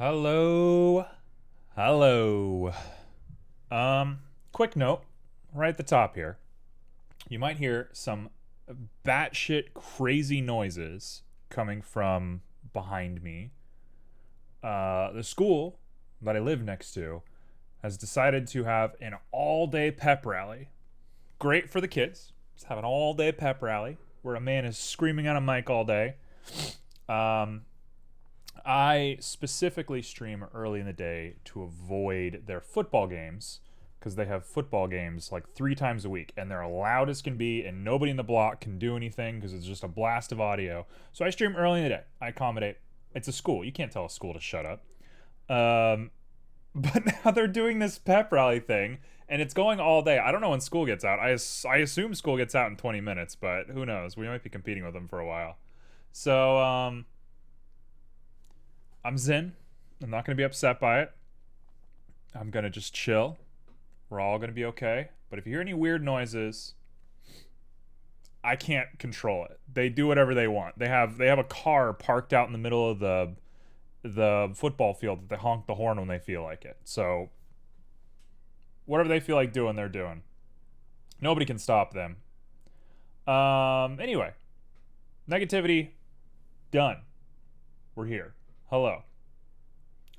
Hello. Hello. Quick note right at the top here. You might hear some batshit crazy noises coming from behind me. The school that I live next to has decided to have an all-day pep rally. Great for the kids. Just have an all-day pep rally where a man is screaming on a mic all day. I specifically stream early in the day to avoid their football games because they have football games like 3 times a week and they're loud as can be and nobody in the block can do anything because it's just a blast of audio. So I stream early in the day. I accommodate. It's a school. You can't tell a school to shut up. But now they're doing this pep rally thing and it's going all day. I don't know when school gets out. I assume school gets out in 20 minutes, but who knows? We might be competing with them for a while. So, I'm zen. I'm not going to be upset by it. I'm going to just chill. We're all going to be okay. But if you hear any weird noises, I can't control it. They do whatever they want. They have a car parked out in the middle of the football field that they honk the horn when they feel like it. So whatever they feel like doing, they're doing. Nobody can stop them. Anyway, negativity done. We're here. Hello.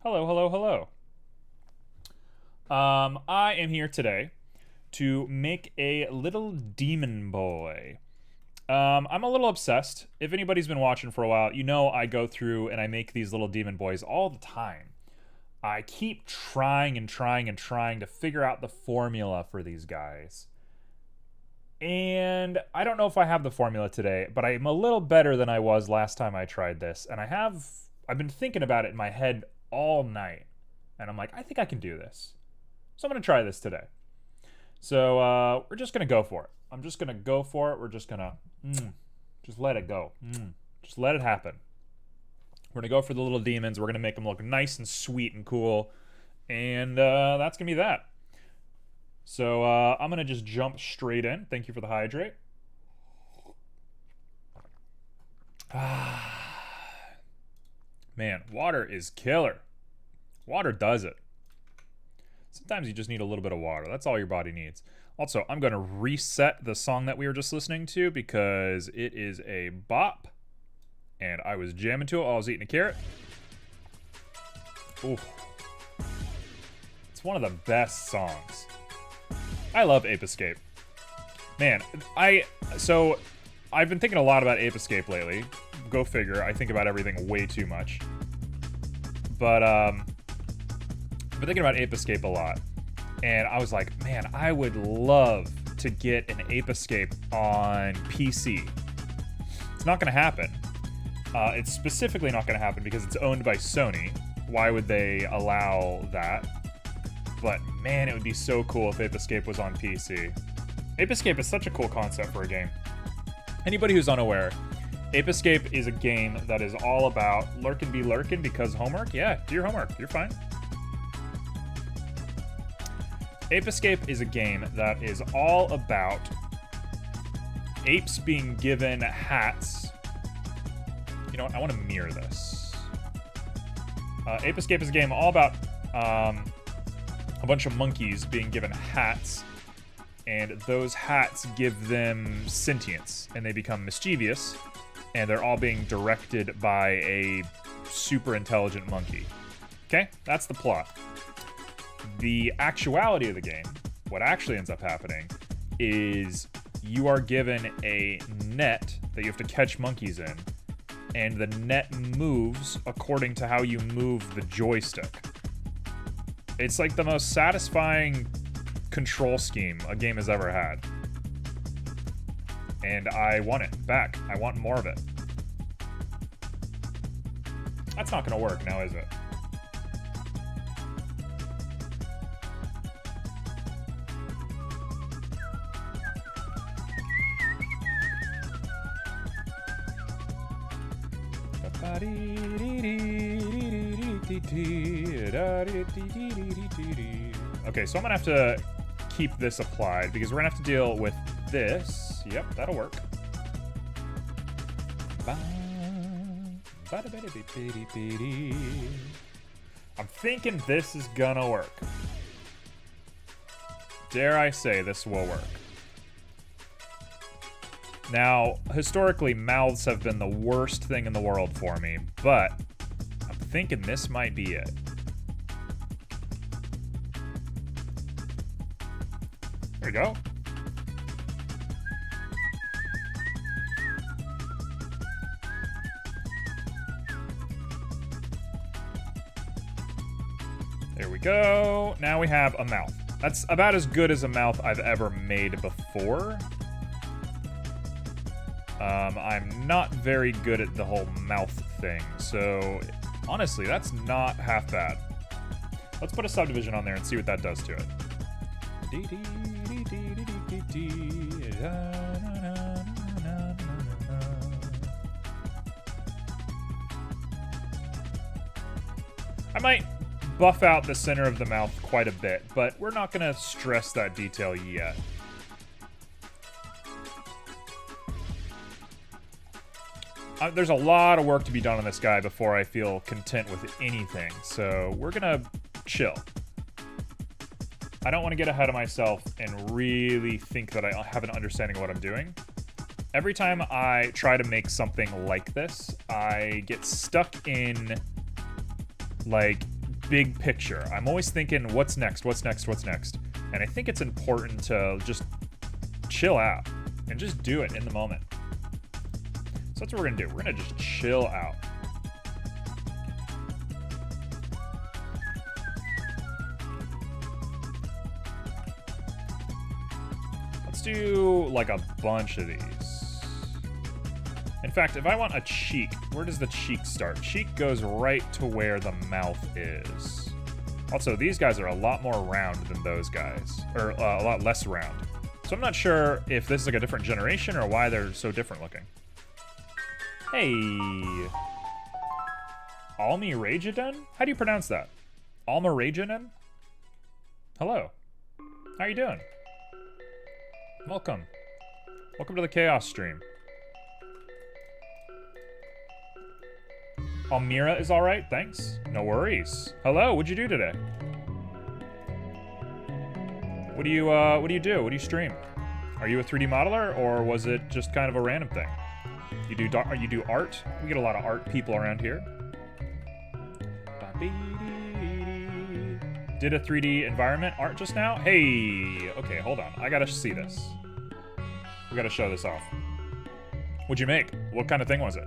Hello, hello, hello. I am here today to make a little demon boy. I'm a little obsessed. If anybody's been watching for a while, you know I go through and I make these little demon boys all the time. I keep trying and trying and trying to figure out the formula for these guys. And I don't know if I have the formula today, but I'm a little better than I was last time I tried this. And I've been thinking about it in my head all night. And I'm like, I think I can do this. So I'm going to try this today. So we're just going to go for it. I'm just going to go for it. We're just going to just let it go. Just let it happen. We're going to go for the little demons. We're going to make them look nice and sweet and cool. And that's going to be that. So I'm going to just jump straight in. Thank you for the hydrate. Man, water is killer. Water does it. Sometimes you just need a little bit of water. That's all your body needs. Also, I'm going to reset the song that we were just listening to because it is a bop. And I was jamming to it while I was eating a carrot. Ooh. It's one of the best songs. I love Ape Escape. Man, I've been thinking a lot about Ape Escape lately. Go figure, I think about everything way too much. But I've been thinking about Ape Escape a lot. And I was like, man, I would love to get an Ape Escape on PC. It's not going to happen. It's specifically not going to happen because it's owned by Sony. Why would they allow that? But man, it would be so cool if Ape Escape was on PC. Ape Escape is such a cool concept for a game. Anybody who's unaware, Ape Escape is a game that is all about lurkin' be lurkin' because homework? Yeah, do your homework. You're fine. Ape Escape is a game that is all about apes being given hats. You know what? I want to mirror this. Ape Escape is a game all about a bunch of monkeys being given hats, and those hats give them sentience, and they become mischievous, and they're all being directed by a super intelligent monkey. Okay? That's the plot. The actuality of the game, what actually ends up happening, is you are given a net that you have to catch monkeys in, and the net moves according to how you move the joystick. It's like the most satisfying control scheme a game has ever had. And I want it back. I want more of it. That's not gonna work now, is it? Okay, so I'm gonna have to keep this applied because we're gonna have to deal with this. Yep, that'll work. I'm thinking this is gonna work. Dare I say this will work. Now, historically, mouths have been the worst thing in the world for me, but I'm thinking this might be it. There we go. There we go. Now we have a mouth. That's about as good as a mouth I've ever made before. I'm not very good at the whole mouth thing, so honestly, that's not half bad. Let's put a subdivision on there and see what that does to it. I might buff out the center of the mouth quite a bit, but we're not going to stress that detail yet. There's a lot of work to be done on this guy before I feel content with anything, so we're gonna chill. I don't want to get ahead of myself and really think that I have an understanding of what I'm doing. Every time I try to make something like this, I get stuck in, like, big picture. I'm always thinking, what's next, what's next, what's next? And I think it's important to just chill out and just do it in the moment. So that's what we're gonna do. We're gonna just chill out. Let's do like a bunch of these. In fact, if I want a cheek, where does the cheek start? Cheek goes right to where the mouth is. Also, these guys are a lot more round than those guys, or a lot less round. So I'm not sure if this is like a different generation or why they're so different looking. Hey. Almirajadun? How do you pronounce that? Almirajadun? Hello. How are you doing? Welcome. Welcome to the Chaos stream. Almira is alright, thanks. No worries. Hello, what'd you do today? What do you do? What do you stream? Are you a 3D modeler, or was it just kind of a random thing? You do art? We get a lot of art people around here. Did a 3D environment art just now? Hey! Okay, hold on. I gotta see this. We gotta show this off. What'd you make? What kind of thing was it?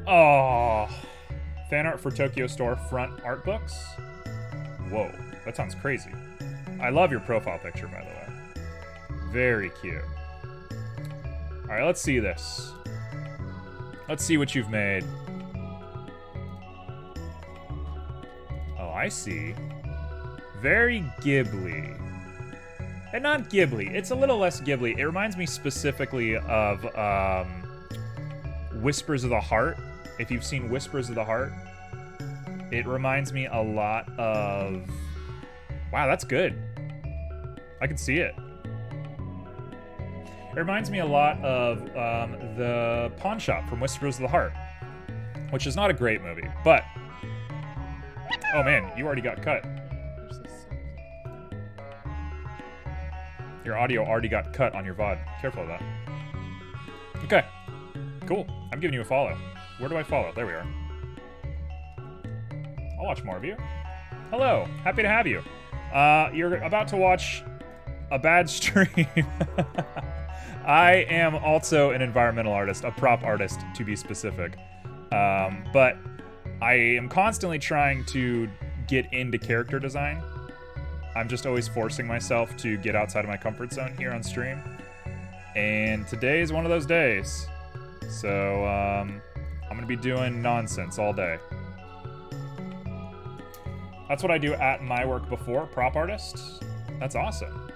Oh, fan art for Tokyo Store front art books? Whoa, that sounds crazy. I love your profile picture, by the way. Very cute. All right, let's see this. Let's see what you've made. Oh, I see. Very Ghibli. And not Ghibli. It's a little less Ghibli. It reminds me specifically of Whispers of the Heart. If you've seen Whispers of the Heart, it reminds me a lot of... Wow, that's good. I can see it. It reminds me a lot of the Pawn Shop from Whispers of the Heart, which is not a great movie, but... Oh man, you already got cut. Your audio already got cut on your VOD. Careful of that. Okay, cool. I'm giving you a follow. Where do I follow? There we are. I'll watch more of you. Hello, happy to have you. You're about to watch a bad stream. I am also an environmental artist, a prop artist to be specific. But I am constantly trying to get into character design. I'm just always forcing myself to get outside of my comfort zone here on stream. And today is one of those days. So, I'm gonna be doing nonsense all day. That's what I do at my work before, prop artist. That's awesome.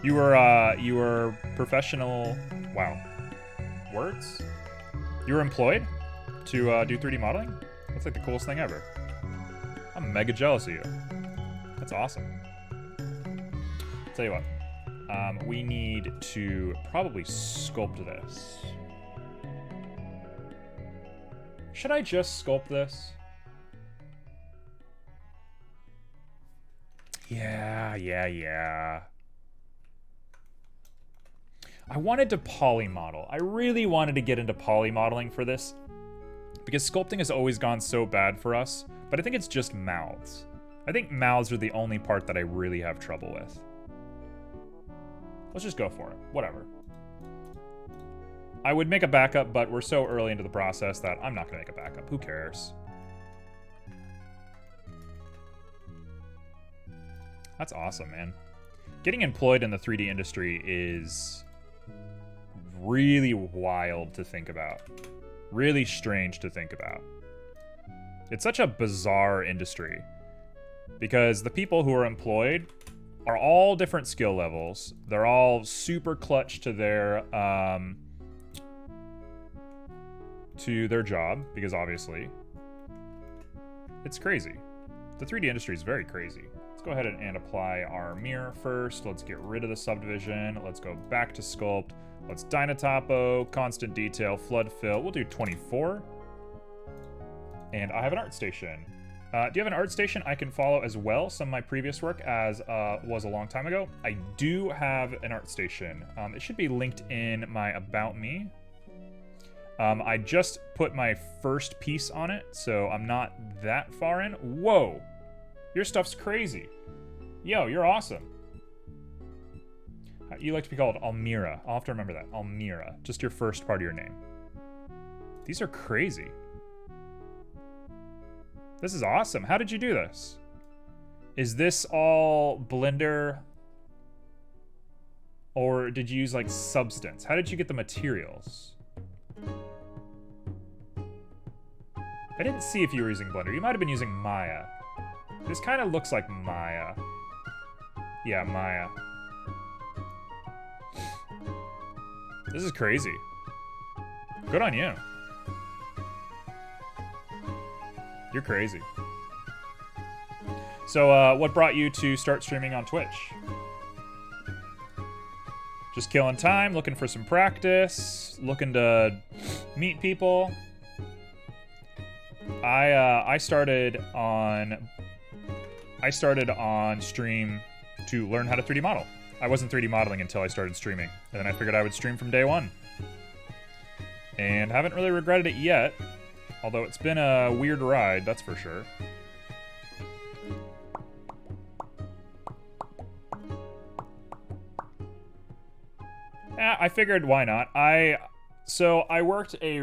You were professional, wow, words? You were employed to do 3D modeling? That's like the coolest thing ever. I'm mega jealous of you. That's awesome. Tell you what. We need to probably sculpt this. Should I just sculpt this? Yeah. I wanted to poly model. I really wanted to get into poly modeling for this because sculpting has always gone so bad for us, but I think it's just mouths. I think mouths are the only part that I really have trouble with. Let's just go for it. Whatever. I would make a backup, but we're so early into the process that I'm not going to make a backup. Who cares? That's awesome, man. Getting employed in the 3D industry is really wild to think about. Really strange to think about. It's such a bizarre industry because the people who are employed are all different skill levels. They're all super clutch to their job because obviously it's crazy. The 3D industry is very crazy. Let's go ahead and apply our mirror first. Let's get rid of the subdivision. Let's go back to sculpt. Let's Dynatopo, constant detail, flood fill. We'll do 24. And I have an art station. Do you have an art station I can follow as well? Some of my previous work as was a long time ago. I do have an art station. It should be linked in my About Me. I just put my first piece on it, so I'm not that far in. Whoa! Your stuff's crazy. Yo, you're awesome. You like to be called Almira. I'll have to remember that. Almira. Just your first part of your name. These are crazy. This is awesome. How did you do this? Is this all Blender? Or did you use like Substance? How did you get the materials? I didn't see if you were using Blender. You might have been using Maya. This kind of looks like Maya. Yeah, Maya. This is crazy. Good on you. You're crazy. So, what brought you to start streaming on Twitch? Just killing time, looking for some practice, looking to meet people. I started on stream to learn how to 3D model. I wasn't 3D modeling until I started streaming, and then I figured I would stream from day one. And haven't really regretted it yet, although it's been a weird ride, that's for sure. I figured why not. So I worked a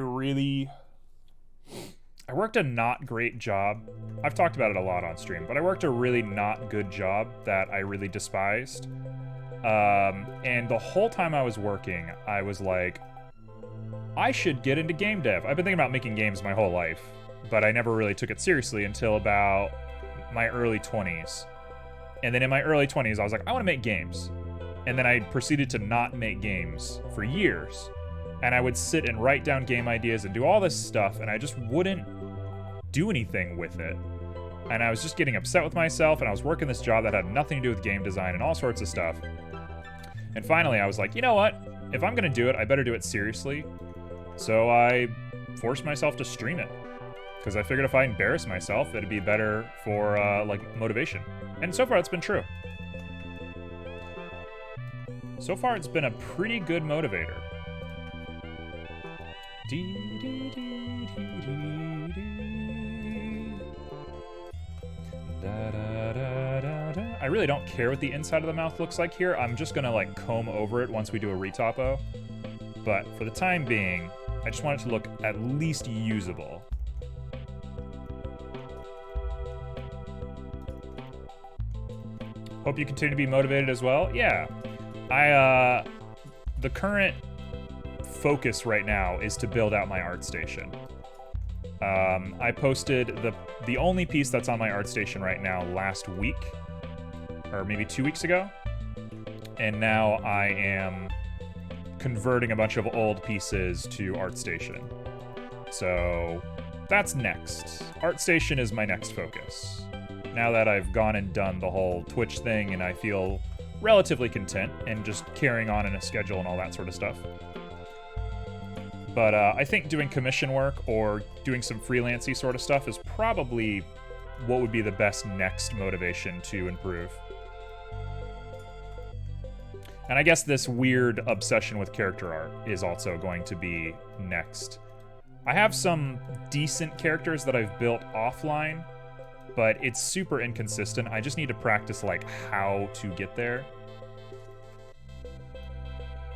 not great job. I've talked about it a lot on stream, but I worked a really not good job that I really despised. And the whole time I was working, I was like, I should get into game dev. I've been thinking about making games my whole life, but I never really took it seriously until about my early 20s. And then in my early 20s, I was like, I want to make games. And then I proceeded to not make games for years. And I would sit and write down game ideas and do all this stuff, and I just wouldn't do anything with it. And I was just getting upset with myself, and I was working this job that had nothing to do with game design and all sorts of stuff. And finally, I was like, you know what? If I'm gonna do it, I better do it seriously. So I forced myself to stream it. Because I figured if I embarrass myself, it'd be better for, like, motivation. And so far, it's been true. So far, it's been a pretty good motivator. I really don't care what the inside of the mouth looks like here. I'm just gonna like comb over it once we do a retopo. But for the time being, I just want it to look at least usable. Hope you continue to be motivated as well. Yeah, the current focus right now is to build out my art station. I posted the only piece that's on my art station right now last week, or maybe 2 weeks ago, and now I am converting a bunch of old pieces to art station. So that's next. Art station is my next focus. now that I've gone and done the whole Twitch thing and I feel relatively content and just carrying on in a schedule and all that sort of stuff. But I think doing commission work or doing some freelancey sort of stuff is probably what would be the best next motivation to improve. And I guess this weird obsession with character art is also going to be next. I have some decent characters that I've built offline, but it's super inconsistent. I just need to practice, like, how to get there.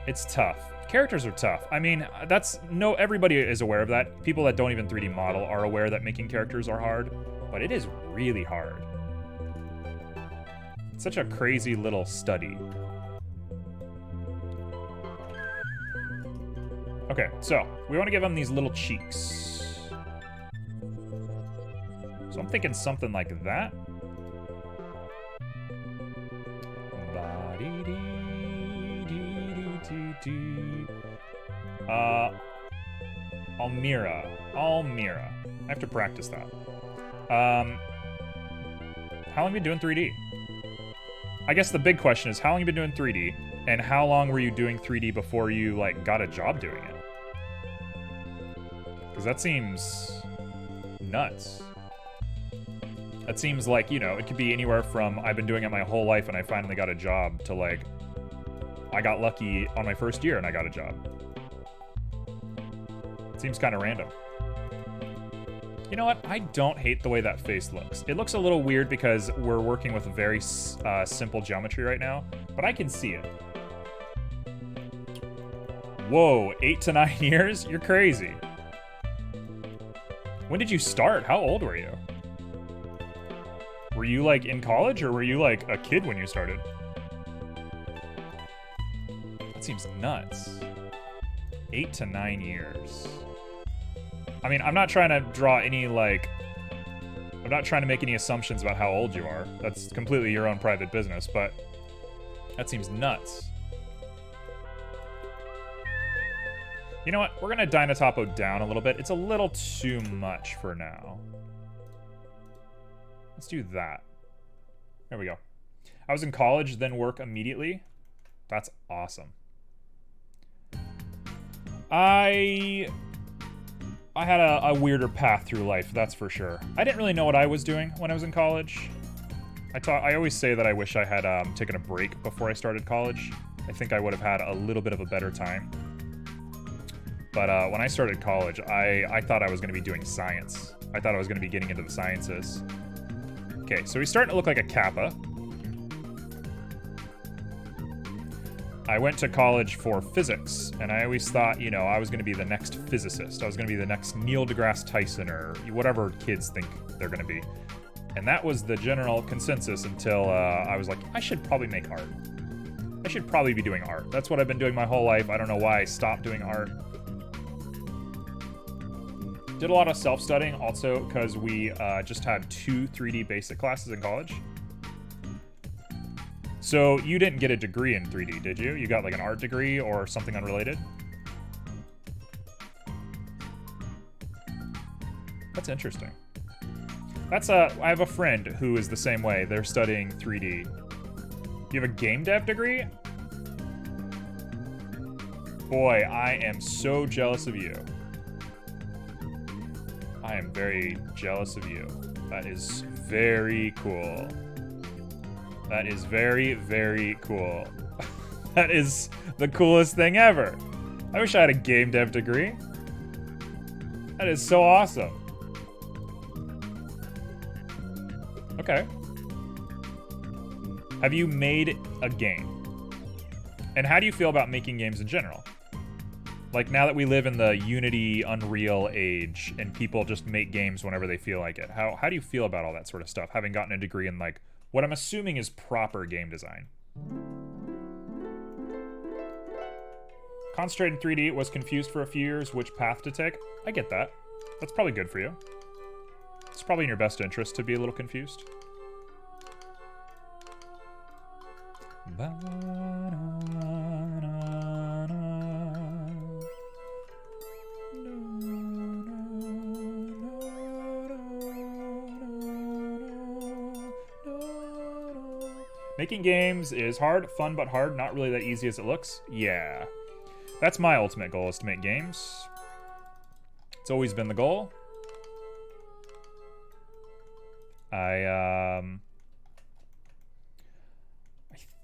It's tough. Characters are tough. I mean, everybody is aware of that. People that don't even 3D model are aware that making characters are hard, but it is really hard. It's such a crazy little study. Okay, so we want to give them these little cheeks. So I'm thinking something like that. Almira. I have to practice that. How long have you been doing 3D? I guess the big question is, how long have you been doing 3D? And how long were you doing 3D before you, like, got a job doing it? Because that seems nuts. That seems like, you know, it could be anywhere from I've been doing it my whole life and I finally got a job to, like, I got lucky on my first year and I got a job. It seems kind of random. You know what? I don't hate the way that face looks. It looks a little weird because we're working with very simple geometry right now, but I can see it. Whoa, 8 to 9 years? You're crazy. When did you start? How old were you? Were you, like, in college, or were you, like, a kid when you started? That seems nuts. 8 to 9 years. I mean, I'm not trying to draw any, like... I'm not trying to make any assumptions about how old you are. That's completely your own private business, but... that seems nuts. You know what? We're gonna Dynatopo down a little bit. It's a little too much for now. Let's do that. There we go. I was in college, then work immediately. That's awesome. I had a weirder path through life, that's for sure. I didn't really know what I was doing when I was in college. I always say that I wish I had taken a break before I started college. I think I would have had a little bit of a better time. But when I started college, I thought I was going to be doing science. I thought I was going to be getting into the sciences. Okay, so he's starting to look like a Kappa. I went to college for physics, and I always thought, you know, I was going to be the next physicist. I was going to be the next Neil deGrasse Tyson, or whatever kids think they're going to be. And that was the general consensus until I was like, I should probably make art. I should probably be doing art. That's what I've been doing my whole life. I don't know why I stopped doing art. Did a lot of self-studying also because we just had 2 3D basic classes in college. So you didn't get a degree in 3D, did you? You got like an art degree or something unrelated? That's interesting. I have a friend who is the same way. They're studying 3D. You have a game dev degree? Boy, I am so jealous of you. I am very jealous of you. That is very cool. That is very, very cool. That is the coolest thing ever. I wish I had a game dev degree. That is so awesome. Okay. Have you made a game? And how do you feel about making games in general? Like, now that we live in the Unity, Unreal age, and people just make games whenever they feel like it, how do you feel about all that sort of stuff, having gotten a degree in, like, what I'm assuming is proper game design? Concentrated 3D, was confused for a few years which path to take. I get that. That's probably good for you. It's probably in your best interest to be a little confused. Making games is hard, fun but hard, not really that easy as it looks. Yeah. That's my ultimate goal, is to make games. It's always been the goal. I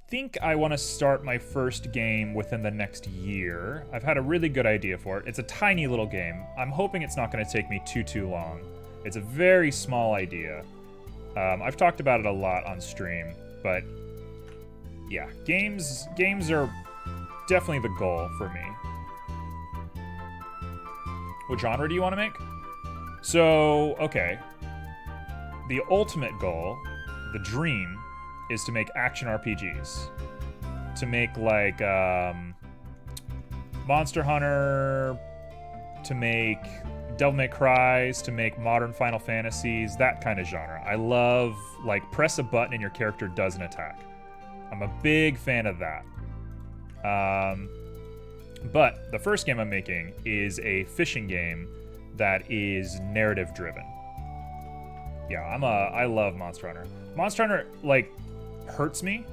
think I want to start my first game within the next year. I've had a really good idea for it. It's a tiny little game. I'm hoping it's not going to take me too long. It's a very small idea. I've talked about it a lot on stream, but yeah, games are definitely the goal for me. What genre do you want to make? So, okay. The ultimate goal, the dream, is to make action RPGs. To make, like, Monster Hunter, to make Devil May Cry's, to make modern Final Fantasies, that kind of genre. I love, like, press a button and your character does an attack. I'm a big fan of that. But the first game I'm making is a fishing game that is narrative driven. Yeah, I love Monster Hunter. Monster Hunter, like, hurts me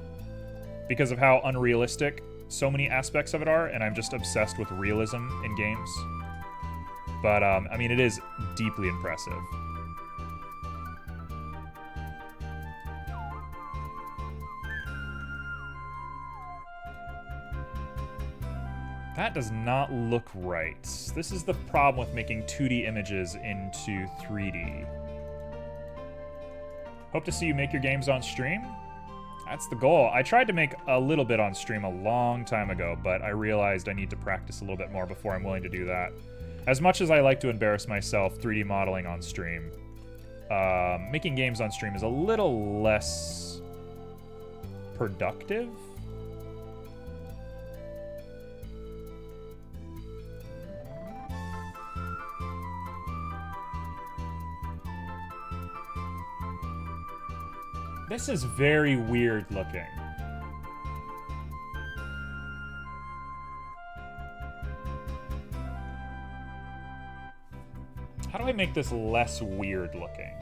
because of how unrealistic so many aspects of it are, and I'm just obsessed with realism in games. But, I mean, it is deeply impressive. That does not look right. This is the problem with making 2D images into 3D. Hope to see you make your games on stream. That's the goal. I tried to make a little bit on stream a long time ago, but I realized I need to practice a little bit more before I'm willing to do that. As much as I like to embarrass myself 3D modeling on stream, making games on stream is a little less productive. This is very weird looking. How do I make this less weird looking?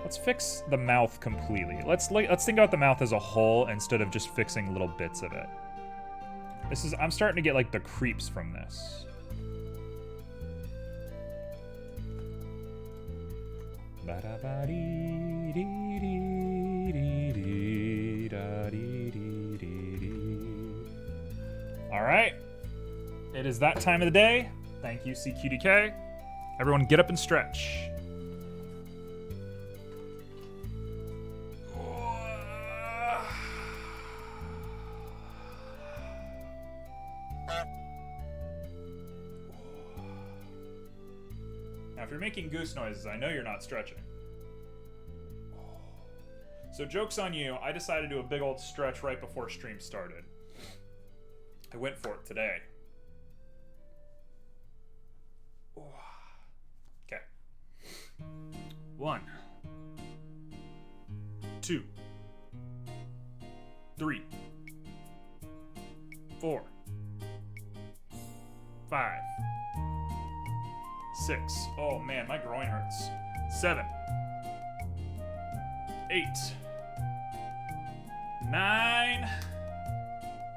Let's fix the mouth completely. Let's think about the mouth as a whole instead of just fixing little bits of it. I'm starting to get like the creeps from this. Alright. It is that time of the day. Thank you, CQDK. Everyone get up and stretch. Now, if you're making goose noises, I know you're not stretching. So joke's on you, I decided to do a big old stretch right before stream started. I went for it today. Okay. 1, 2, 3, 4, 5, 6. Oh man, my groin hurts. 7, 8, 9,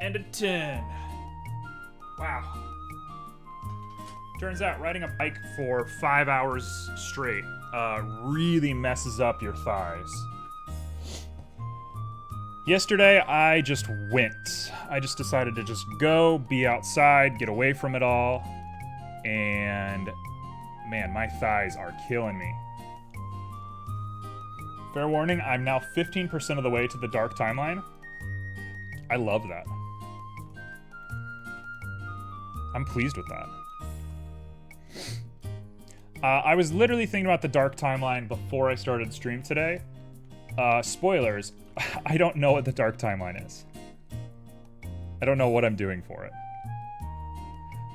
and a 10. Wow. Turns out riding a bike for 5 hours straight really messes up your thighs. Yesterday, I just went. I just decided to just go, be outside, get away from it all, and man, my thighs are killing me. Fair warning, I'm now 15% of the way to the dark timeline. I love that. I'm pleased with that. I was literally thinking about the dark timeline before I started stream today. Spoilers, I don't know what the dark timeline is. I don't know what I'm doing for it.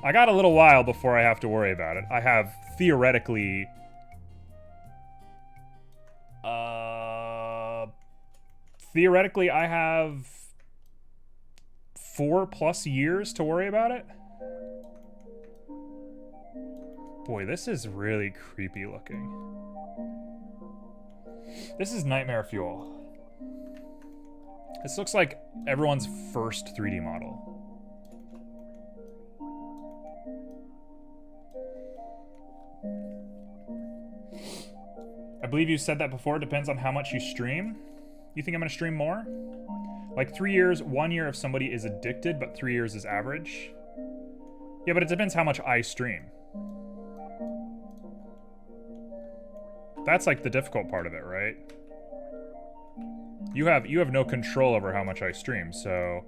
I got a little while before I have to worry about it. I have theoretically... Theoretically, I have 4+ years to worry about it. Boy, this is really creepy looking. This is nightmare fuel. This looks like everyone's first 3D model. I believe you said that before. It depends on how much you stream. You think I'm gonna stream more? Like 3 years, 1 year if somebody is addicted, but 3 years is average. Yeah, but it depends how much I stream. That's like the difficult part of it, right? You have no control over how much I stream, so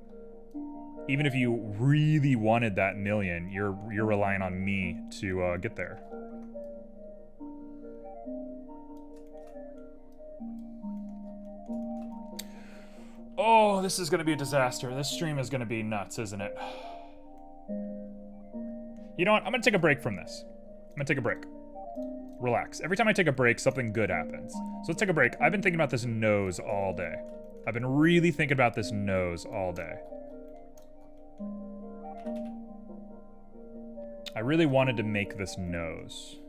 even if you really wanted that million, you're relying on me to get there. Oh, this is gonna be a disaster. This stream is gonna be nuts, isn't it? You know what? I'm gonna take a break from this. I'm gonna take a break. Relax. Every time I take a break, something good happens. So let's take a break. I've been thinking about this nose all day. I've been really thinking about this nose all day. I really wanted to make this nose.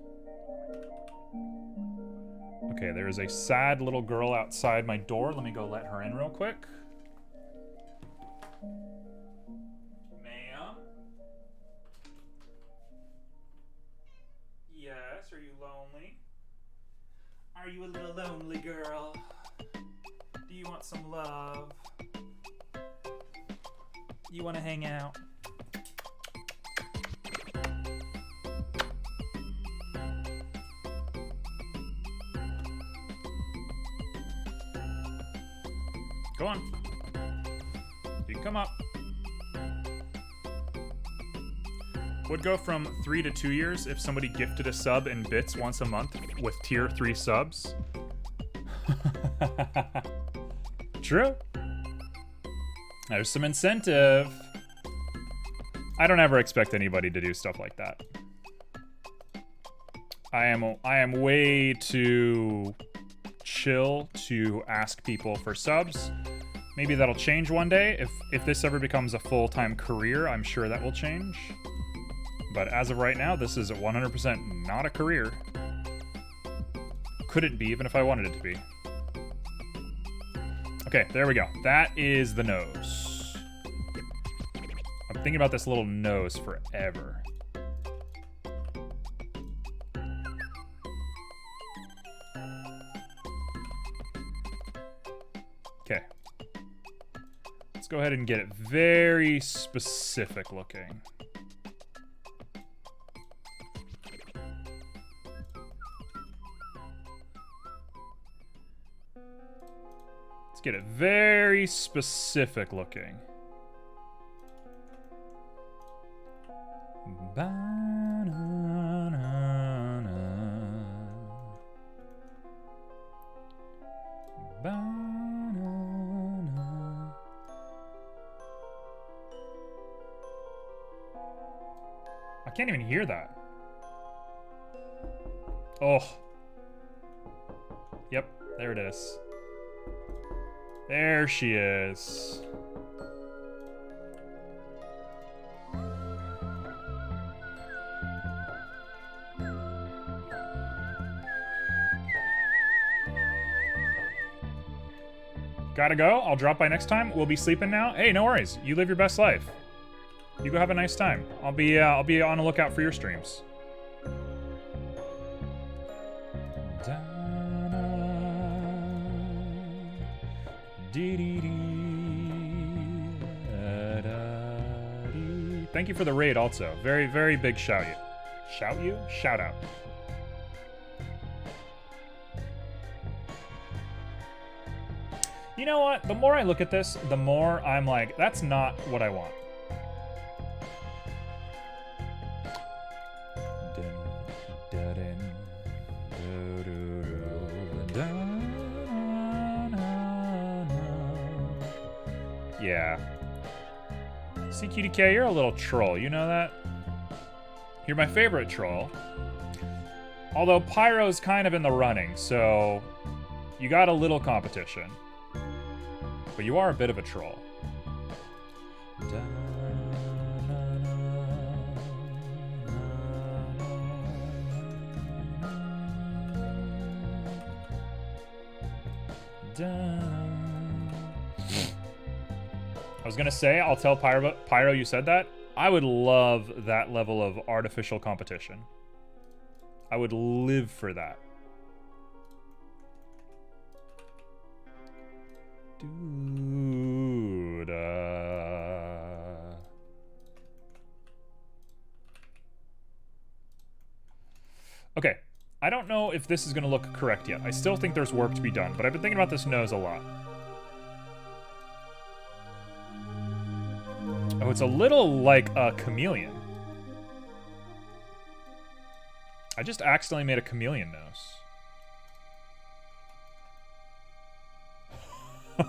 Okay, there is a sad little girl outside my door. Let me go let her in real quick. Ma'am? Yes, are you lonely? Are you a little lonely girl? Do you want some love? You want to hang out? Go on. You can come up. Would go from 3 to 2 years if somebody gifted a sub in bits once a month with tier 3 subs. True. There's some incentive. I don't ever expect anybody to do stuff like that. I am way too chill to ask people for subs. Maybe that'll change one day. If this ever becomes a full-time career, I'm sure that will change. But as of right now, this is 100% not a career. Couldn't be, even if I wanted it to be. Okay, there we go. That is the nose. I'm thinking about this little nose forever. Okay. Let's go ahead and get it very specific looking. Let's get it very specific looking. I can't even hear that. Oh. Yep, there it is. There she is. Gotta go. I'll drop by next time. We'll be sleeping now. Hey, no worries. You live your best life. You go have a nice time. I'll be on the lookout for your streams. Thank you for the raid also. Very, very big shout you. Shout you? Shout out. You know what? The more I look at this, the more I'm like, that's not what I want. Yeah. CQDK, you're a little troll, you know that? You're my favorite troll. Although Pyro's kind of in the running, so you got a little competition. But you are a bit of a troll. I was gonna say, I'll tell Pyro you said that. I would love that level of artificial competition. I would live for that. Dude. Okay. I don't know if this is going to look correct yet. I still think there's work to be done, but I've been thinking about this nose a lot. Oh, it's a little like a chameleon. I just accidentally made a chameleon nose.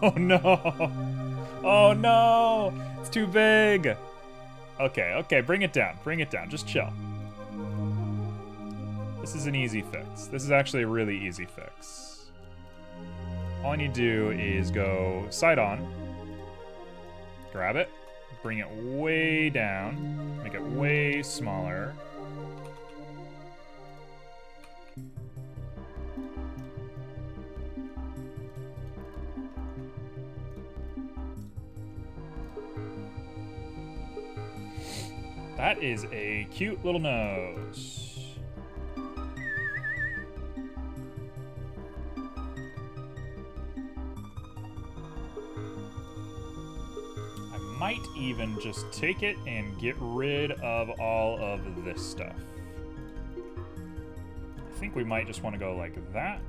Oh no! Oh no! It's too big! Okay, okay, bring it down. Bring it down. Just chill. This is an easy fix. This is actually a really easy fix. All I need to do is go side on. Grab it. Bring it way down. Make it way smaller. That is a cute little nose. I might even just take it and get rid of all of this stuff. I think we might just want to go like that.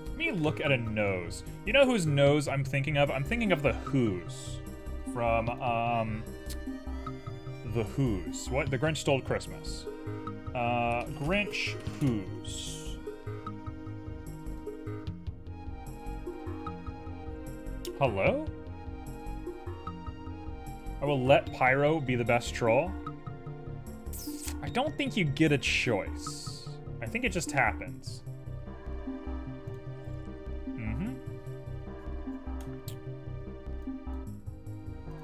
Let me look at a nose. You know whose nose I'm thinking of? I'm thinking of the Who's. From, the Who's. What? The Grinch Stole Christmas. Grinch Who's. Hello? I will let Pyro be the best troll. I don't think you get a choice. I think it just happens.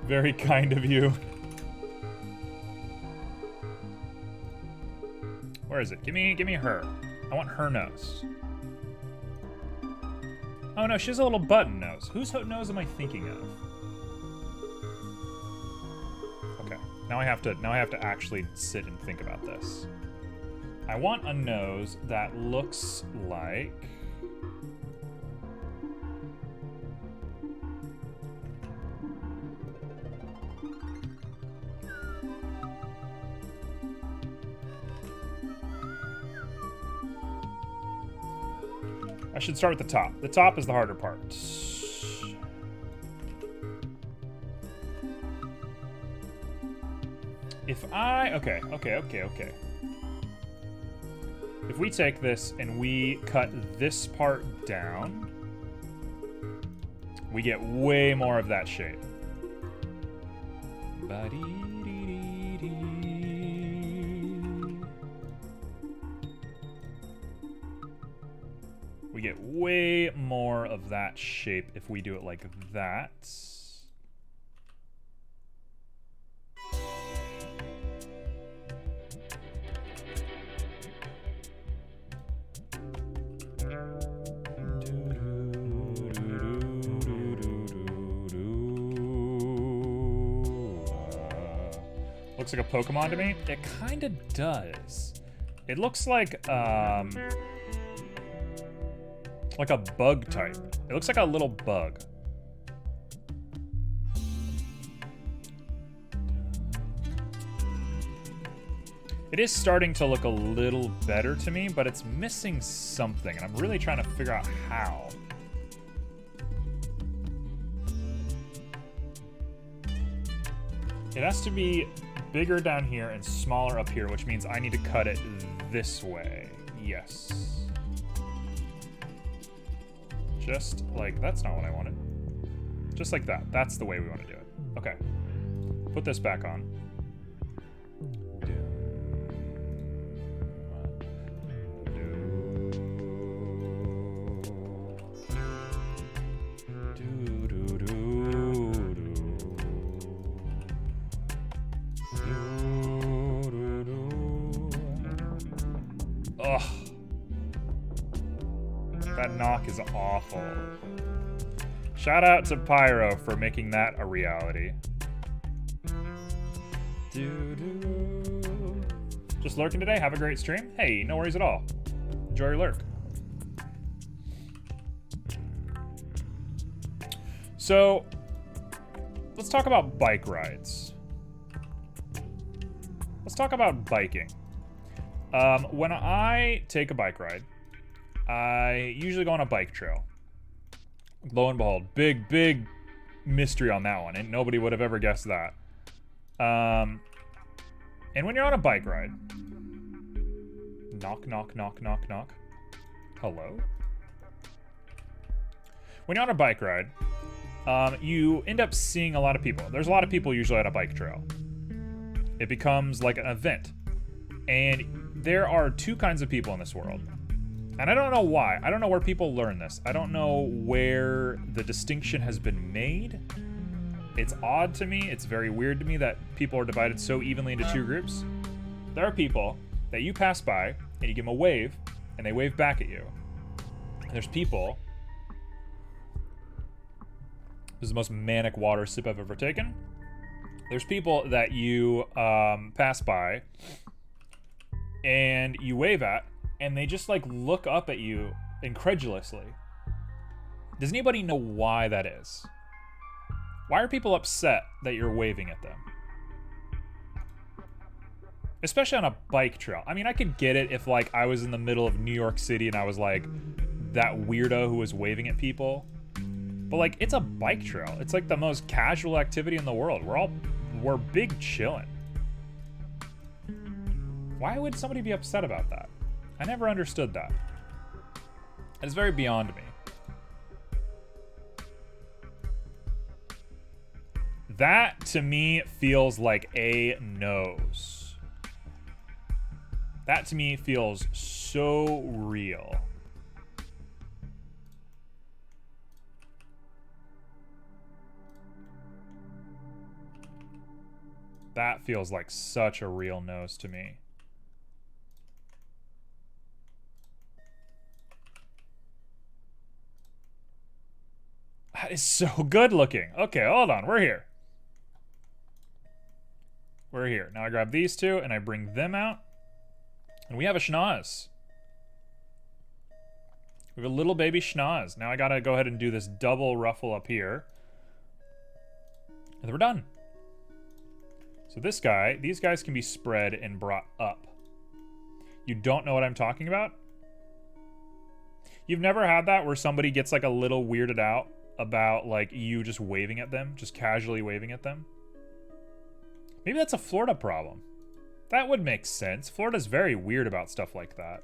Very kind of you. Where is it? Give me her. I want her nose. Oh no, she has a little button nose. Whose nose am I thinking of? Okay, now I have to actually sit and think about this. I want a nose that looks like I should start with the top. The top is the harder part. If I... Okay. If we take this and we cut this part down, we get way more of that shape. We get way more of that shape if we do it like that. Looks like a Pokemon to me. It kind of does. It looks like a bug type. It looks like a little bug. It is starting to look a little better to me, but it's missing something, and I'm really trying to figure out how. It has to be bigger down here and smaller up here, which means I need to cut it this way. Yes. Just like, that's not what I wanted. Just like that. That's the way we want to do it. Okay. Put this back on. That knock is awful. Shout out to Pyro for making that a reality. Just lurking today. Have a great stream. Hey, no worries at all. Enjoy your lurk. So, let's talk about bike rides. Let's talk about biking. When I take a bike ride, I usually go on a bike trail. Lo and behold, big mystery on that one, and nobody would have ever guessed that. And when you're on a bike ride, knock, knock, knock, knock, knock. Hello? When you're on a bike ride, you end up seeing a lot of people. There's a lot of people usually at a bike trail. It becomes like an event. And there are two kinds of people in this world. And I don't know why. I don't know where people learn this. I don't know where the distinction has been made. It's odd to me. It's very weird to me that people are divided so evenly into two groups. There are people that you pass by and you give them a wave and they wave back at you. And there's people. This is the most manic water sip I've ever taken. There's people that you pass by and you wave at, and they just like look up at you incredulously. Does anybody know why that is? Why are people upset that you're waving at them? Especially on a bike trail. I mean, I could get it if like I was in the middle of New York City and I was like that weirdo who was waving at people. But like, it's a bike trail. It's like the most casual activity in the world. We're big chillin'. Why would somebody be upset about that? I never understood that. It's very beyond me. That, to me, feels like a nose. That, to me, feels so real. That feels like such a real nose to me. That is so good looking. Okay, hold on. We're here. We're here. Now I grab these two and I bring them out. And we have a schnoz. We have a little baby schnoz. Now I gotta go ahead and do this double ruffle up here. And then we're done. So this guy, these guys can be spread and brought up. You don't know what I'm talking about? You've never had that where somebody gets like a little weirded out about like you just waving at them, just casually waving at them? Maybe that's a Florida problem. That would make sense. Florida's very weird about stuff like that.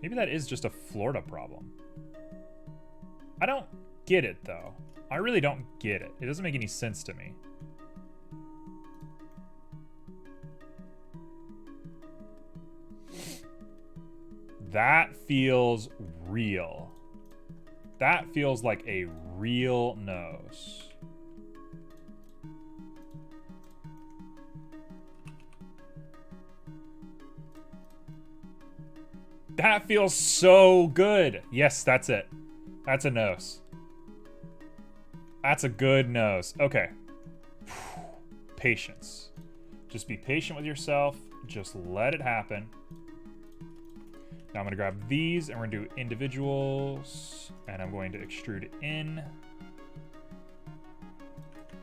Maybe that is just a Florida problem. I don't get it though. I really don't get it. It doesn't make any sense to me. That feels real. That feels like a real nose. That feels so good. Yes, that's it. That's a nose. That's a good nose. Okay. Patience. Just be patient with yourself. Just let it happen. Now I'm going to grab these and we're going to do individuals. And I'm going to extrude in.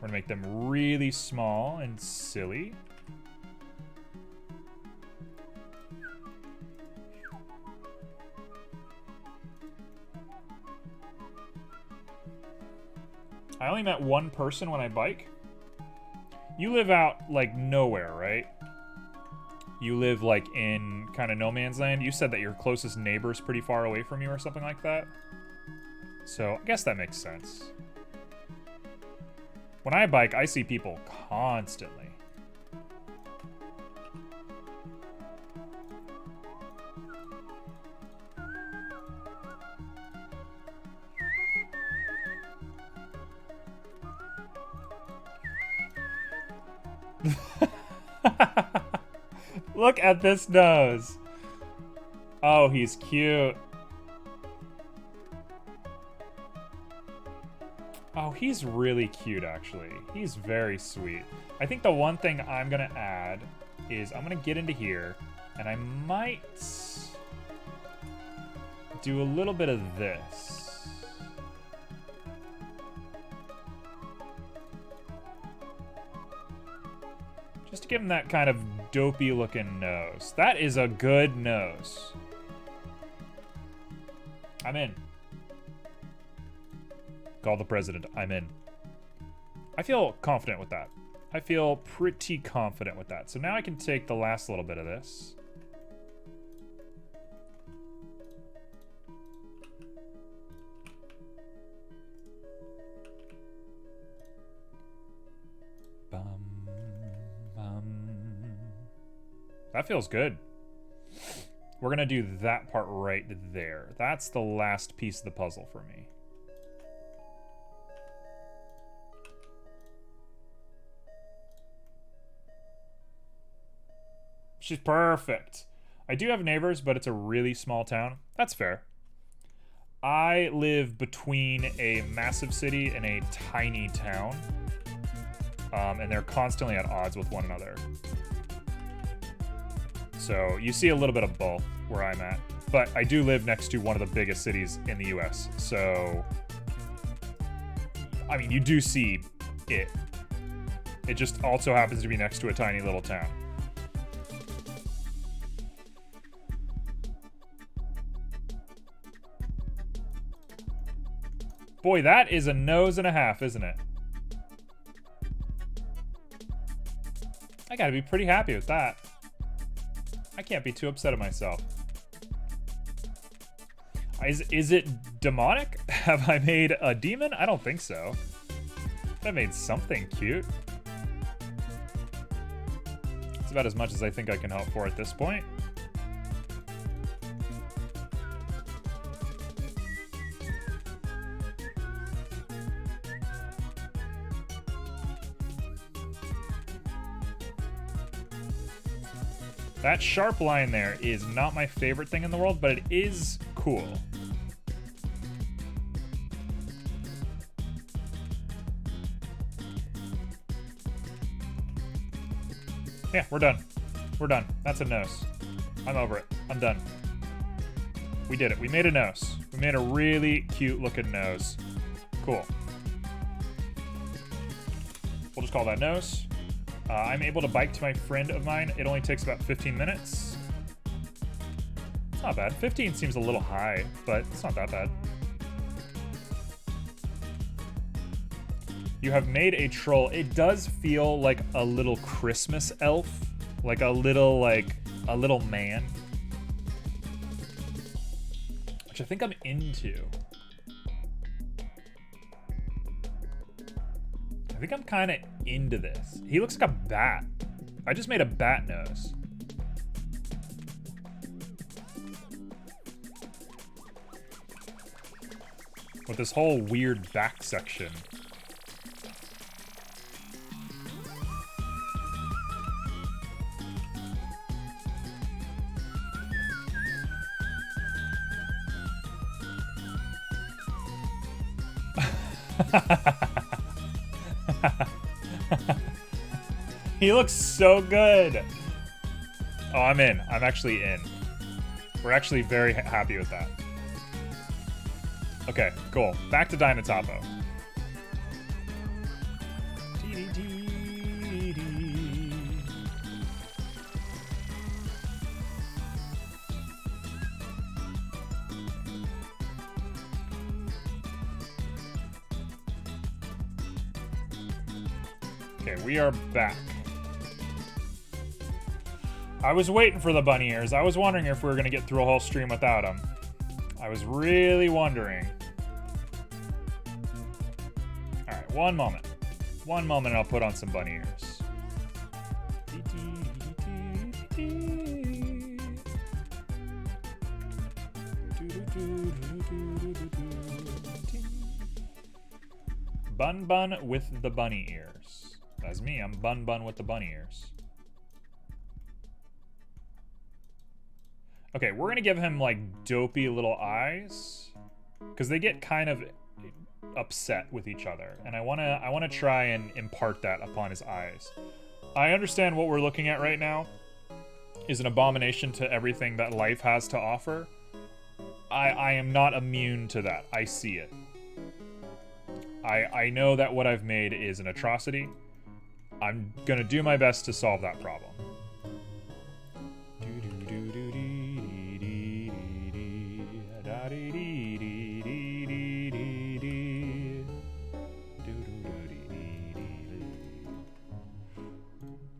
We're going to make them really small and silly. I only met one person when I bike. You live out, like, nowhere, right? You live, like, in kind of no man's land. You said that your closest neighbor's pretty far away from you or something like that. So, I guess that makes sense. When I bike, I see people constantly. Look at this nose. Oh, he's cute. Oh, he's really cute, actually. He's very sweet. I think the one thing I'm gonna add is I'm gonna get into here, and I might do a little bit of this. Just to give him that kind of dopey looking nose. That is a good nose. I'm in. Call the president. I'm in. I feel confident with that. I feel pretty confident with that. So now I can take the last little bit of this. That feels good. We're gonna do that part right there. That's the last piece of the puzzle for me. She's perfect. I do have neighbors, but it's a really small town. That's fair. I live between a massive city and a tiny town. And they're constantly at odds with one another. So you see a little bit of both where I'm at. But I do live next to one of the biggest cities in the US. So, I mean, you do see it. It just also happens to be next to a tiny little town. Boy, that is a nose and a half, isn't it? I gotta be pretty happy with that. I can't be too upset at myself. Is it demonic? Have I made a demon? I don't think so. I made something cute. It's about as much as I think I can hope for at this point. That sharp line there is not my favorite thing in the world, but it is cool. Yeah, we're done. We're done. That's a nose. I'm over it. I'm done. We did it. We made a nose. We made a really cute looking nose. Cool. We'll just call that nose. I'm able to bike to my friend of mine. It only takes about 15 minutes. It's not bad. 15 seems a little high, but it's not that bad. You have made a troll. It does feel like a little Christmas elf. Like a little man. Which I think I'm into. I think I'm kind of into this. He looks like a bat. I just made a bat nose. With this whole weird back section. He looks so good. Oh, I'm in. I'm actually in. We're actually very happy with that. Okay, cool. Back to Dinatopo. Okay, we are back. I was waiting for the bunny ears. I was wondering if we were going to get through a whole stream without them. I was really wondering. Alright, one moment. One moment and I'll put on some bunny ears. Bun Bun with the bunny ears. That's me. I'm Bun Bun with the bunny ears. Okay, we're gonna give him like dopey little eyes, because they get kind of upset with each other, and I wanna try and impart that upon his eyes. I understand what we're looking at right now is an abomination to everything that life has to offer. I am not immune to that. I see it. I know that what I've made is an atrocity. I'm gonna do my best to solve that problem.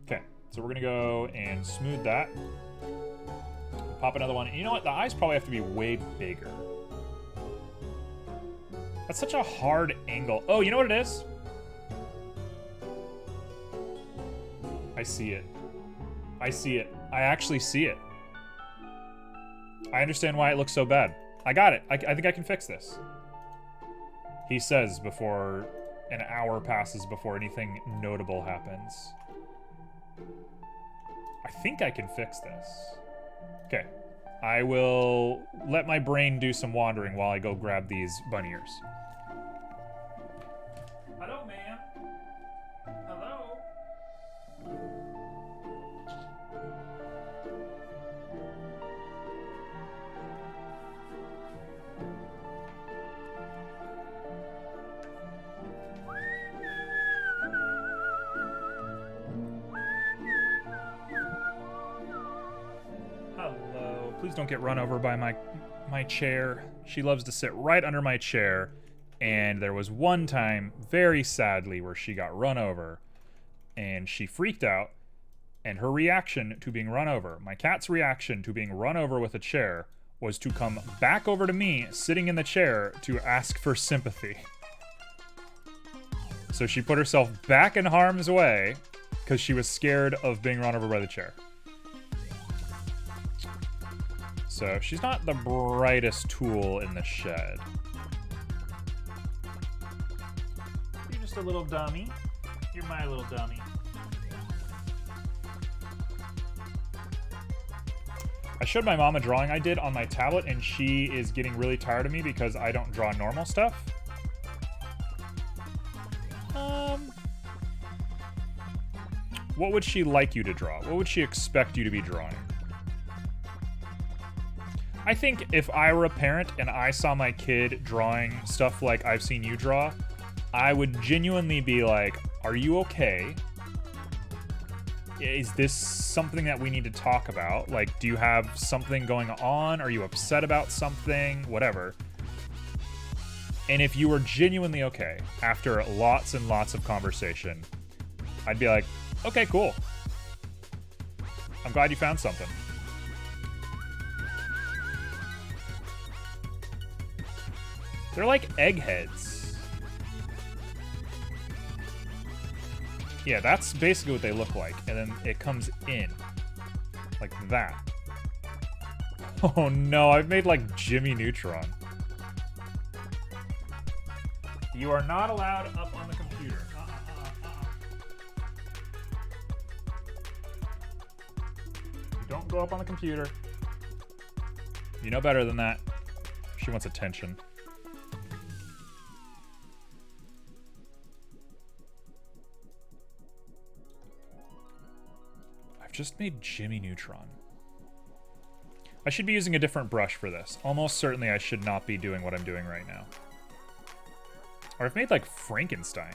Okay, so we're gonna go and smooth that. Pop another one. You know what? The eyes probably have to be way bigger. That's such a hard angle. Oh, you know what it is? I see it. I see it. I actually see it. I understand why it looks so bad. I got it. I think I can fix this. He says before an hour passes before anything notable happens. I think I can fix this. Okay. I will let my brain do some wandering while I go grab these bunny ears. Hello, ma'am. Hello. Hello. Please don't get run over by my chair. She loves to sit right under my chair. And there was one time, very sadly, where she got run over. And she freaked out. And her reaction to being run over, my cat's reaction to being run over with a chair, was to come back over to me, sitting in the chair, to ask for sympathy. So she put herself back in harm's way because she was scared of being run over by the chair. So she's not the brightest tool in the shed. You're just a little dummy. You're my little dummy. I showed my mom a drawing I did on my tablet, and she is getting really tired of me because I don't draw normal stuff. What would she like you to draw? What would she expect you to be drawing? I think if I were a parent and I saw my kid drawing stuff like I've seen you draw, I would genuinely be like, are you okay? Is this something that we need to talk about? Like, do you have something going on? Are you upset about something? Whatever. And if you were genuinely okay, after lots and lots of conversation, I'd be like, okay, cool. I'm glad you found something. They're like eggheads. Yeah, that's basically what they look like. And then it comes in. Like that. Oh no, I've made like Jimmy Neutron. You are not allowed up on the computer. You don't go up on the computer. You know better than that. She wants attention. Just made Jimmy Neutron. I should be using a different brush for this. Almost certainly I should not be doing what I'm doing right now. Or I've made like Frankenstein.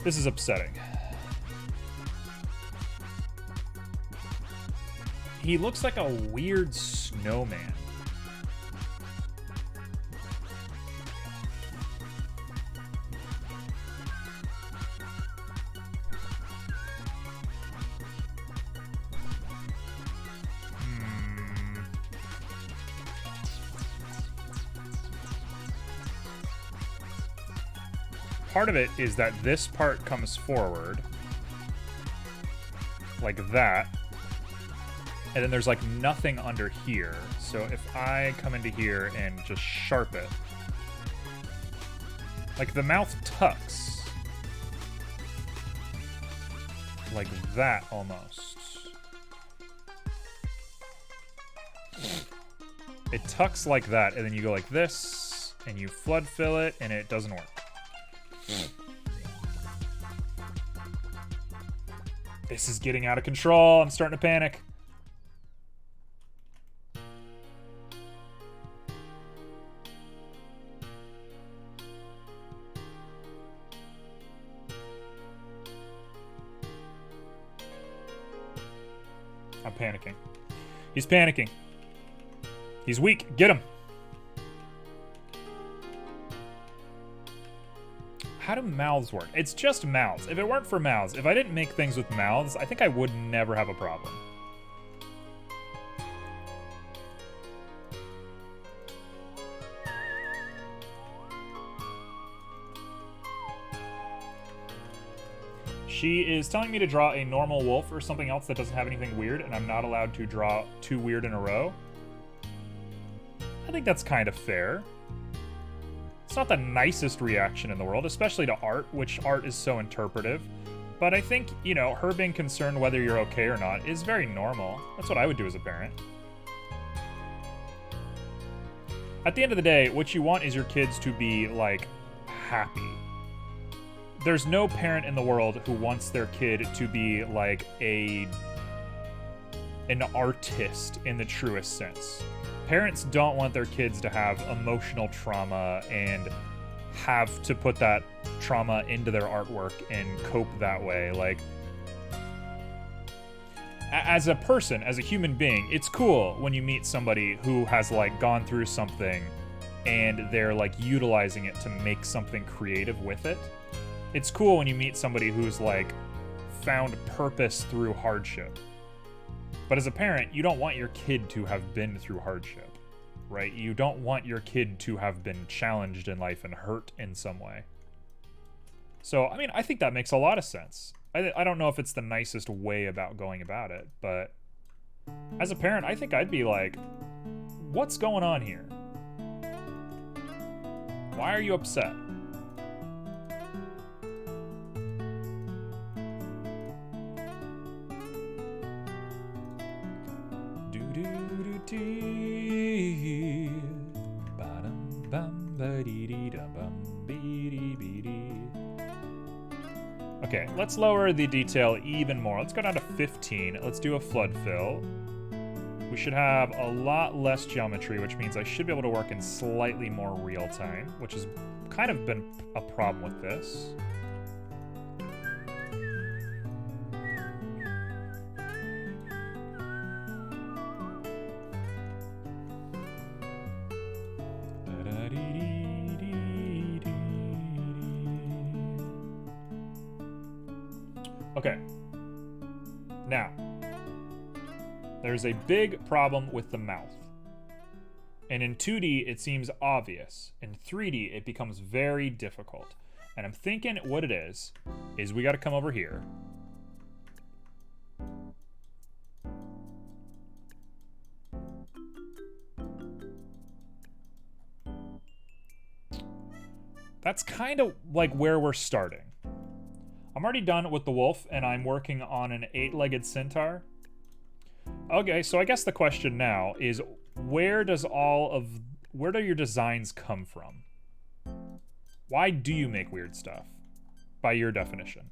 This is upsetting. He looks like a weird snowman. Part of it is that this part comes forward like that, and then there's like nothing under here. So if I come into here and just sharp it, like the mouth tucks like that almost. It tucks like that, and then you go like this, and you flood fill it, and it doesn't work. This is getting out of control. I'm starting to panic. I'm panicking. He's panicking. He's weak. Get him. How do mouths work? It's just mouths. If it weren't for mouths, if I didn't make things with mouths, I think I would never have a problem. She is telling me to draw a normal wolf or something else that doesn't have anything weird, and I'm not allowed to draw 2 weird in a row. I think that's kind of fair. It's not the nicest reaction in the world, especially to art, which art is so interpretive. But I think, you know, her being concerned whether you're okay or not is very normal. That's what I would do as a parent. At the end of the day, what you want is your kids to be, like, happy. There's no parent in the world who wants their kid to be, like, an artist in the truest sense. Parents don't want their kids to have emotional trauma and have to put that trauma into their artwork and cope that way. Like, as a person, as a human being, it's cool when you meet somebody who has, like, gone through something and they're, like, utilizing it to make something creative with it. It's cool when you meet somebody who's, like, found purpose through hardship. But as a parent, you don't want your kid to have been through hardship, right? You don't want your kid to have been challenged in life and hurt in some way. So, I mean, I think that makes a lot of sense. I don't know if it's the nicest way about going about it, but as a parent, I think I'd be like, what's going on here? Why are you upset? Okay, let's lower the detail even more. Let's go down to 15. Let's do a flood fill. We should have a lot less geometry, which means I should be able to work in slightly more real time, which has kind of been a problem with this. Okay, now, there's a big problem with the mouth. And in 2D, it seems obvious. In 3D, it becomes very difficult. And I'm thinking what it is we gotta come over here. That's kind of like where we're starting. I'm already done with the wolf, and I'm working on an 8-legged centaur. Okay, so I guess the question now is, where do your designs come from? Why do you make weird stuff, by your definition?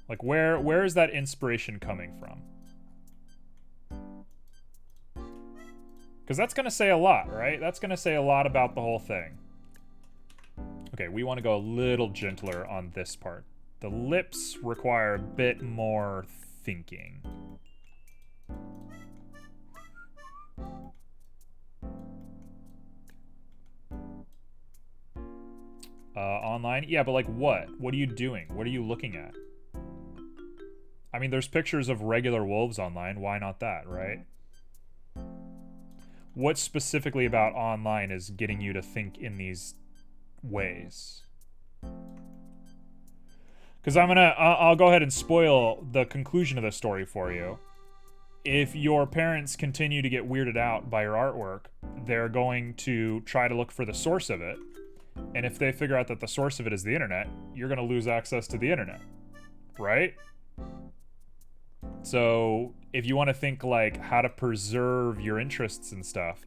Like, where is that inspiration coming from? Because that's gonna say a lot, right? That's gonna say a lot about the whole thing. Okay, we want to go a little gentler on this part. The lips require a bit more thinking. Online? Yeah, but like what? What are you doing? What are you looking at? I mean, there's pictures of regular wolves online. Why not that, right? What specifically about online is getting you to think in these ways? Because I'll go ahead and spoil the conclusion of the story for you. If your parents continue to get weirded out by your artwork, they're going to try to look for the source of it. And if they figure out that the source of it is the internet, you're going to lose access to the internet. Right? So if you want to think like how to preserve your interests and stuff,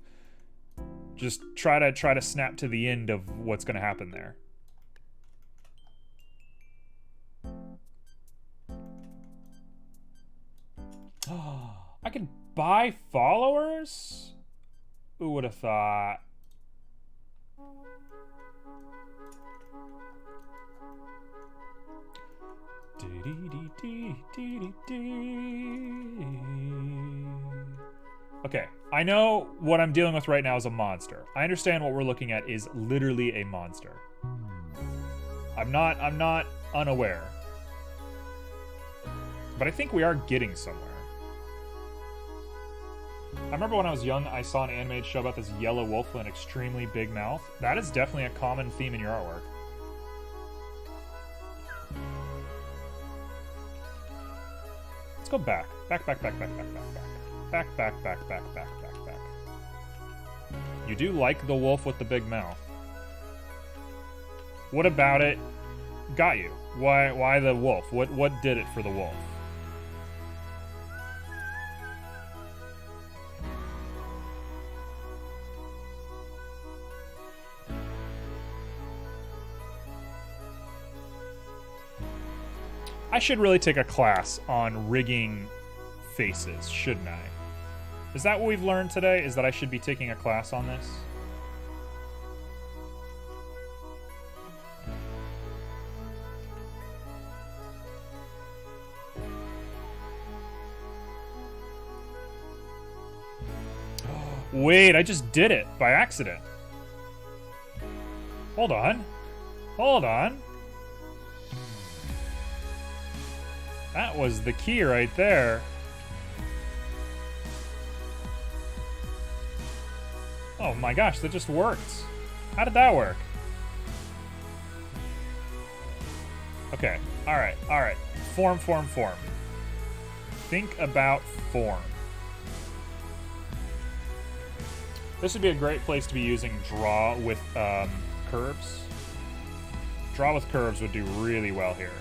just try to snap to the end of what's going to happen there. I can buy followers? Who would have thought? Okay, I know what I'm dealing with right now is a monster. I understand what we're looking at is literally a monster. I'm not unaware. But I think we are getting somewhere. I remember when I was young, I saw an animated show about this yellow wolf with an extremely big mouth. That is definitely a common theme in your artwork. Let's go back. Back. You do like the wolf with the big mouth. What about it got you? Why the wolf? What did it for the wolf? I should really take a class on rigging faces, shouldn't I? Is that what we've learned today? Is that I should be taking a class on this? Wait, I just did it by accident. Hold on. Hold on. That was the key right there. Oh my gosh, that just worked. How did that work? Okay, alright. Form. Think about form. This would be a great place to be using draw with curves. Draw with curves would do really well here.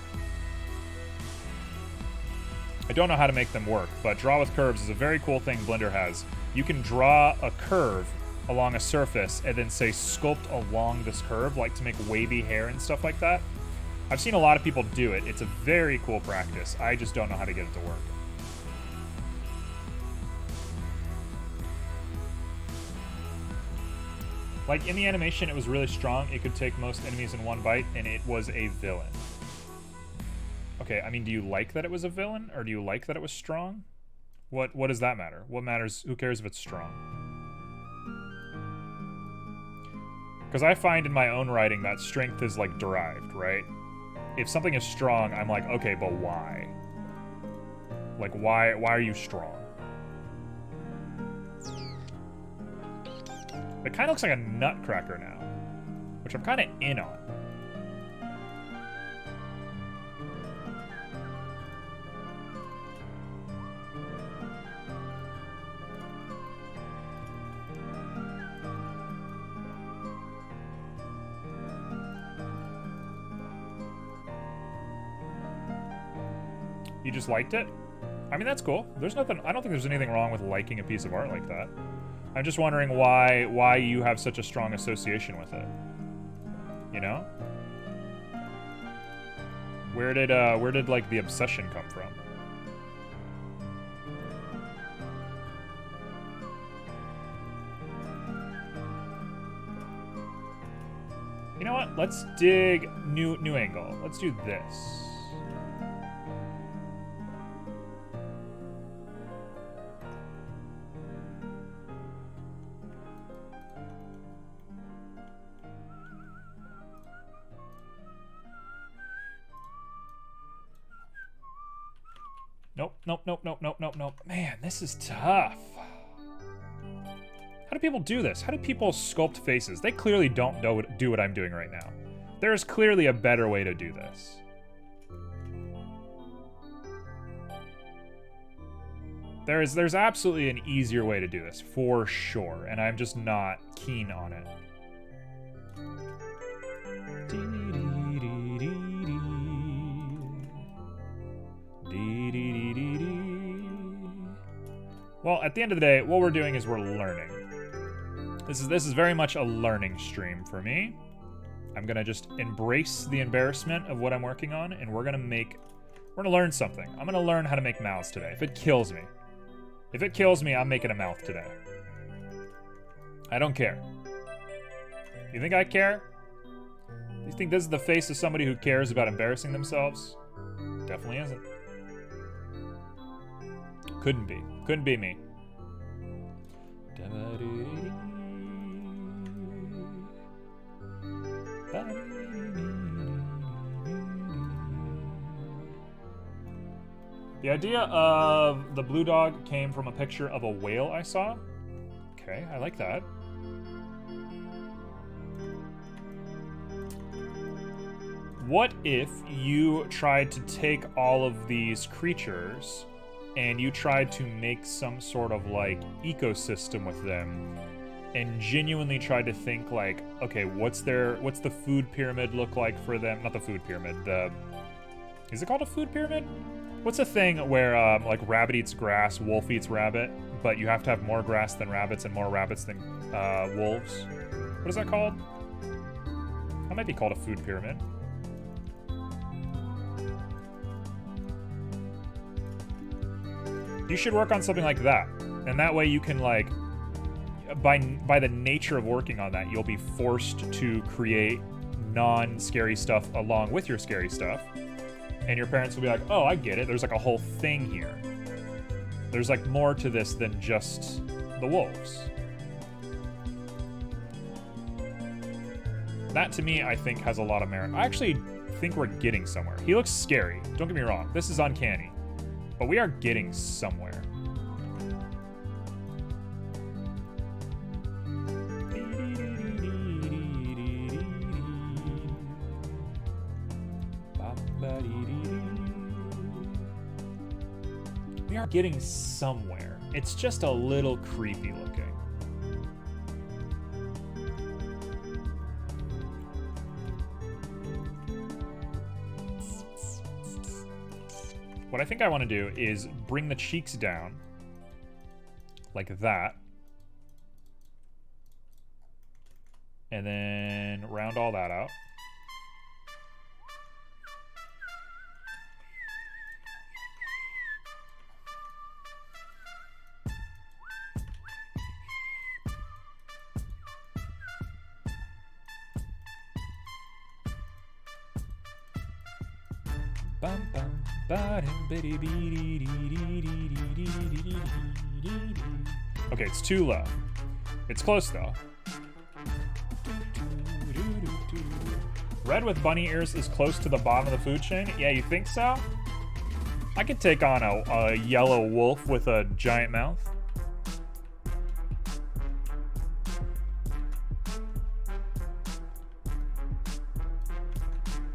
I don't know how to make them work, but draw with curves is a very cool thing Blender has. You can draw a curve along a surface and then say sculpt along this curve, like to make wavy hair and stuff like that. I've seen a lot of people do it. It's a very cool practice. I just don't know how to get it to work. Like in the animation, it was really strong. It could take most enemies in one bite, and it was a villain. Okay, I mean, do you like that it was a villain, or do you like that it was strong? What does that matter? What matters? Who cares if it's strong? Because I find in my own writing that strength is like derived, right? If something is strong, I'm like, okay, but why? Like, why are you strong? It kind of looks like a nutcracker now, which I'm kind of in on. You just liked it? I mean, that's cool. There's nothing, I don't think there's anything wrong with liking a piece of art like that. I'm just wondering why you have such a strong association with it. You know? Where did like the obsession come from? You know what? Let's dig new angle. Let's do this. Nope. Man, this is tough. How do people do this? How do people sculpt faces? They clearly don't do what I'm doing right now. There is clearly a better way to do this. There's absolutely an easier way to do this, for sure, and I'm just not keen on it. Well, at the end of the day, what we're doing is we're learning. This is very much a learning stream for me. I'm gonna just embrace the embarrassment of what I'm working on, and we're gonna learn something. I'm gonna learn how to make mouths today. If it kills me, I'm making a mouth today. I don't care. You think I care? Do you think this is the face of somebody who cares about embarrassing themselves? Definitely isn't. Couldn't be. Couldn't be me. The idea of the blue dog came from a picture of a whale I saw. Okay, I like that. What if you tried to take all of these creatures and you tried to make some sort of like ecosystem with them and genuinely tried to think like, okay, what's the food pyramid look like for them? Not the food pyramid, is it called a food pyramid? What's a thing where like rabbit eats grass, wolf eats rabbit, but you have to have more grass than rabbits and more rabbits than wolves? What is that called? That might be called a food pyramid. You should work on something like that. And that way you can like, by the nature of working on that, you'll be forced to create non-scary stuff along with your scary stuff. And your parents will be like, oh, I get it. There's like a whole thing here. There's like more to this than just the wolves. That to me, I think has a lot of merit. I actually think we're getting somewhere. He looks scary. Don't get me wrong. This is uncanny. But we are getting somewhere. We are getting somewhere. It's just a little creepy looking. What I think I want to do is bring the cheeks down like that. And then round all that out. Okay, it's too low. It's close though. Red with bunny ears is close to the bottom of the food chain. Yeah, you think so? I could take on a yellow wolf with a giant mouth.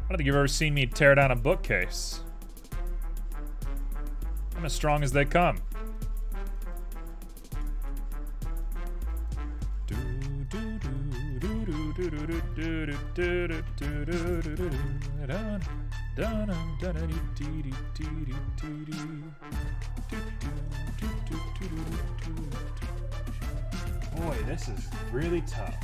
I don't think you've ever seen me tear down a bookcase. I'm as strong as they come. Boy, this is really tough.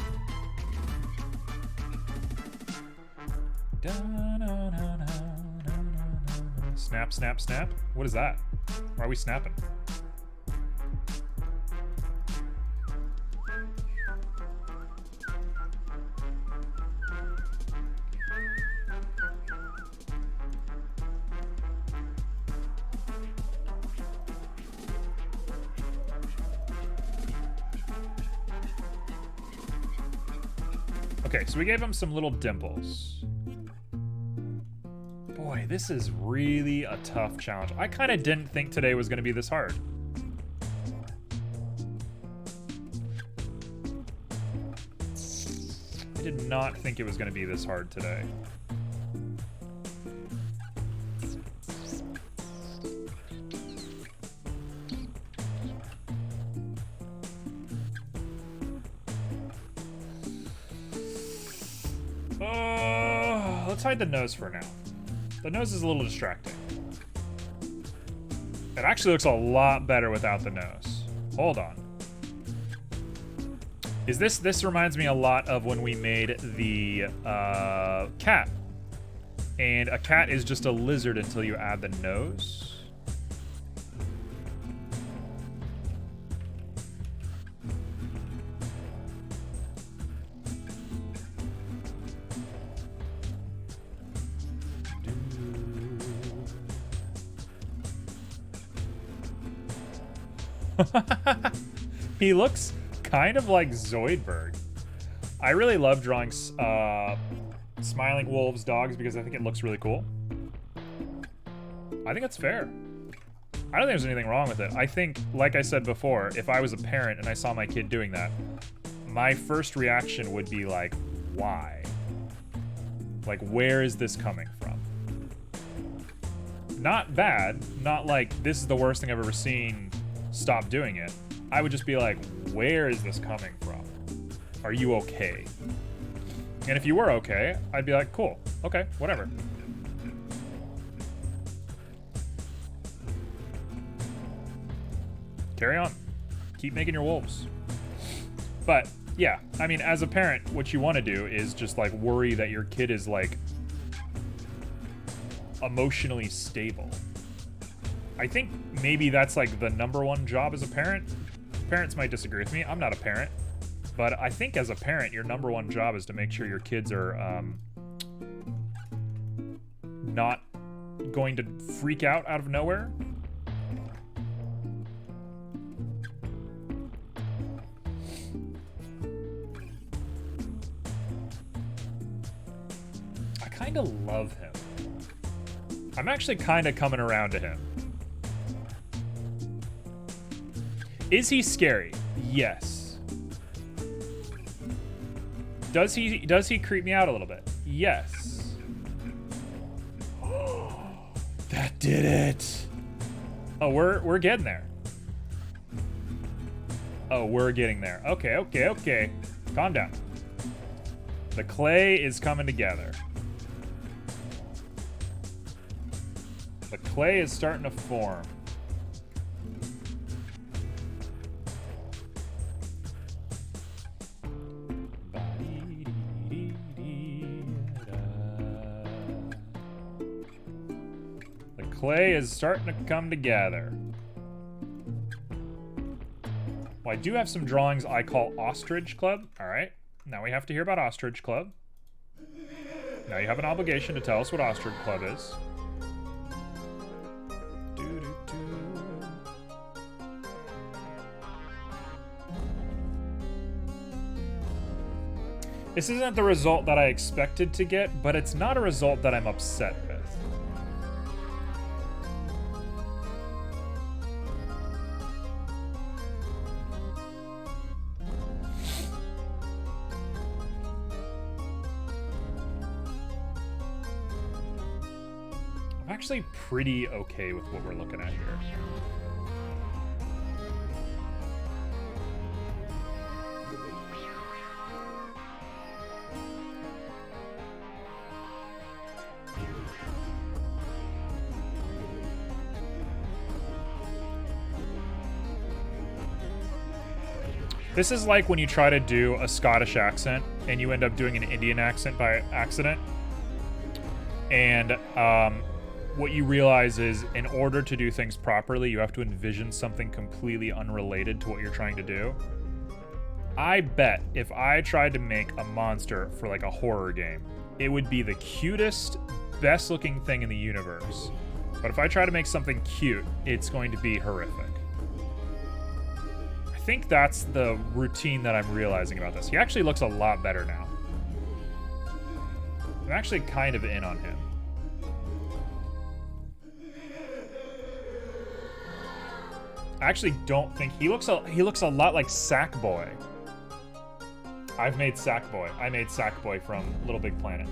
Snap, snap, snap. What is that? Why are we snapping? Okay, so we gave him some little dimples. Boy, this is really a tough challenge. I kind of didn't think today was going to be this hard. I did not think it was going to be this hard today. Let's hide the nose for now. The nose is a little distracting. It actually looks a lot better without the nose. Hold on. Is this reminds me a lot of when we made the cat. And a cat is just a lizard until you add the nose. He looks kind of like Zoidberg. I really love drawing smiling wolves, dogs, because I think it looks really cool. I think it's fair. I don't think there's anything wrong with it. I think, like I said before, if I was a parent and I saw my kid doing that, my first reaction would be like, why? Like, where is this coming from? Not bad, not like, this is the worst thing I've ever seen, stop doing it. I would just be like, where is this coming from? Are you okay? And if you were okay, I'd be like, cool, okay, whatever. Carry on. Keep making your wolves. But, yeah, I mean, as a parent, what you want to do is just, like, worry that your kid is, like, emotionally stable. I think maybe that's, like, the #1 job as a parent. Parents might disagree with me. I'm not a parent. But I think as a parent, your #1 job is to make sure your kids are not going to freak out of nowhere. I kind of love him. I'm actually kind of coming around to him. Is he scary? Yes. Does he creep me out a little bit? Yes. That did it. Oh, we're getting there. Oh, we're getting there. Okay. Calm down. The clay is coming together. The clay is starting to form. Clay is starting to come together. Well, I do have some drawings I call Ostrich Club. All right, now we have to hear about Ostrich Club. Now you have an obligation to tell us what Ostrich Club is. This isn't the result that I expected to get, but it's not a result that I'm upset with. I'm actually pretty okay with what we're looking at here. This is like when you try to do a Scottish accent and you end up doing an Indian accent by accident. And what you realize is in order to do things properly, you have to envision something completely unrelated to what you're trying to do. I bet if I tried to make a monster for like a horror game, it would be the cutest, best looking thing in the universe. But if I try to make something cute, it's going to be horrific. I think that's the routine that I'm realizing about this. He actually looks a lot better now. I'm actually kind of in on him. I actually don't think he looks a lot like Sackboy. I've made Sackboy. I made Sackboy from Little Big Planet.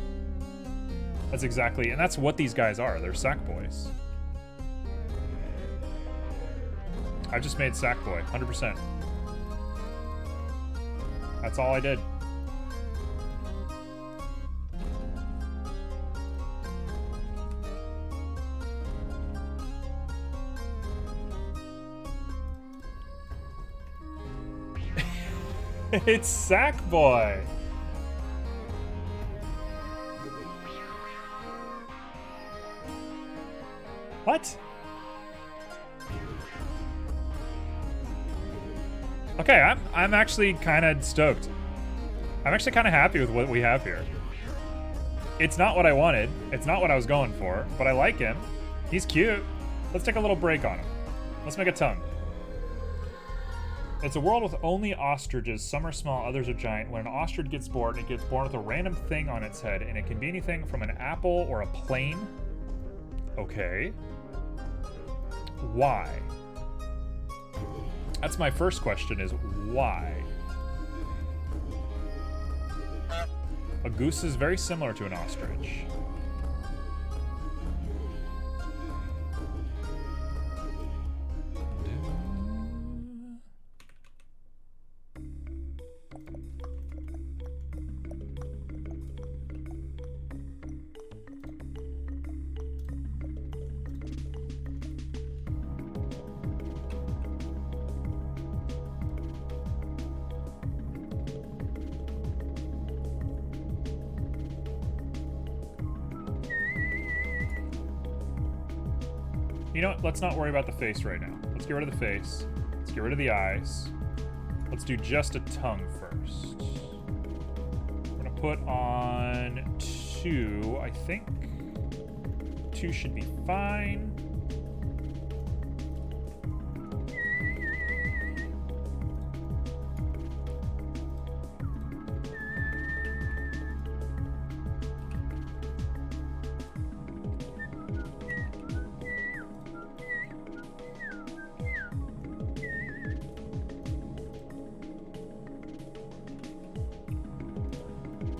That's exactly, and that's what these guys are. They're Sackboys. I just made Sackboy, 100%. That's all I did. It's Sackboy. What? Okay, I'm actually kind of stoked. I'm actually kind of happy with what we have here. It's not what I wanted. It's not what I was going for, but I like him. He's cute. Let's take a little break on him. Let's make a tongue. It's a world with only ostriches. Some are small, others are giant. When an ostrich gets born, it gets born with a random thing on its head, and it can be anything from an apple or a plane. Okay. Why? That's my first question, is why? A goose is very similar to an ostrich. You know what? Let's not worry about the face right now. Let's get rid of the face. Let's get rid of the eyes. Let's do just a tongue first. We're gonna put on 2, I think. 2 should be fine.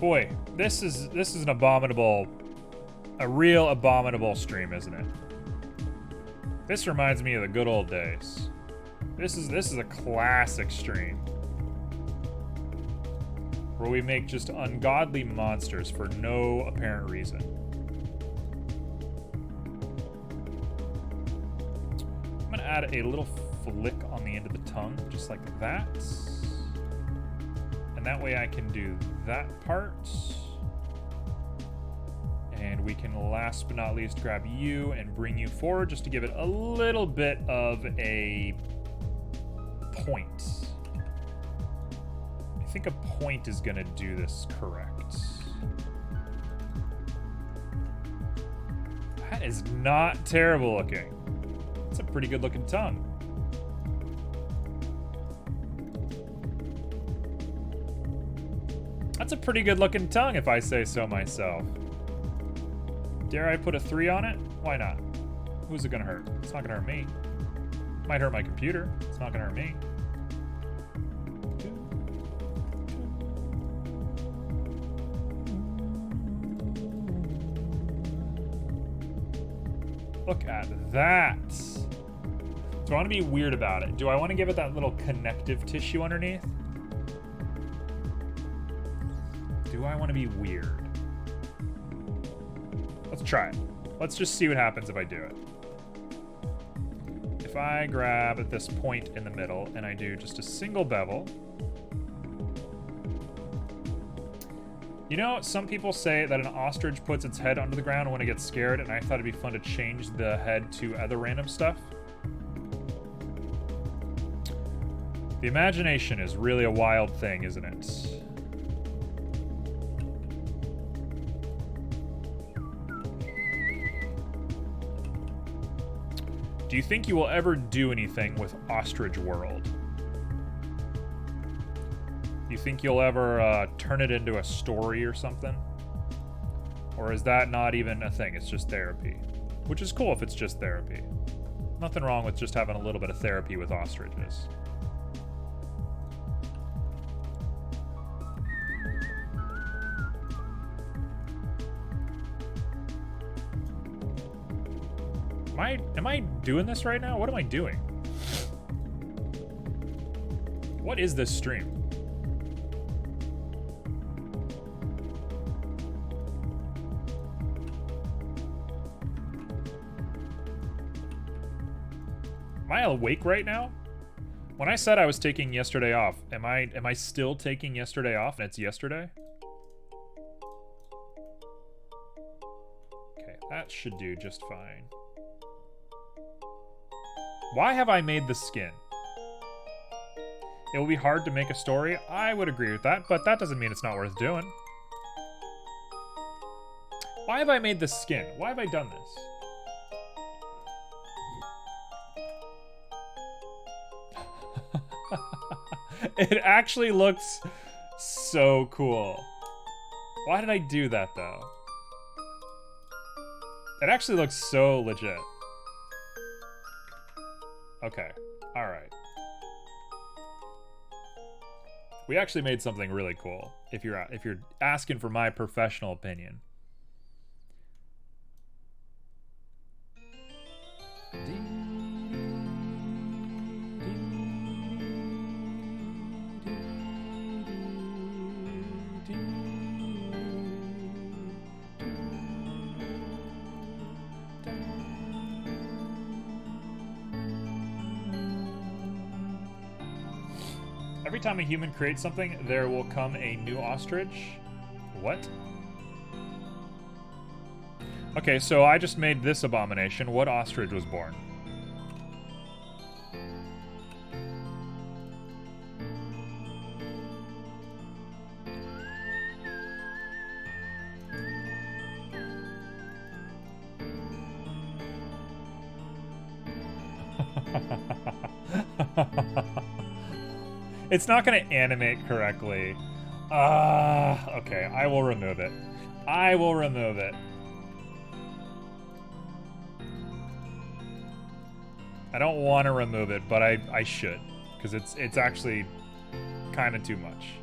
Boy, this is an abominable, a real abominable stream, isn't it? This reminds me of the good old days. This is a classic stream where we make just ungodly monsters for no apparent reason. I'm gonna add a little flick on the end of the tongue, just like that. And that way I can do that part. And we can, last but not least, grab you and bring you forward just to give it a little bit of a point. I think a point is gonna do this correct. That is not terrible looking. It's a pretty good looking tongue. That's a pretty good looking tongue, if I say so myself. Dare I put a 3 on it? Why not? Who's it gonna hurt? It's not gonna hurt me. Might hurt my computer. It's not gonna hurt me. Look at that. Do I want to be weird about it? Do I want to give it that little connective tissue underneath? Do I want to be weird? Let's try it. Let's just see what happens if I do it. If I grab at this point in the middle and I do just a single bevel. You know, some people say that an ostrich puts its head under the ground when it gets scared, and I thought it'd be fun to change the head to other random stuff. The imagination is really a wild thing, isn't it? Do you think you will ever do anything with Ostrich World? You think you'll ever turn it into a story or something? Or is that not even a thing? It's just therapy. Which is cool if it's just therapy. Nothing wrong with just having a little bit of therapy with ostriches. Am I doing this right now? What am I doing? What is this stream? Am I awake right now? When I said I was taking yesterday off, am I still taking yesterday off and it's yesterday? Okay, that should do just fine. Why have I made the skin? It will be hard to make a story. I would agree with that, but that doesn't mean it's not worth doing. Why have I made the skin? Why have I done this? It actually looks so cool. Why did I do that, though? It actually looks so legit. Okay, alright. We actually made something really cool, if you're asking for my professional opinion. Every time a human creates something, there will come a new ostrich. What? Okay, so I just made this abomination. What ostrich was born? It's not going to animate correctly. Okay, I will remove it. I will remove it. I don't want to remove it, but I should, because it's actually kind of too much.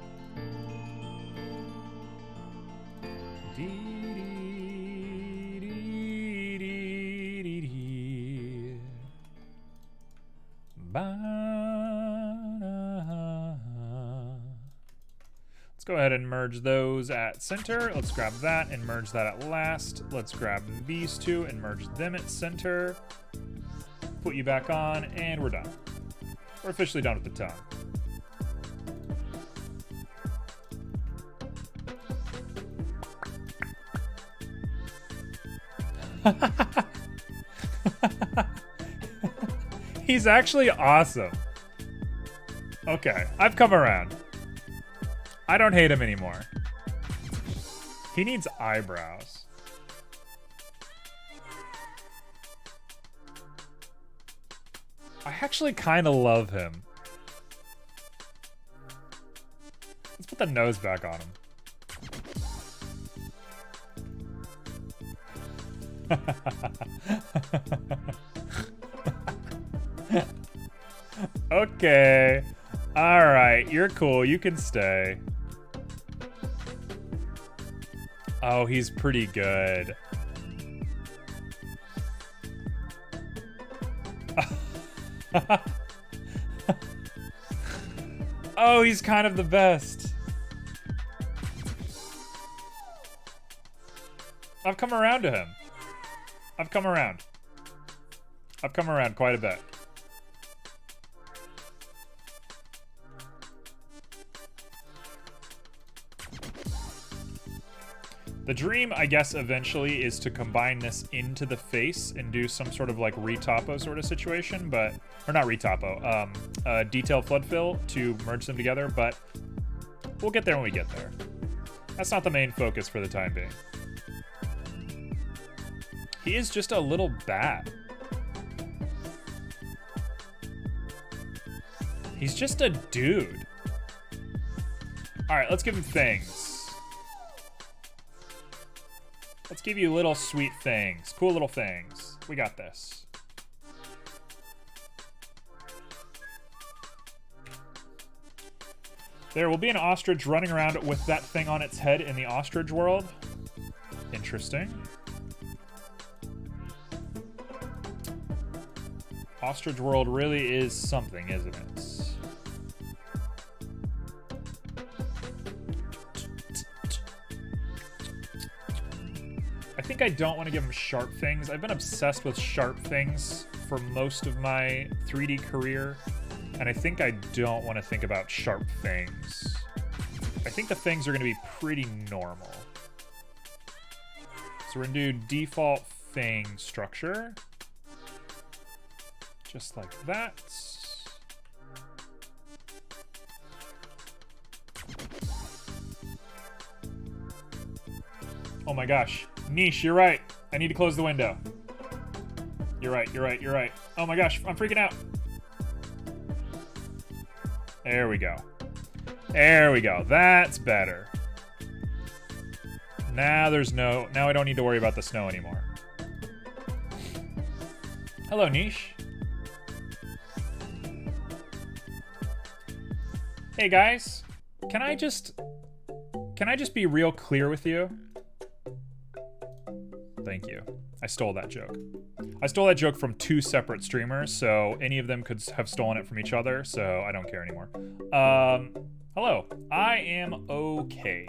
Let's go ahead and merge those at center. Let's grab that and merge that at last. Let's grab these two and merge them at center. Put you back on, and we're done. We're officially done with the tongue. He's actually awesome. Okay, I've come around. I don't hate him anymore. He needs eyebrows. I actually kind of love him. Let's put the nose back on him. Okay. Alright, you're cool. You can stay. Oh, he's pretty good. Oh, he's kind of the best. I've come around to him. I've come around. I've come around quite a bit. The dream, I guess, eventually is to combine this into the face and do some sort of like retopo sort of situation, but, or not retopo, detail flood fill to merge them together, but we'll get there when we get there. That's not the main focus for the time being. He is just a little bat. He's just a dude. All right, let's give him things. Let's give you little sweet things. Cool little things. We got this. There will be an ostrich running around with that thing on its head in the ostrich world. Interesting. Ostrich world really is something, isn't it? I think I don't want to give him sharp things. I've been obsessed with sharp things for most of my 3D career. And I think I don't want to think about sharp fangs. I think the fangs are going to be pretty normal. So we're going to do default fang structure. Just like that. Oh my gosh. Niche, you're right. I need to close the window. You're right, you're right, you're right. Oh my gosh, I'm freaking out. There we go. There we go. That's better. Now I don't need to worry about the snow anymore. Hello, Niche. Hey guys, can I just be real clear with you? Thank you. I stole that joke. I stole that joke from 2 separate streamers, so any of them could have stolen it from each other, so I don't care anymore. Hello. I am okay.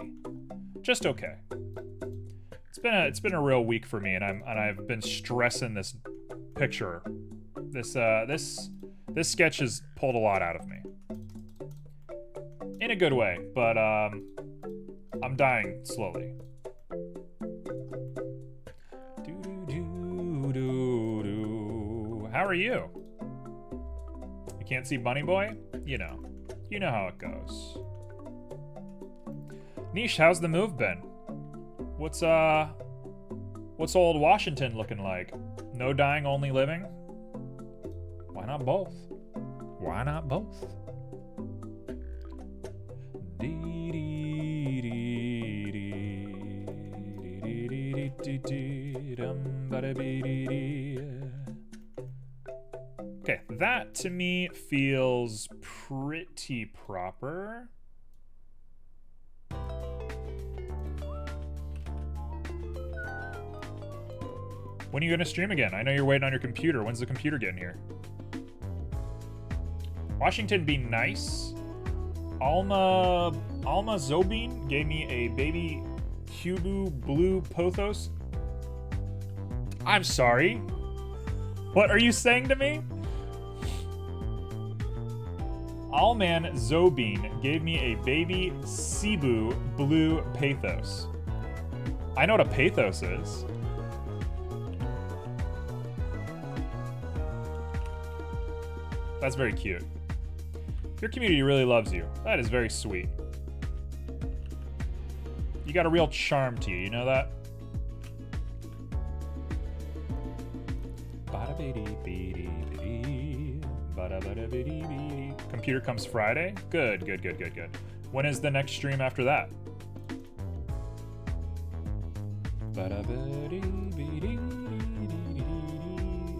Just okay. It's been a real week for me, and I've been stressing this picture. This sketch has pulled a lot out of me. In a good way, but I'm dying slowly. How are you? You can't see Bunny Boy? You know how it goes. Niche, how's the move been? What's old Washington looking like? No dying, only living? Why not both? Why not both? Okay, that to me feels pretty proper. When are you gonna stream again? I know you're waiting on your computer. When's the computer getting here? Washington be nice. Alma Zobin gave me a baby Cubu blue pothos. I'm sorry. What are you saying to me? Alman Zobin gave me a baby Cebu blue pathos. I know what a pathos is. That's very cute. Your community really loves you. That is very sweet. You got a real charm to you, you know that? Computer comes Friday? Good. When is the next stream after that?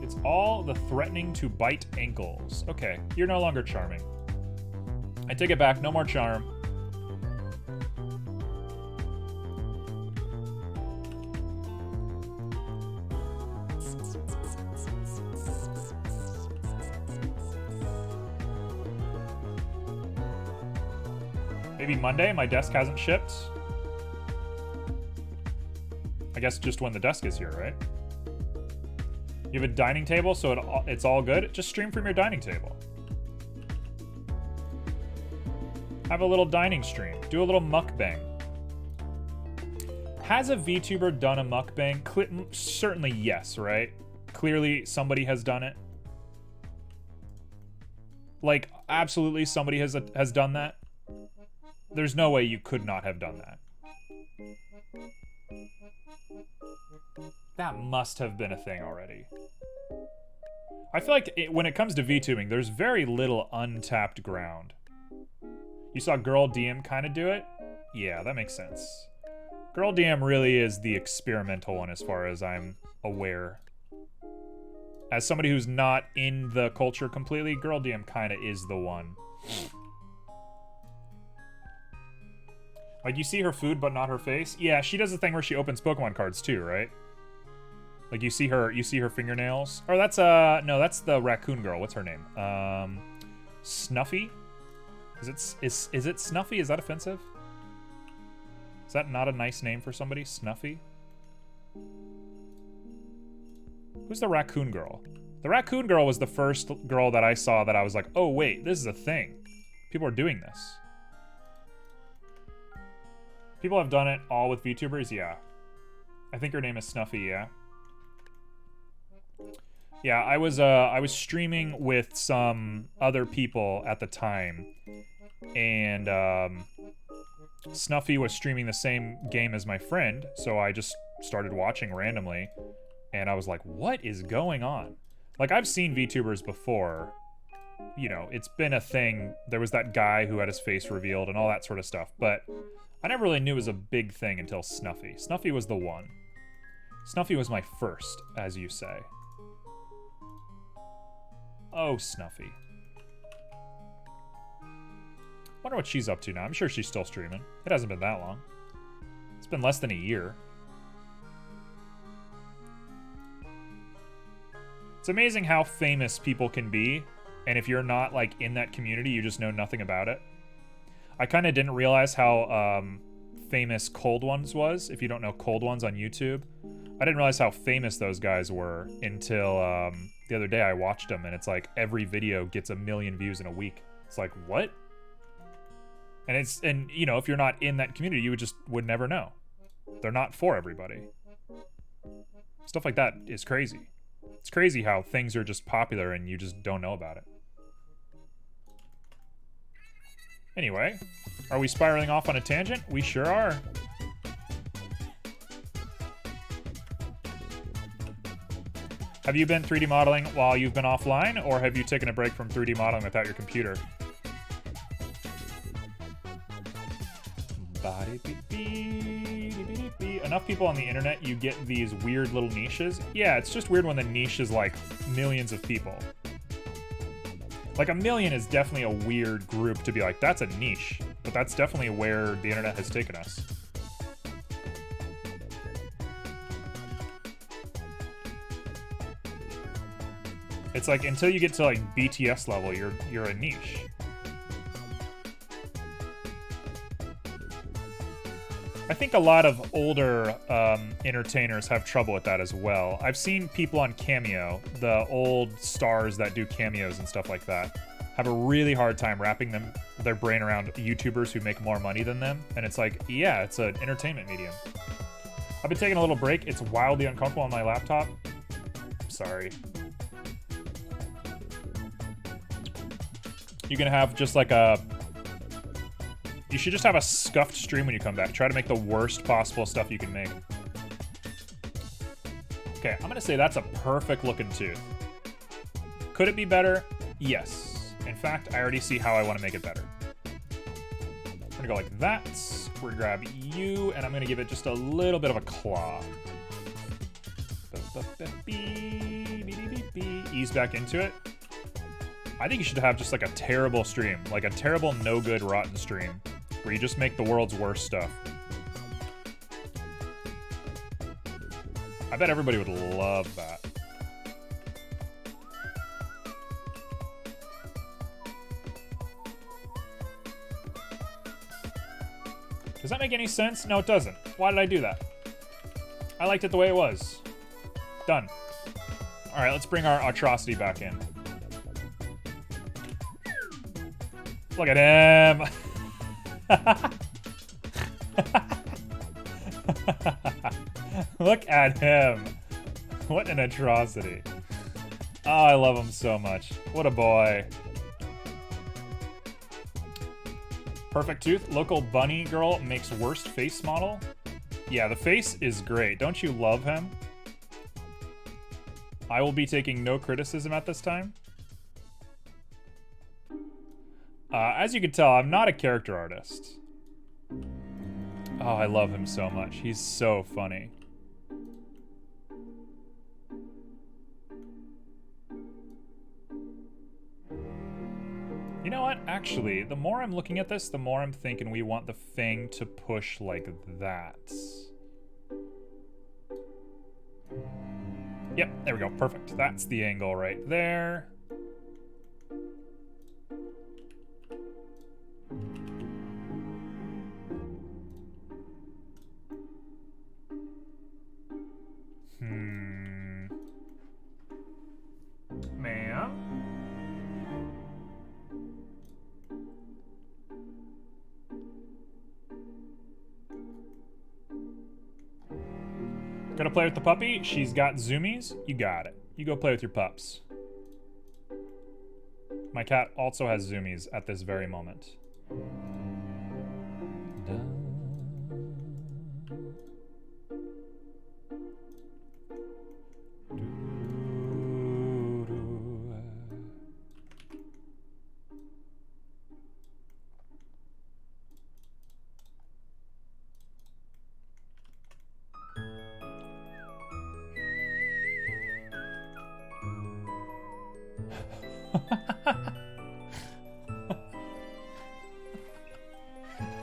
It's all the threatening to bite ankles. Okay, you're no longer charming. I take it back, no more charm. Maybe Monday, my desk hasn't shipped. I guess just when the desk is here, right? You have a dining table, so it's all good. Just stream from your dining table. Have a little dining stream. Do a little mukbang. Has a VTuber done a mukbang? Certainly yes, right? Clearly somebody has done it. Like, absolutely somebody has done that. There's no way you could not have done that. That must have been a thing already. I feel like when it comes to VTubing, there's very little untapped ground. You saw Girl DM kind of do it? Yeah, that makes sense. Girl DM really is the experimental one as far as I'm aware. As somebody who's not in the culture completely, Girl DM kind of is the one. Like, you see her food but not her face? Yeah, she does the thing where she opens Pokemon cards too, right? Like, you see her fingernails? Or that's no, that's the raccoon girl. What's her name? Snuffy? Is it Snuffy? Is that offensive? Is that not a nice name for somebody? Snuffy? Who's the raccoon girl? The raccoon girl was the first girl that I saw that I was like, oh wait, this is a thing. People are doing this. People have done it all with VTubers, yeah. I think her name is Snuffy, yeah. Yeah, I was streaming with some other people at the time, and Snuffy was streaming the same game as my friend, so I just started watching randomly, and I was like, what is going on? Like, I've seen VTubers before, you know, it's been a thing. There was that guy who had his face revealed and all that sort of stuff, but I never really knew it was a big thing until Snuffy. Snuffy was the one. Snuffy was my first, as you say. Oh, Snuffy. Wonder what she's up to now. I'm sure she's still streaming. It hasn't been that long. It's been less than a year. It's amazing how famous people can be, and if you're not, like, in that community, you just know nothing about it. I kind of didn't realize how famous Cold Ones was, if you don't know Cold Ones on YouTube. I didn't realize how famous those guys were until the other day I watched them, and it's like every video gets 1 million views in a week. It's like, what? And you know, if you're not in that community, you would never know. They're not for everybody. Stuff like that is crazy. It's crazy how things are just popular and you just don't know about it. Anyway, are we spiraling off on a tangent? We sure are. Have you been 3D modeling while you've been offline, or have you taken a break from 3D modeling without your computer? Enough people on the internet, you get these weird little niches. Yeah, it's just weird when the niche is like millions of people. Like 1 million is definitely a weird group to be like, that's a niche. But that's definitely where the internet has taken us. It's like until you get to like BTS level, you're a niche. I think a lot of older entertainers have trouble with that as well. I've seen people on Cameo, the old stars that do cameos and stuff like that, have a really hard time wrapping their brain around YouTubers who make more money than them. And it's like, yeah, it's an entertainment medium. I've been taking a little break. It's wildly uncomfortable on my laptop. Sorry. You can have just like a... You should just have a scuffed stream when you come back. Try to make the worst possible stuff you can make. Okay, I'm gonna say that's a perfect looking tooth. Could it be better? Yes. In fact, I already see how I want to make it better. We're gonna go like that. We're gonna grab you, and I'm gonna give it just a little bit of a claw. Ease back into it. I think you should have just like a terrible stream, like a terrible, no good, rotten stream, where you just make the world's worst stuff. I bet everybody would love that. Does that make any sense? No, it doesn't. Why did I do that? I liked it the way it was. Done. All right, let's bring our atrocity back in. Look at him. Look at him. What an atrocity. Oh, I love him so much. What a boy. Perfect tooth. Local bunny girl makes worst face model. Yeah, the face is great. Don't you love him? I will be taking no criticism at this time. As you can tell, I'm not a character artist. Oh, I love him so much. He's so funny. You know what? Actually, the more I'm looking at this, the more I'm thinking we want the thing to push like that. Yep, there we go. Perfect. That's the angle right there. Gonna play with the puppy. She's got zoomies. You got it. You go play with your pups. My cat also has zoomies at this very moment.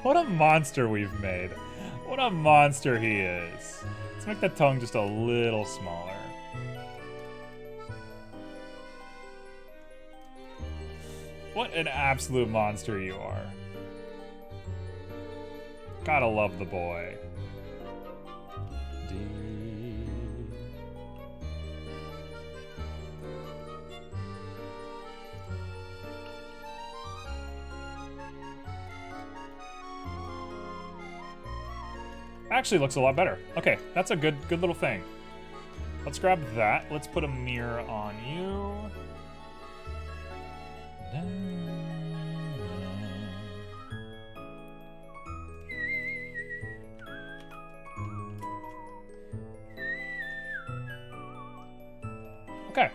What a monster we've made. What a monster he is. Let's make the tongue just a little smaller. What an absolute monster you are. Gotta love the boy. Actually looks a lot better. Okay, that's a good little thing. Let's grab that. Let's put a mirror on you. Okay.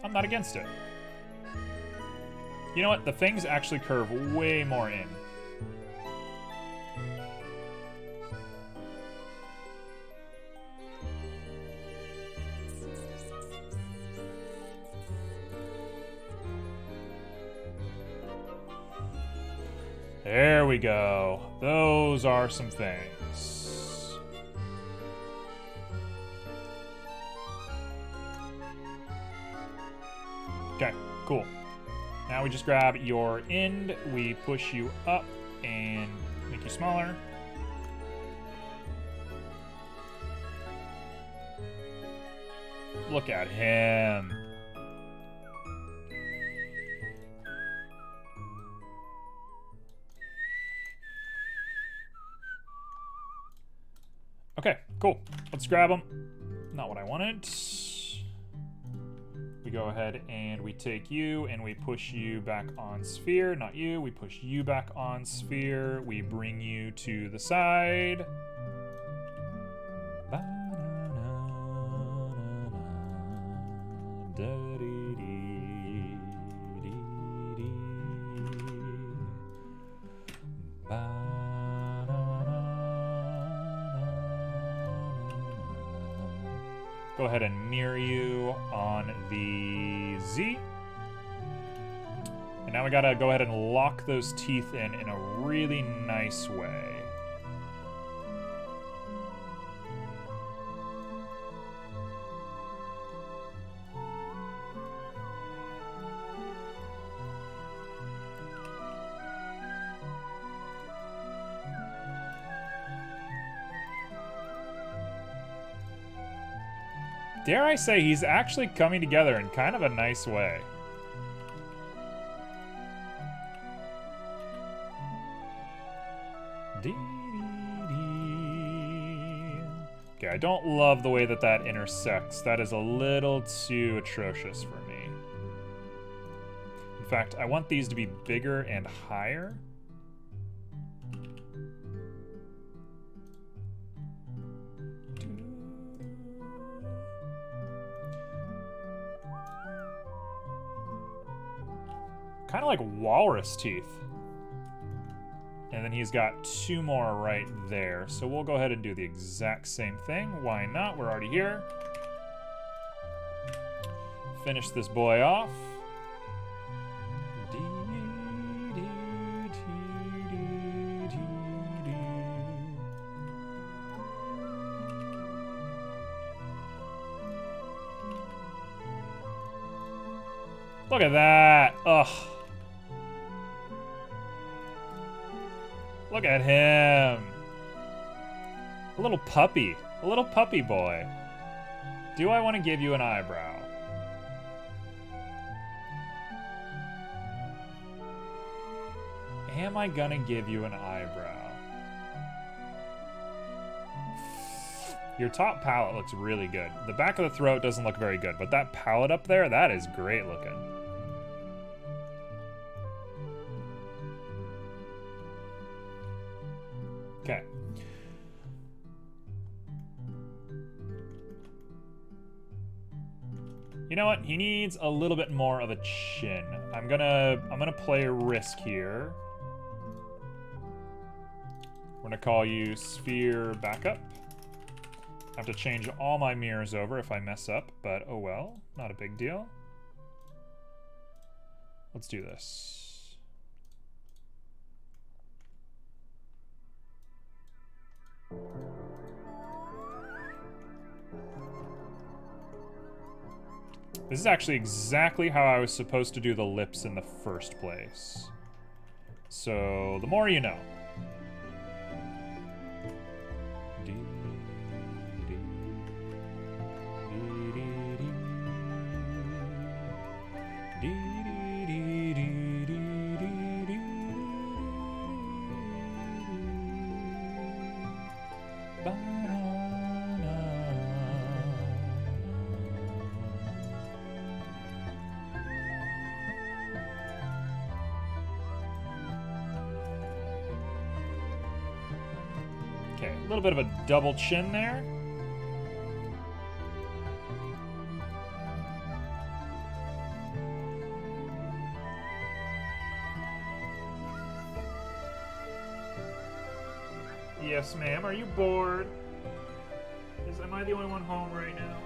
I'm not against it. You know what? The things actually curve way more in. There we go. Those are some things. Okay, cool. Now we just grab your end, we push you up and make you smaller. Look at him. Okay, cool. Let's grab them. Not what I wanted. We go ahead and we take you and we push you back on sphere. Not you. We push you back on sphere. We bring you to the side. Go ahead and mirror you on the Z. And now we gotta go ahead and lock those teeth in a really nice way. Dare I say, he's actually coming together in kind of a nice way. Okay, I don't love the way that that intersects. That is a little too atrocious for me. In fact, I want these to be bigger and higher. Kind of like walrus teeth. And then he's got two more right there. So we'll go ahead and do the exact same thing. Why not? We're already here. Finish this boy off. Look at that. Ugh. Look at him. A little puppy boy. Do I want to give you an eyebrow? Am I gonna give you an eyebrow? Your top palette looks really good. The back of the throat doesn't look very good, but that palette up there, that is great looking. Okay. You know what? He needs a little bit more of a chin. I'm gonna play a risk here. We're gonna call you Sphere Backup. I have to change all my mirrors over if I mess up, but oh well, not a big deal. Let's do this. This is actually exactly how I was supposed to do the lips in the first place. So, the more you know. Okay, a little bit of a double chin there. Yes, ma'am. Are you bored? Am I the only one home right now?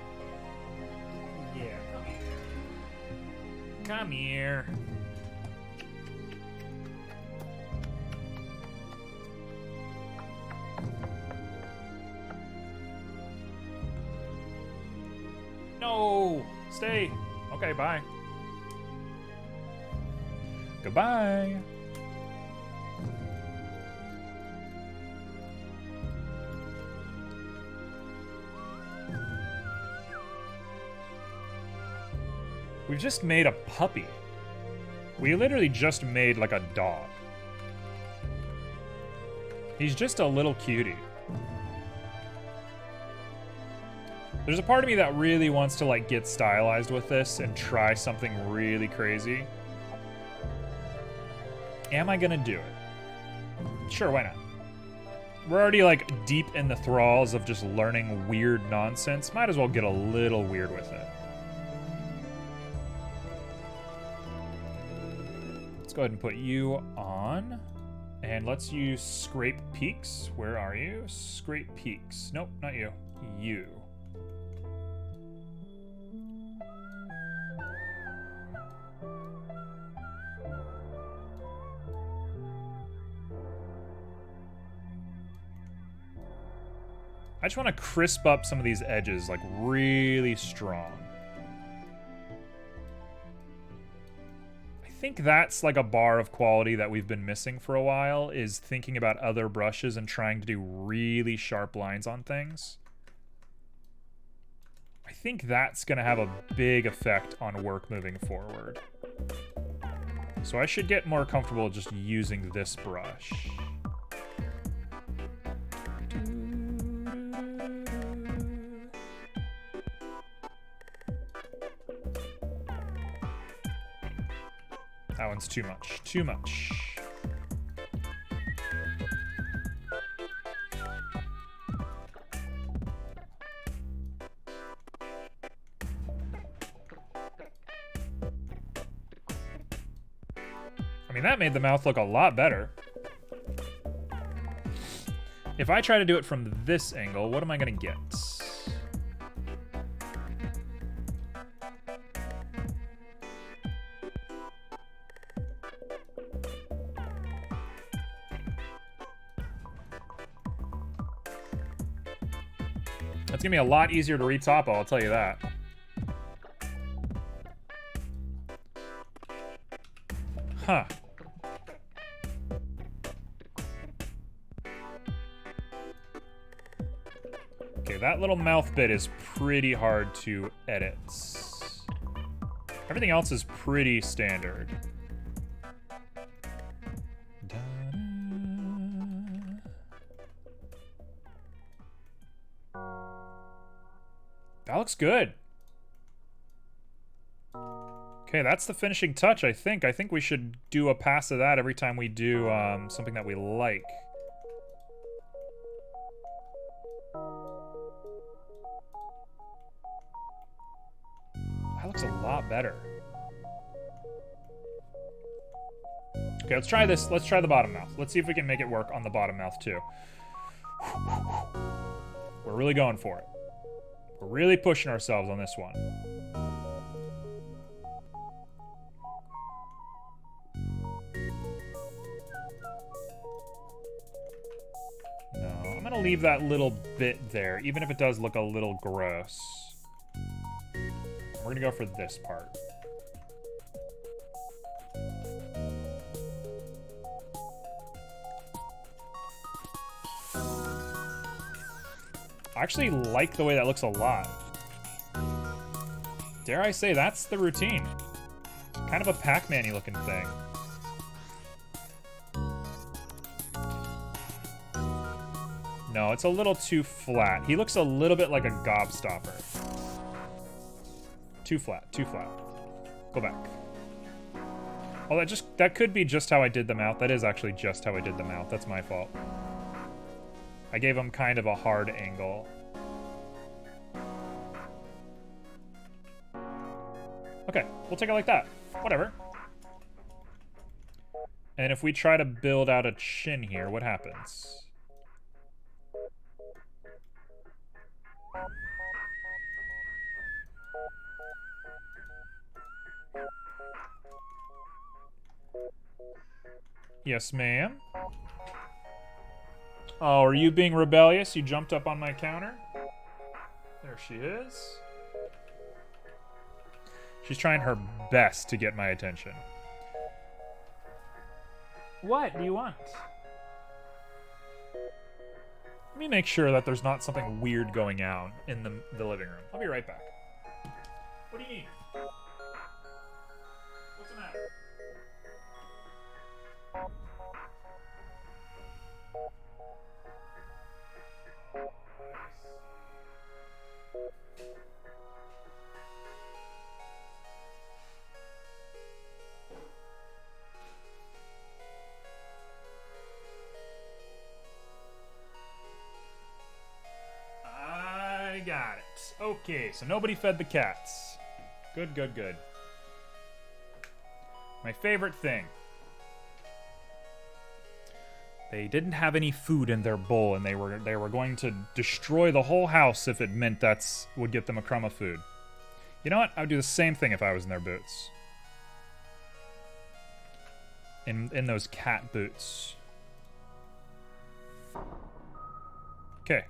Yeah, come here. Come here. No! Stay! Okay, bye. Goodbye! We've just made a puppy. We literally just made like a dog. He's just a little cutie. There's a part of me that really wants to like get stylized with this and try something really crazy. Am I gonna do it? Sure, why not? We're already like deep in the thralls of just learning weird nonsense. Might as well get a little weird with it. Let's go ahead and put you on. And let's use Scrape Peaks. Where are you? Scrape Peaks. Nope, not you. You. I just want to crisp up some of these edges, like really strong. I think that's like a bar of quality that we've been missing for a while, is thinking about other brushes and trying to do really sharp lines on things. I think that's going to have a big effect on work moving forward. So I should get more comfortable just using this brush. That one's too much. Too much. I mean, that made the mouth look a lot better. If I try to do it from this angle, what am I going to get? It's gonna be a lot easier to retopo, I'll tell you that. Huh. Okay, that little mouth bit is pretty hard to edit. Everything else is pretty standard. That looks good. Okay, that's the finishing touch, I think. I think we should do a pass of that every time we do something that we like. That looks a lot better. Okay, let's try this. Let's try the bottom mouth. Let's see if we can make it work on the bottom mouth, too. We're really going for it. We're really pushing ourselves on this one. No, I'm gonna leave that little bit there, even if it does look a little gross. We're gonna go for this part. I actually like the way that looks a lot. Dare I say, that's the routine. Kind of a Pac-Man-y looking thing. No, it's a little too flat. He looks a little bit like a gobstopper. Too flat, too flat. Go back. Oh, that could be just how I did the mouth. That is actually just how I did the mouth. That's my fault. I gave him kind of a hard angle. Okay, we'll take it like that. Whatever. And if we try to build out a chin here, what happens? Yes, ma'am. Oh, are you being rebellious? You jumped up on my counter? There she is. She's trying her best to get my attention. What do you want? Let me make sure that there's not something weird going on in the living room. I'll be right back. What do you need? What's the matter? I got it. Okay, so nobody fed the cats. Good, good, good. My favorite thing. They didn't have any food in their bowl, and they were going to destroy the whole house if it meant that would get them a crumb of food. You know what? I would do the same thing if I was in their boots. In those cat boots. Okay.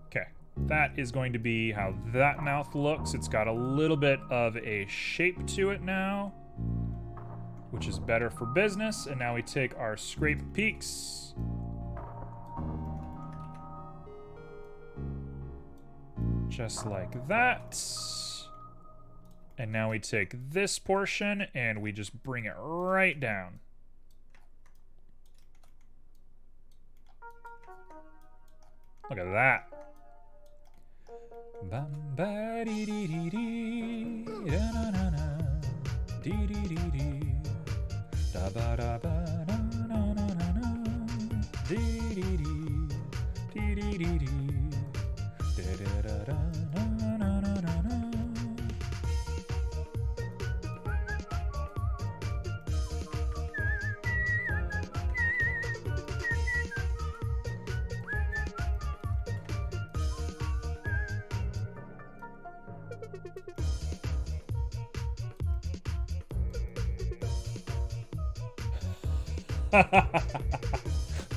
Okay, that is going to be how that mouth looks. It's got a little bit of a shape to it now, which is better for business. And now we take our scrape peaks. Just like that. And now we take this portion and we just bring it right down. Look at that.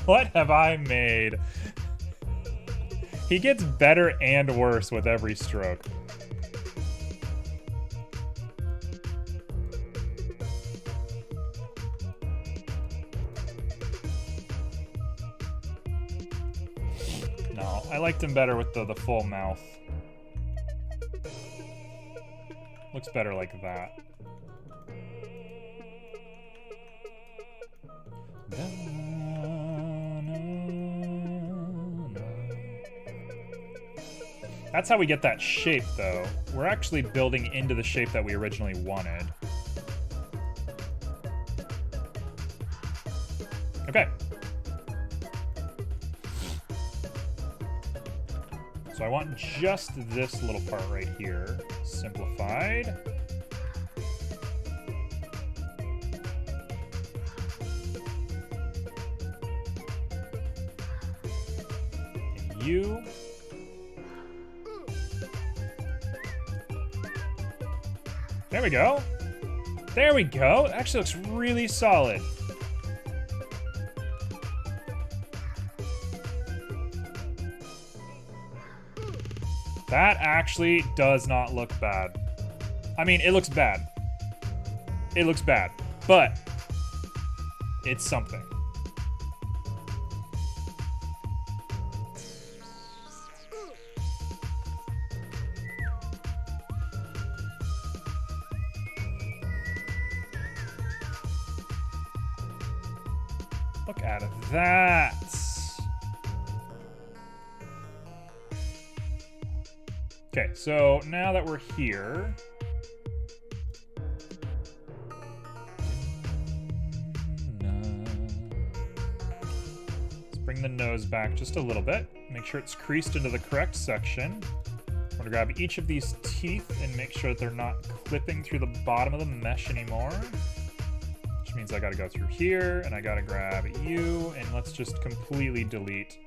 What have I made? He gets better and worse with every stroke. No, I liked him better with the full mouth. Looks better like that. That's how we get that shape, though. We're actually building into the shape that we originally wanted. Okay. So I want just this little part right here simplified. And you. There we go. There we go. It actually looks really solid. That actually does not look bad. I mean, it looks bad. It looks bad, but it's something. Look at that. Okay, so now that we're here, let's bring the nose back just a little bit. Make sure it's creased into the correct section. I'm gonna grab each of these teeth and make sure that they're not clipping through the bottom of the mesh anymore. Which means I gotta go through here, and I gotta grab you, and let's just completely delete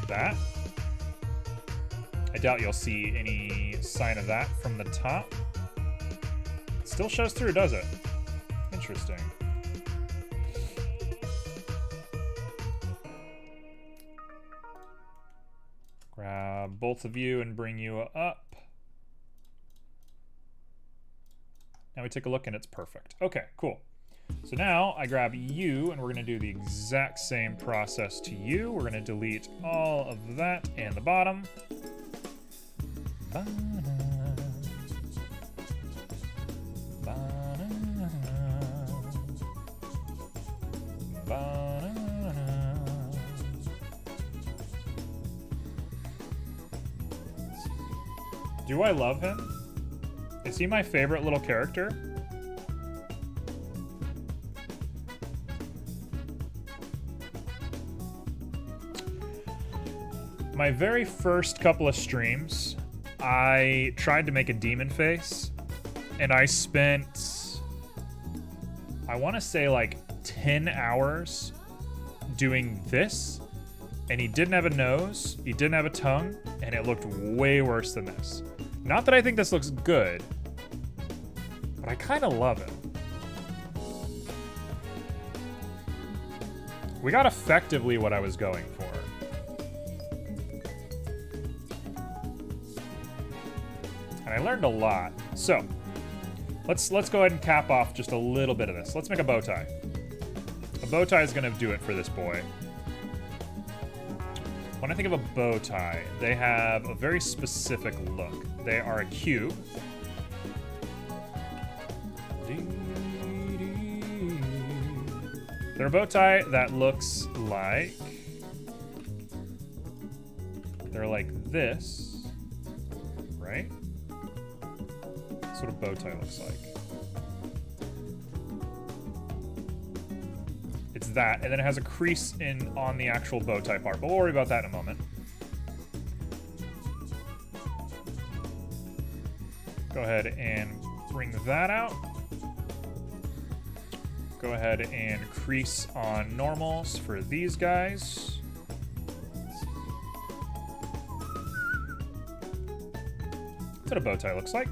that. I doubt you'll see any sign of that from the top. It still shows through, does it? Interesting. Grab both of you and bring you up. Now we take a look and it's perfect. Okay, cool. So now I grab you and we're gonna do the exact same process to you. We're gonna delete all of that and the bottom. Do I love him? Is he my favorite little character? My very first couple of streams, I tried to make a demon face, and I spent, I want to say like 10 hours doing this, and he didn't have a nose, he didn't have a tongue, and it looked way worse than this. Not that I think this looks good, but I kind of love it. We got effectively what I was going for. And I learned a lot. So, let's go ahead and cap off just a little bit of this. Let's make a bow tie. A bow tie is gonna do it for this boy. When I think of a bow tie, they have a very specific look. They are a cube. They're a bow tie that looks like, they're like this, right? That's what a bow tie looks like. It's that, and then it has a crease on the actual bow tie part, but we'll worry about that in a moment. Go ahead and bring that out. Go ahead and crease on normals for these guys. That's what a bow tie looks like.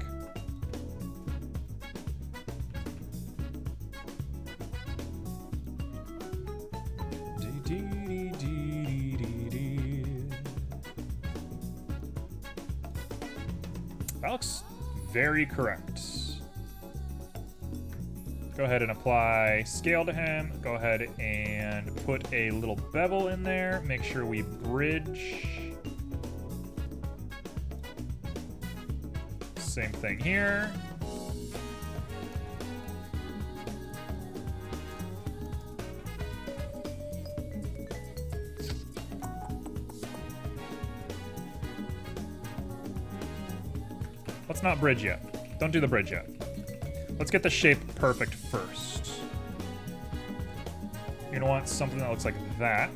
That looks very correct. Go Go ahead and apply scale to him. Go ahead and put a little bevel in there. Make sure we bridge. Same thing here. Let's not bridge yet. Don't do the bridge yet. Let's get the shape perfect first. You're gonna want something that looks like that.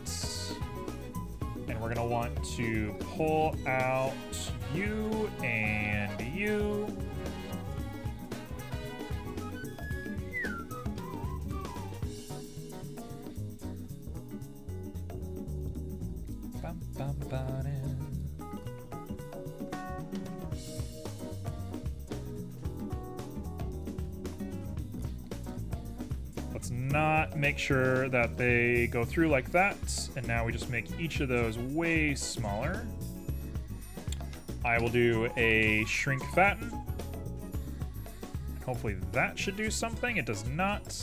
And we're gonna want to pull out you and you. Bum, bum, ba-da. Let's not make sure that they go through like that. And now we just make each of those way smaller. I will do a shrink fatten. Hopefully that should do something. It does not.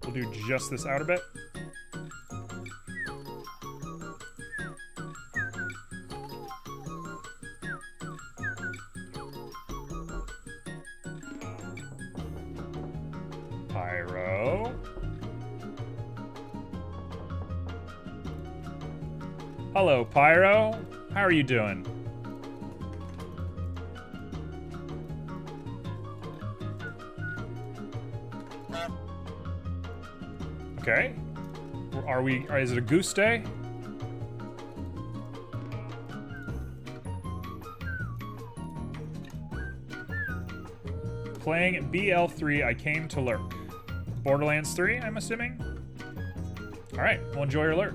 We'll do just this outer bit. Pyro. Hello, Pyro. How are you doing? Okay. Is it a goose day? Playing BL3, I came to lurk. Borderlands 3, I'm assuming? Alright, well enjoy your lurk.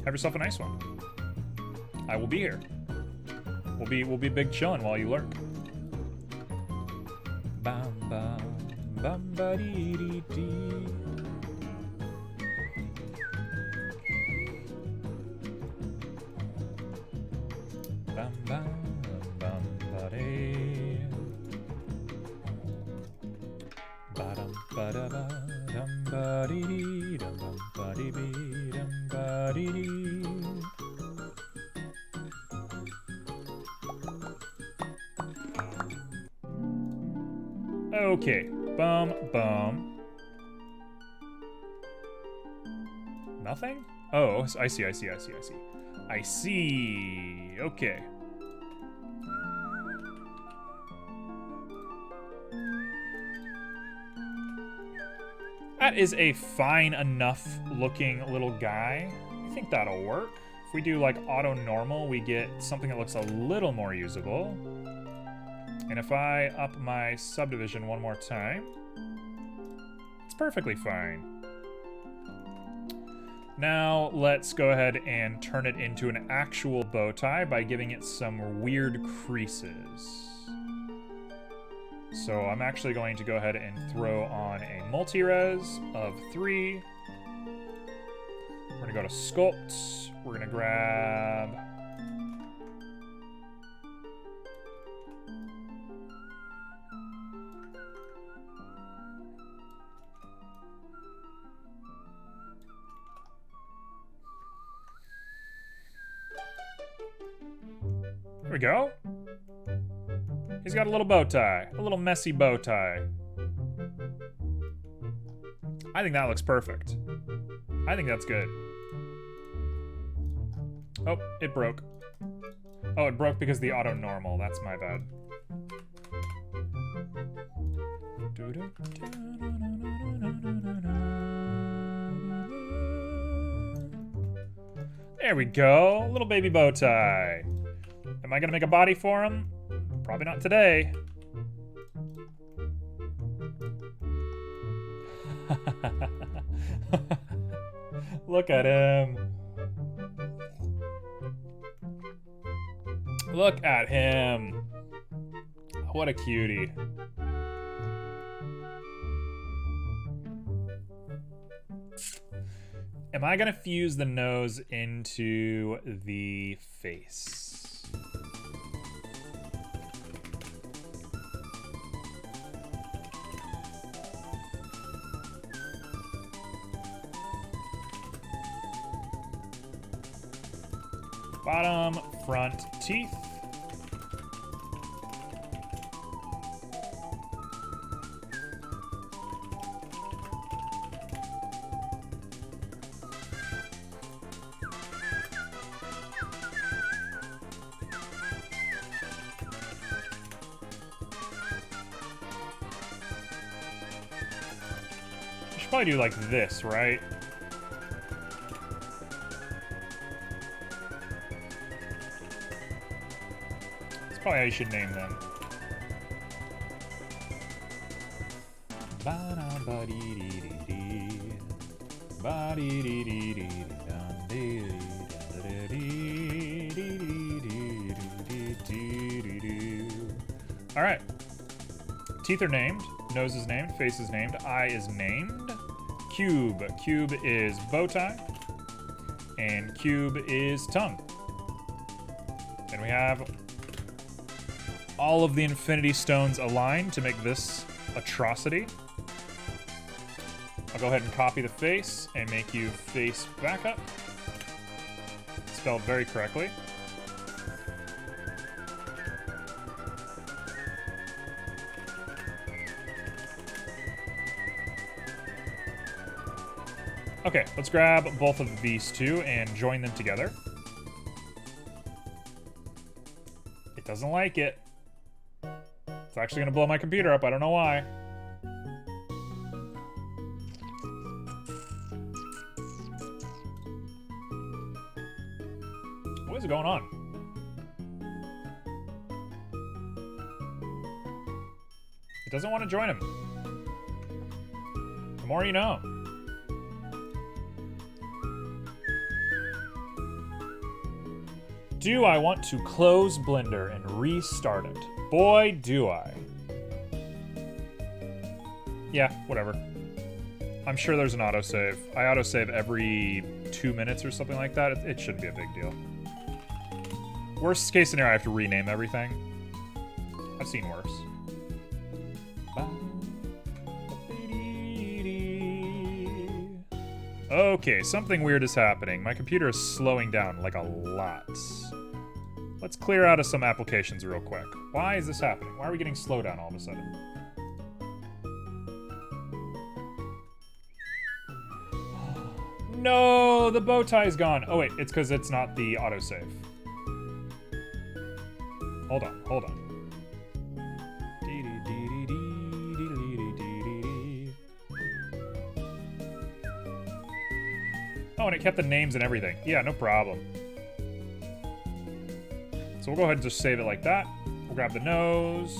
Have yourself a nice one. I will be here. We'll be big chillin' while you lurk. Bam bam bam ba dee dee dee. Bam bam bam ba dee. Ba dum ba da ba dum ba dee dee dum bum ba dee bee dum ba dee dee. Okay, bum, bum. Nothing? Oh, I see. I see. Okay. That is a fine enough looking little guy. I think that'll work. If we do like auto normal, we get something that looks a little more usable. And if I up my subdivision one more time, it's perfectly fine. Now let's go ahead and turn it into an actual bow tie by giving it some weird creases. So I'm actually going to go ahead and throw on a multi-res of 3. We're gonna go to sculpt. We're gonna grab there we go. He's got a little bow tie, a little messy bow tie. I think that looks perfect. I think that's good. Oh, it broke. Oh, it broke because the auto normal. That's my bad. There we go. Little baby bow tie. Am I gonna make a body for him? Probably not today. Look at him. Look at him. What a cutie. Am I gonna fuse the nose into the face? Bottom, front, teeth. Probably do like this, right? That's probably how you should name them. All right. Teeth are named. Nose is named. Face is named. Eye is named. Cube. Cube is bow tie. And cube is tongue. And we have all of the infinity stones aligned to make this atrocity. I'll go ahead and copy the face and make you face back up. Spelled very correctly. Okay, let's grab both of these two and join them together. It doesn't like it. It's actually gonna blow my computer up, I don't know why. What is going on? It doesn't want to join him. The more you know. Do I want to close Blender and restart it? Boy, do I. Yeah, whatever. I'm sure there's an autosave. I autosave every 2 minutes or something like that. It shouldn't be a big deal. Worst case scenario, I have to rename everything. I've seen worse. Okay, something weird is happening. My computer is slowing down like a lot. Let's clear out of some applications real quick. Why is this happening? Why are we getting slowdown all of a sudden? No, the bow tie is gone. Oh wait, it's because it's not the autosave. Hold on, hold on. Oh, and it kept the names and everything. Yeah, no problem. So we'll go ahead and just save it like that. We'll grab the nose.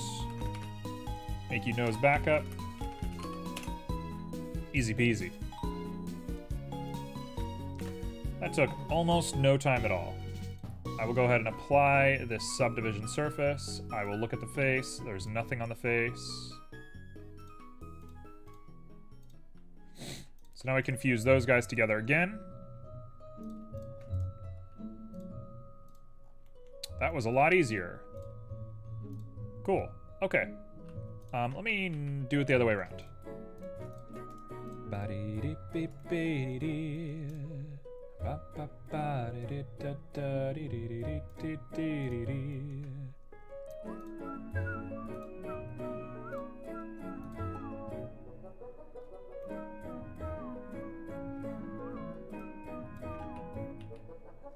Make you nose back up. Easy peasy. That took almost no time at all. I will go ahead and apply this subdivision surface. I will look at the face. There's nothing on the face. So now I can fuse those guys together again. That was a lot easier. Cool. Okay. Let me do it the other way around.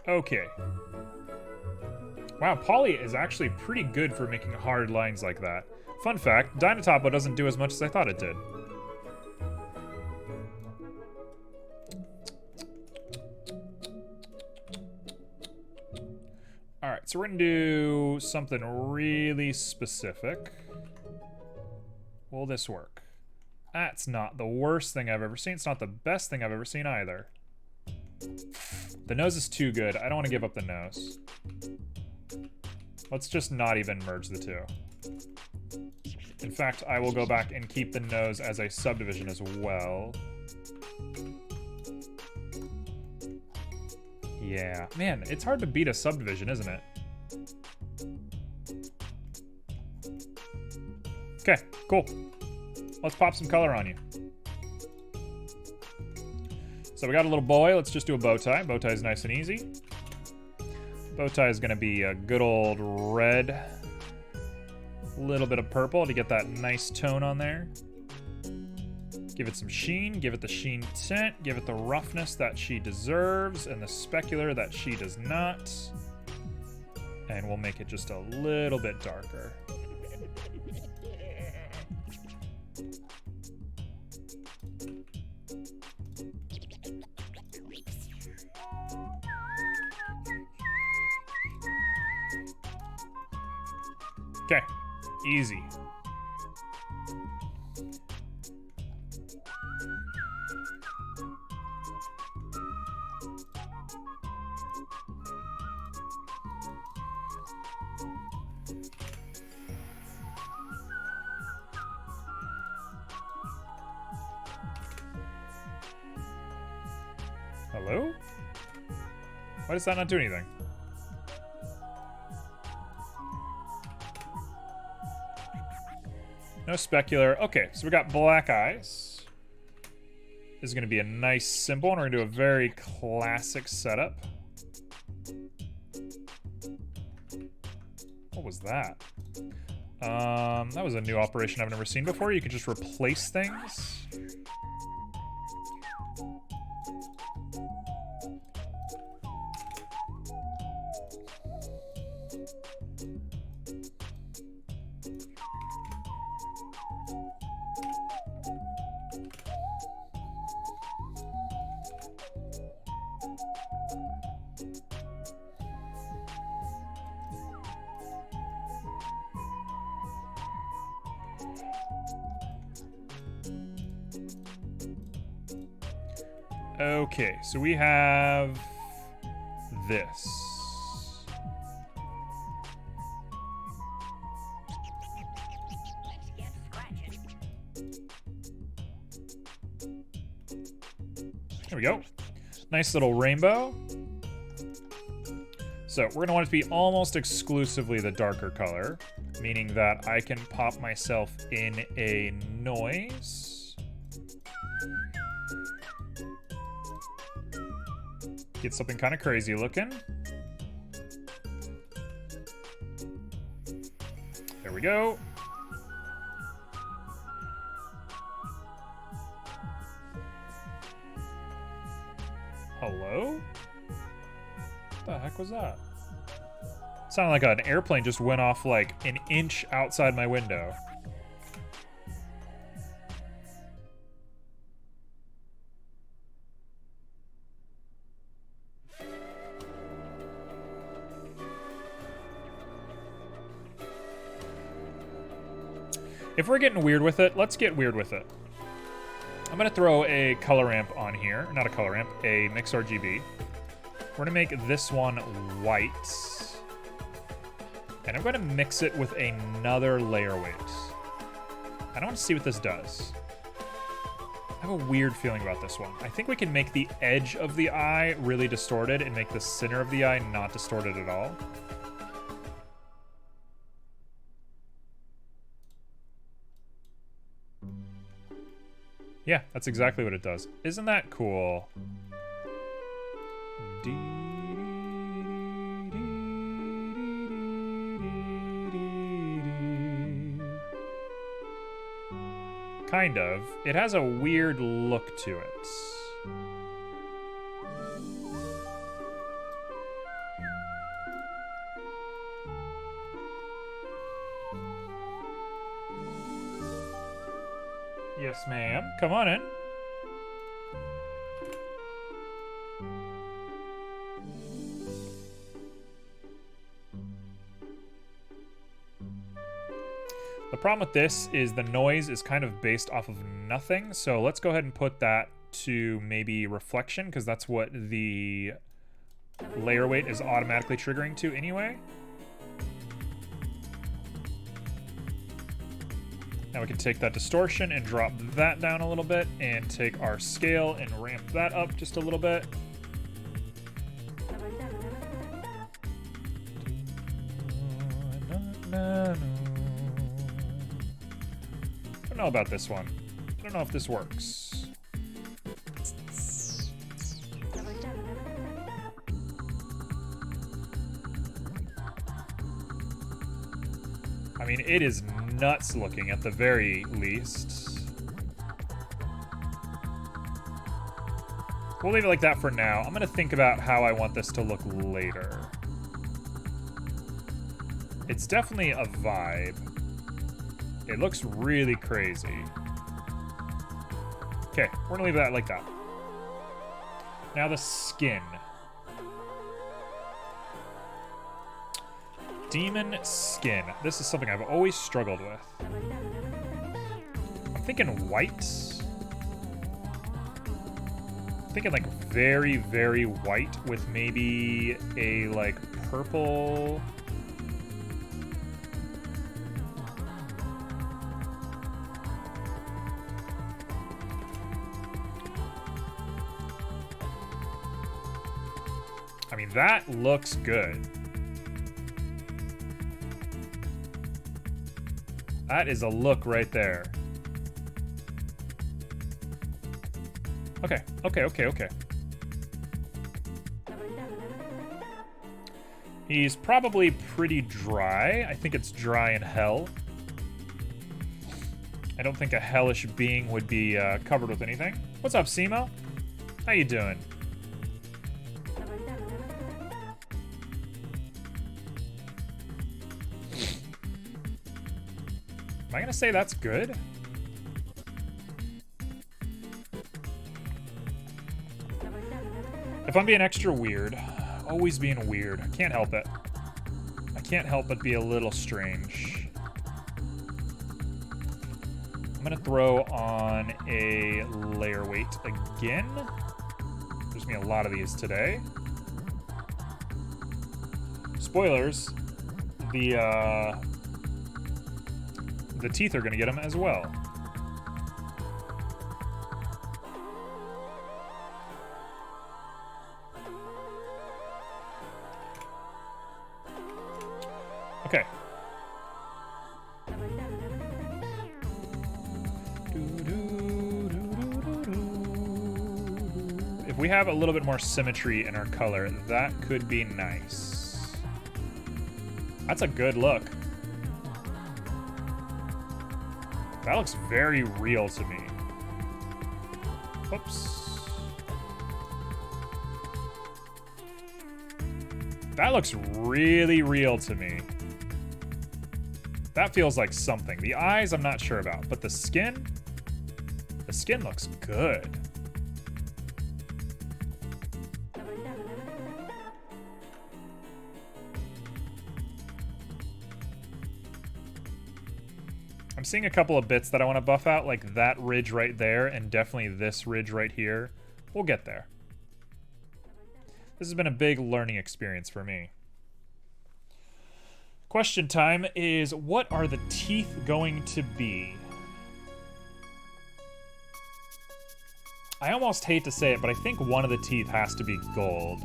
Okay. Wow, Poly is actually pretty good for making hard lines like that. Fun fact, Dynatopo doesn't do as much as I thought it did. Alright, so we're gonna do something really specific. Will this work? That's not the worst thing I've ever seen. It's not the best thing I've ever seen either. The nose is too good. I don't want to give up the nose. Let's just not even merge the two. In fact, I will go back and keep the nose as a subdivision as well. Yeah. Man, it's hard to beat a subdivision, isn't it? Okay, cool. Let's pop some color on you. So we got a little boy. Let's just do a bow tie. Bow tie is nice and easy. Bow tie is going to be a good old red. A little bit of purple to get that nice tone on there. Give it some sheen, give it the sheen tint, give it the roughness that she deserves, and the specular that she does not. And we'll make it just a little bit darker. Okay, easy. Hello? Why does that not do anything? No specular. Okay, so we got black eyes. This is going to be a nice symbol, and we're going to do a very classic setup. What was that? That was a new operation I've never seen before. You can just replace things. Okay, so we have this. There we go. Nice little rainbow. So we're going to want it to be almost exclusively the darker color, meaning that I can pop myself in a noise. Get something kind of crazy looking. There we go. Hello? What the heck was that? Sounded like an airplane just went off like an inch outside my window. If we're getting weird with it, let's get weird with it. I'm going to throw a color ramp on here. Not a color ramp, a mix RGB. We're going to make this one white. And I'm going to mix it with another layer weight. I don't want to see what this does. I have a weird feeling about this one. I think we can make the edge of the eye really distorted and make the center of the eye not distorted at all. Yeah, that's exactly what it does. Isn't that cool? Kind of. It has a weird look to it. Yes, ma'am. Come on in. The problem with this is the noise is kind of based off of nothing, so let's go ahead and put that to maybe reflection, because that's what the layer weight is automatically triggering to anyway. Now we can take that distortion and drop that down a little bit, and take our scale and ramp that up just a little bit. I don't know about this one. I don't know if this works. I mean, it is nuts looking at the very least. We'll leave it like that for now. I'm gonna think about how I want this to look later. It's definitely a vibe. It looks really crazy. Okay, we're gonna leave that like that. Now the skin. Demon skin. This is something I've always struggled with. I'm thinking white. I'm thinking like very, very white with maybe a like purple. I mean, that looks good. That is a look right there. Okay, okay, okay, okay. He's probably pretty dry. I think it's dry in hell. I don't think a hellish being would be covered with anything. What's up, Simo? How you doing? Am I gonna say that's good? If I'm being extra weird, always being weird, I can't help it. I can't help but be a little strange. I'm gonna throw on a layer weight again. There's gonna be a lot of these today. Spoilers, the teeth are gonna get them as well. Okay. If we have a little bit more symmetry in our color, that could be nice. That's a good look. That looks very real to me. Oops. That looks really real to me. That feels like something. The eyes, I'm not sure about, but the skin looks good. I'm seeing a couple of bits that I want to buff out, like that ridge right there, and definitely this ridge right here. We'll get there. This has been a big learning experience for me. Question time is, what are the teeth going to be? I almost hate to say it, but I think one of the teeth has to be gold.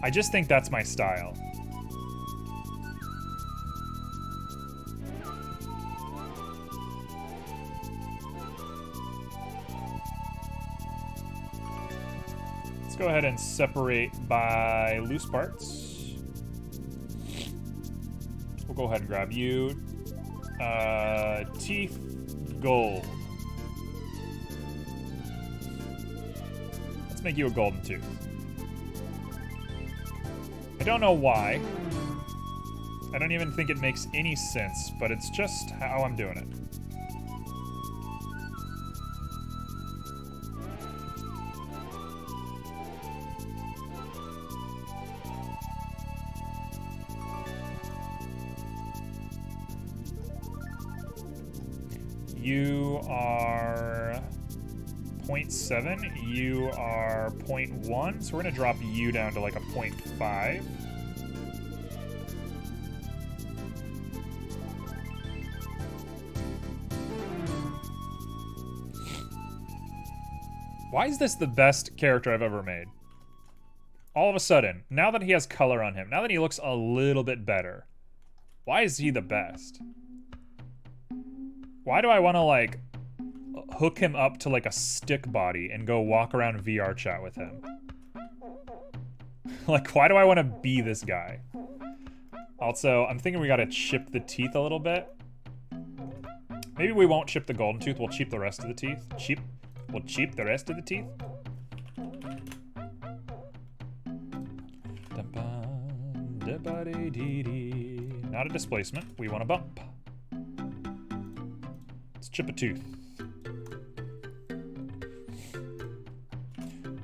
I just think that's my style. Let's go ahead and separate by loose parts. We'll go ahead and grab you. Teeth, gold. Let's make you a golden tooth. I don't know why. I don't even think it makes any sense, but it's just how I'm doing it. You are 0.7, you are 0.1, so we're gonna drop you down to like a 0.5. Why is this the best character I've ever made? All of a sudden, now that he has color on him, now that he looks a little bit better, why is he the best? Why do I want to, like, hook him up to, like, a stick body and go walk around VR chat with him? Like, why do I want to be this guy? Also, I'm thinking we gotta chip the teeth a little bit. Maybe we won't chip the golden tooth, we'll cheap the rest of the teeth. We'll cheap the rest of the teeth. Not a displacement, we want a bump. Let's chip a tooth.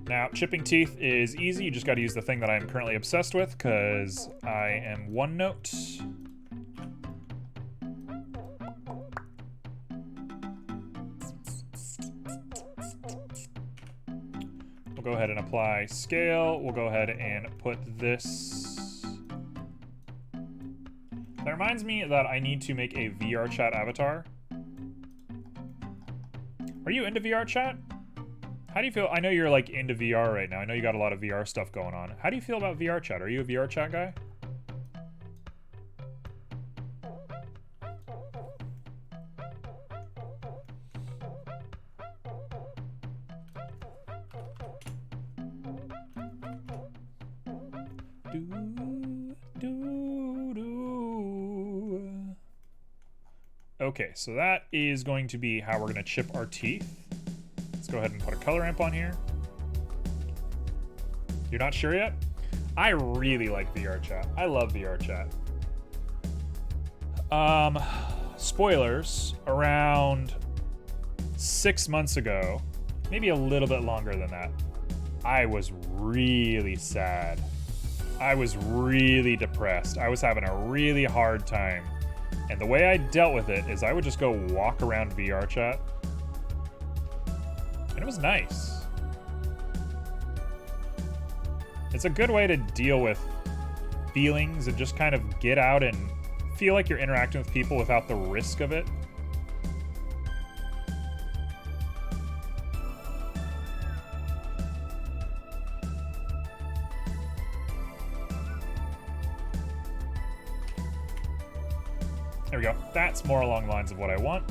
Now, chipping teeth is easy. You just got to use the thing that I'm currently obsessed with, because I am one note. We'll go ahead and apply scale. We'll go ahead and put this. That reminds me that I need to make a VR chat avatar. Are you into VR chat? How do you feel? I know you're like into VR right now. I know you got a lot of VR stuff going on. How do you feel about VR chat? Are you a VR chat guy? Okay, so that is going to be how we're going to chip our teeth. Let's go ahead and put a color ramp on here. You're not sure yet? I really like VR chat. I love VR chat. Spoilers, around 6 months ago, maybe a little bit longer than that, I was really sad. I was really depressed. I was having a really hard time. And the way I dealt with it is I would just go walk around VR chat. And it was nice. It's a good way to deal with feelings and just kind of get out and feel like you're interacting with people without the risk of it. There we go. That's more along the lines of what I want.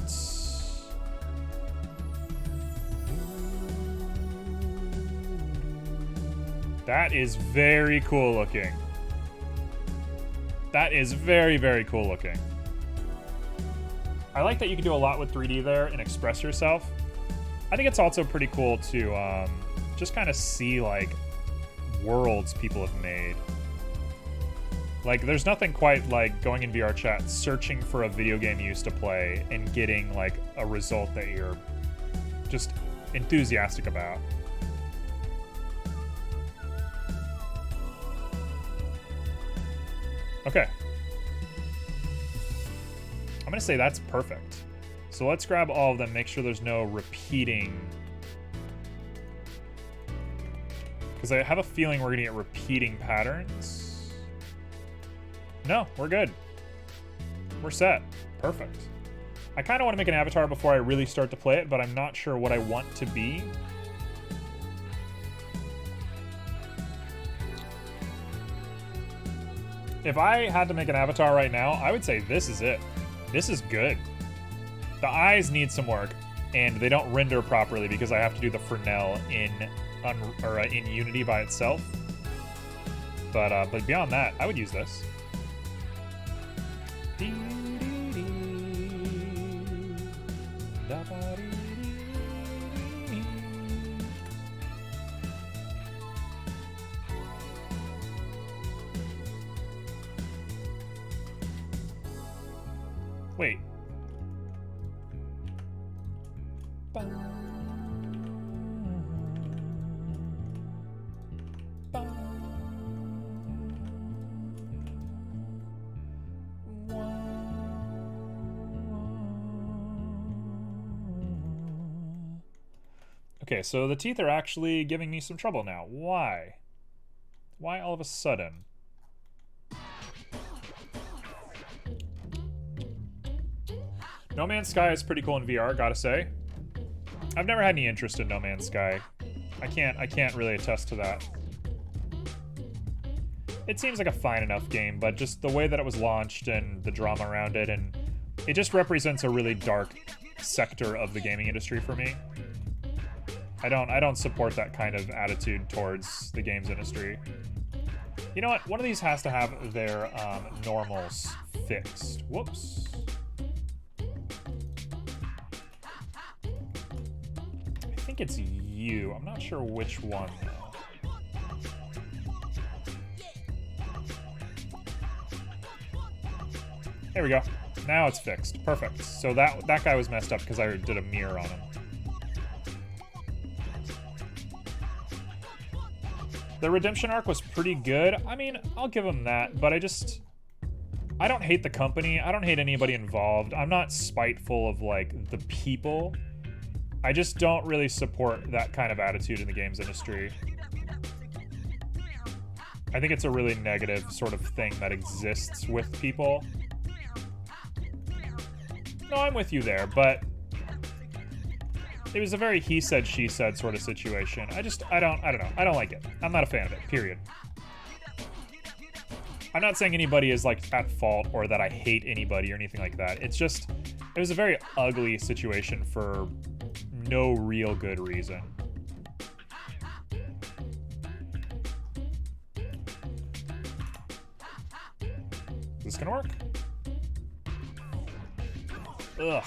That is very cool looking. That is very, very cool looking. I like that you can do a lot with 3D there and express yourself. I think it's also pretty cool to just kind of see like worlds people have made. Like, there's nothing quite like going in VR chat, searching for a video game you used to play, and getting like a result that you're just enthusiastic about. Okay. I'm gonna say that's perfect. So let's grab all of them, make sure there's no repeating. Because I have a feeling we're gonna get repeating patterns. No, we're good. We're set. Perfect. I kind of want to make an avatar before I really start to play it, but I'm not sure what I want to be. If I had to make an avatar right now, I would say this is it. This is good. The eyes need some work, and they don't render properly because I have to do the Fresnel in Unity by itself. But beyond that, I would use this. Wait. Okay, so the teeth are actually giving me some trouble now. Why? Why all of a sudden? No Man's Sky is pretty cool in VR, gotta say. I've never had any interest in No Man's Sky. I can't really attest to that. It seems like a fine enough game, but just the way that it was launched and the drama around it, and it just represents a really dark sector of the gaming industry for me. I don't support that kind of attitude towards the games industry. You know what? One of these has to have their normals fixed. Whoops. I think it's you. I'm not sure which one, though. There we go. Now it's fixed. Perfect. So that guy was messed up because I did a mirror on him. The redemption arc was pretty good. I mean, I'll give him that, but I don't hate the company. I don't hate anybody involved. I'm not spiteful of, like, the people. I just don't really support that kind of attitude in the games industry. I think it's a really negative sort of thing that exists with people. No, I'm with you there, but it was a very he said, she said sort of situation. I don't know. I don't like it. I'm not a fan of it, period. I'm not saying anybody is, like, at fault or that I hate anybody or anything like that. It's just, it was a very ugly situation for no real good reason. Is this gonna work? Ugh,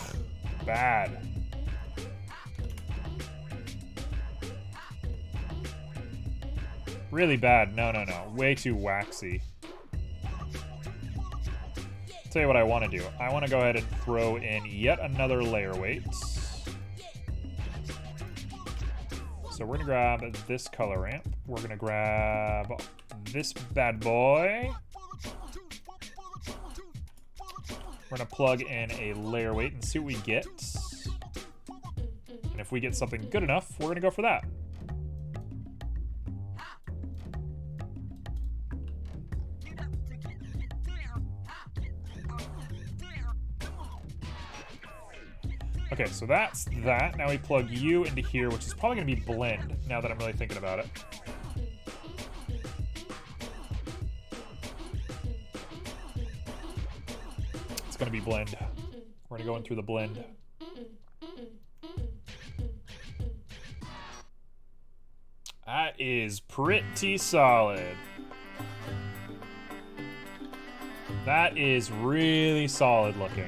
bad. Really bad. No. Way too waxy. Tell you what I want to do. I want to go ahead and throw in yet another layer weight. So we're going to grab this color ramp. We're going to grab this bad boy. We're going to plug in a layer weight and see what we get. And if we get something good enough, we're going to go for that. Okay, so that's that. Now we plug you into here, which is probably going to be blend, now that I'm really thinking about it. It's going to be blend. We're going to go in through the blend. That is pretty solid. That is really solid looking.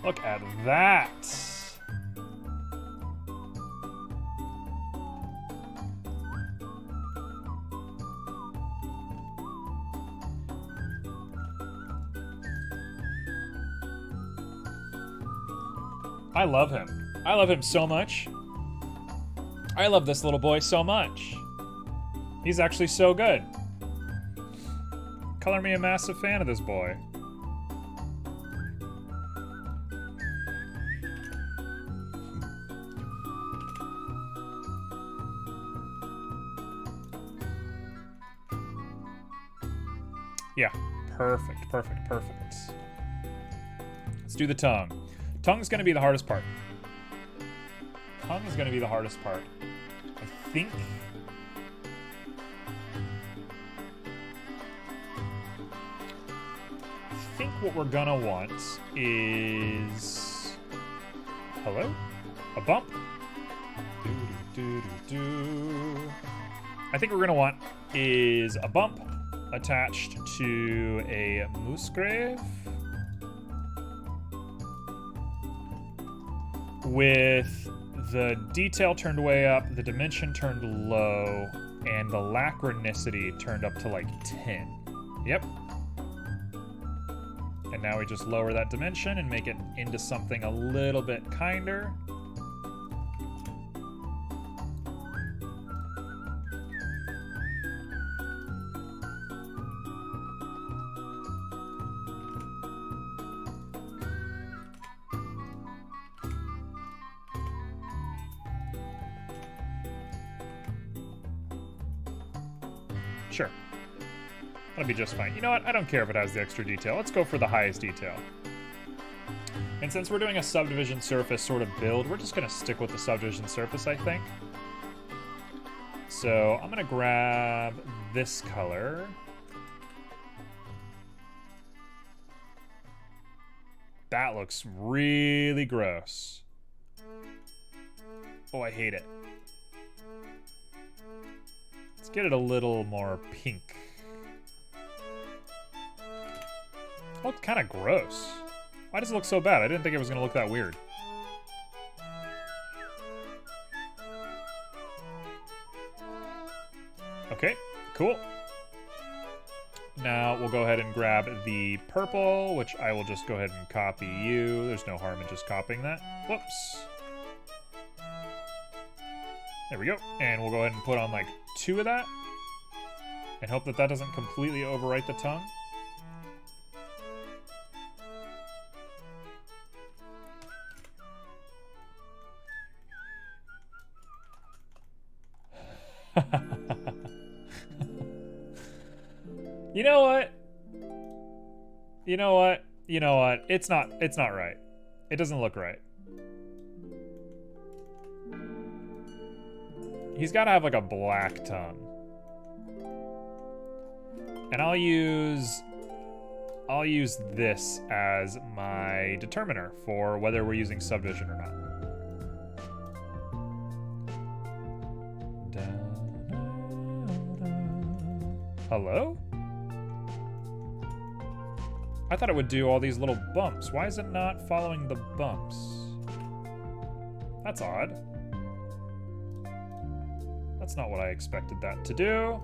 Look at that. I love him. I love him so much. I love this little boy so much. He's actually so good. Color me a massive fan of this boy. Yeah, perfect. Let's do the tongue. Tongue's gonna be the hardest part. I think what we're gonna want is... Hello? A bump? I think what we're gonna want is a bump attached to a moose grave with the detail turned way up, the dimension turned low, and the lachronicity turned up to like 10. Yep. And now we just lower that dimension and make it into something a little bit kinder. Sure. That'll be just fine. You know what? I don't care if it has the extra detail. Let's go for the highest detail. And since we're doing a subdivision surface sort of build, we're just going to stick with the subdivision surface, I think. So I'm going to grab this color. That looks really gross. Oh, I hate it. Let's get it a little more pink. It looked kind of gross. Why does it look so bad? I didn't think it was going to look that weird. Okay, cool. Now we'll go ahead and grab the purple, which I will just go ahead and copy you. There's no harm in just copying that. Whoops. There we go. And we'll go ahead and put on like 2 of that. And hope that that doesn't completely overwrite the tongue. You know what? You know what? You know what? It's not right. It doesn't look right. He's got to have like a black tongue. And I'll use this as my determiner for whether we're using subdivision or not. Hello? I thought it would do all these little bumps. Why is it not following the bumps? That's odd. That's not what I expected that to do.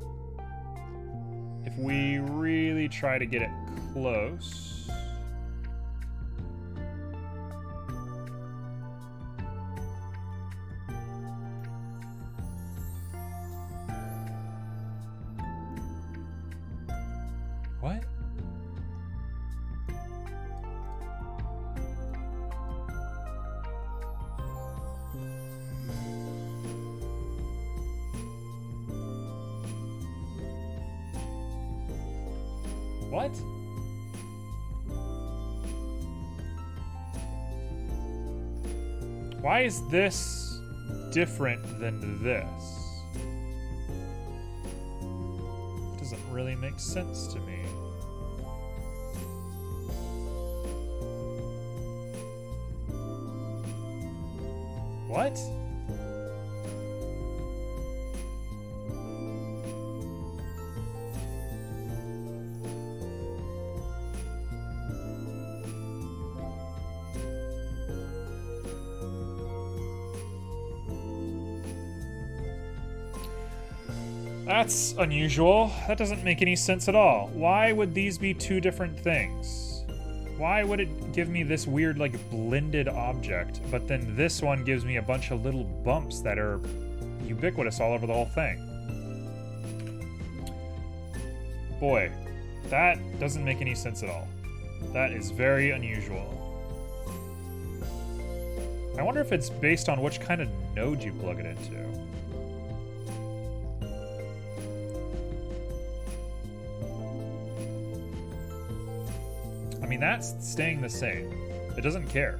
If we really try to get it close... What? What? Why is this different than this? It doesn't really make sense to me. What? That's unusual. That doesn't make any sense at all. Why would these be 2 different things? Why would it give me this weird, like, blended object, but then this one gives me a bunch of little bumps that are ubiquitous all over the whole thing? Boy, that doesn't make any sense at all. That is very unusual. I wonder if it's based on which kind of node you plug it into. I mean, that's staying the same. It doesn't care.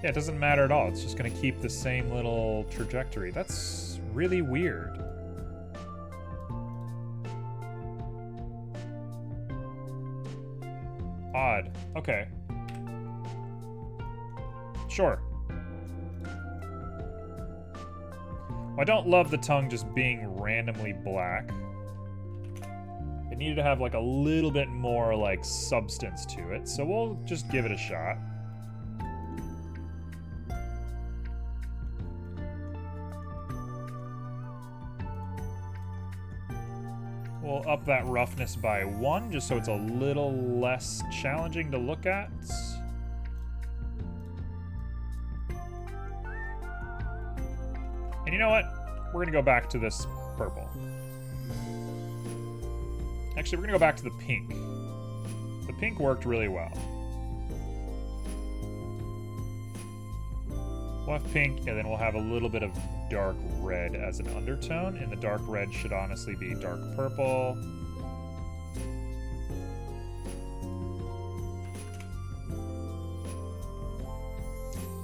Yeah, it doesn't matter at all. It's just going to keep the same little trajectory. That's really weird. Odd. Okay. Sure. I don't love the tongue just being randomly black. It needed to have like a little bit more like substance to it, so we'll just give it a shot. We'll up that roughness by 1 just so it's a little less challenging to look at. And you know what? We're gonna go back to this purple. Actually, we're gonna go back to the pink. The pink worked really well. We'll have pink, and then we'll have a little bit of dark red as an undertone, and the dark red should honestly be dark purple.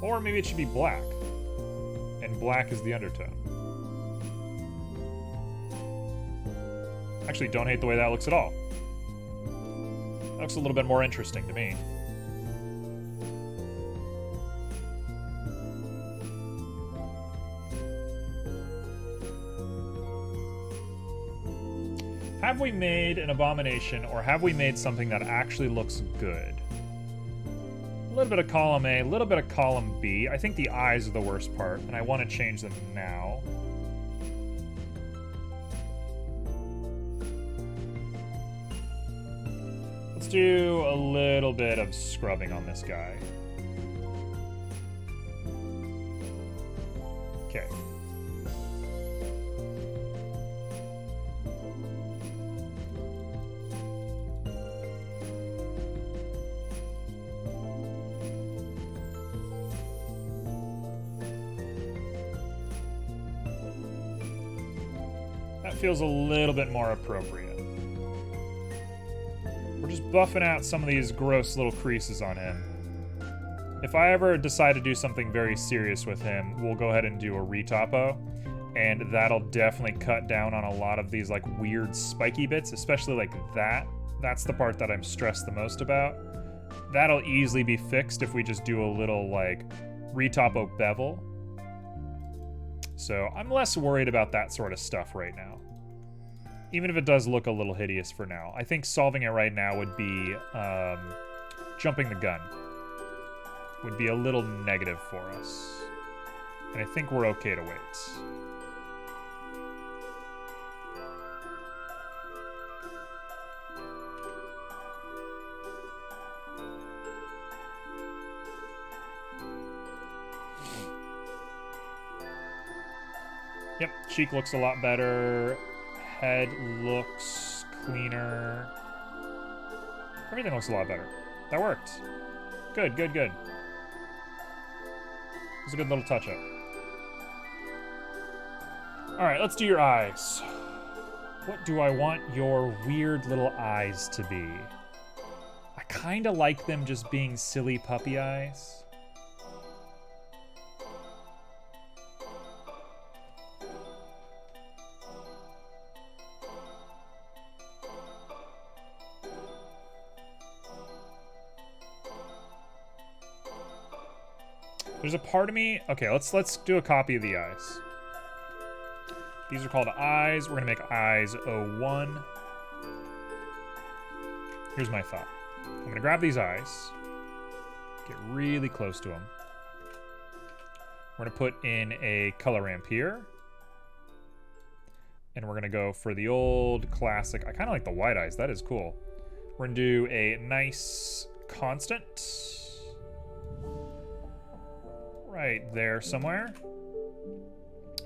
Or maybe it should be black. And black is the undertone. Actually, don't hate the way that looks at all. That looks a little bit more interesting to me. Have we made an abomination, or have we made something that actually looks good? A little bit of column A, a little bit of column B. I think the eyes are the worst part, and I want to change them now. Let's do a little bit of scrubbing on this guy. Okay. That feels a little bit more appropriate. We're just buffing out some of these gross little creases on him. If I ever decide to do something very serious with him, we'll go ahead and do a retopo, and that'll definitely cut down on a lot of these like weird spiky bits, especially like that. That's the part that I'm stressed the most about. That'll easily be fixed if we just do a little like retopo bevel. So I'm less worried about that sort of stuff right now. Even if it does look a little hideous for now. I think solving it right now would be jumping the gun. Would be a little negative for us. And I think we're okay to wait. Yep, cheek looks a lot better. Head looks cleaner. Everything looks a lot better. That worked. Good, good, good. It was a good little touch-up. Alright, let's do your eyes. What do I want your weird little eyes to be? I kinda like them just being silly puppy eyes. There's a part of me... Okay, let's do a copy of the eyes. These are called eyes. We're gonna make eyes 01. Here's my thought. I'm gonna grab these eyes, get really close to them. We're gonna put in a color ramp here. And we're gonna go for the old classic. I kinda like the white eyes, that is cool. We're gonna do a nice constant. Right there somewhere.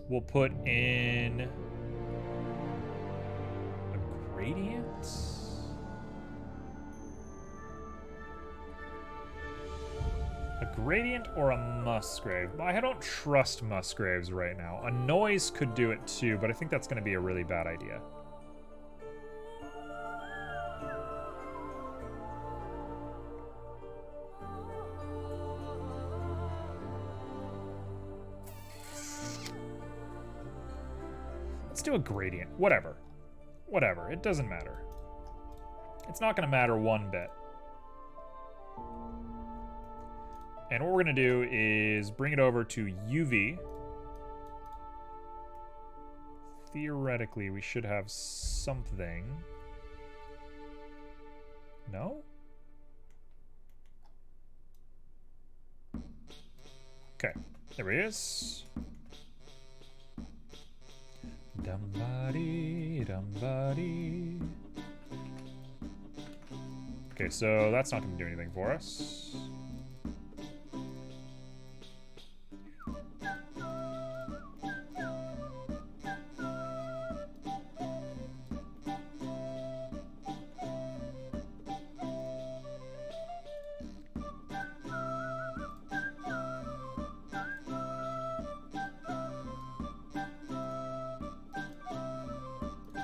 We'll put in a gradient. A gradient or a Musgrave? I don't trust Musgraves right now. A noise could do it too, but I think that's going to be a really bad idea. Let's do a gradient. Whatever. Whatever. It doesn't matter. It's not going to matter one bit. And what we're going to do is bring it over to UV. Theoretically, we should have something. No? Okay. There he is. Dumbody, dumbody. Okay, so that's not going to do anything for us.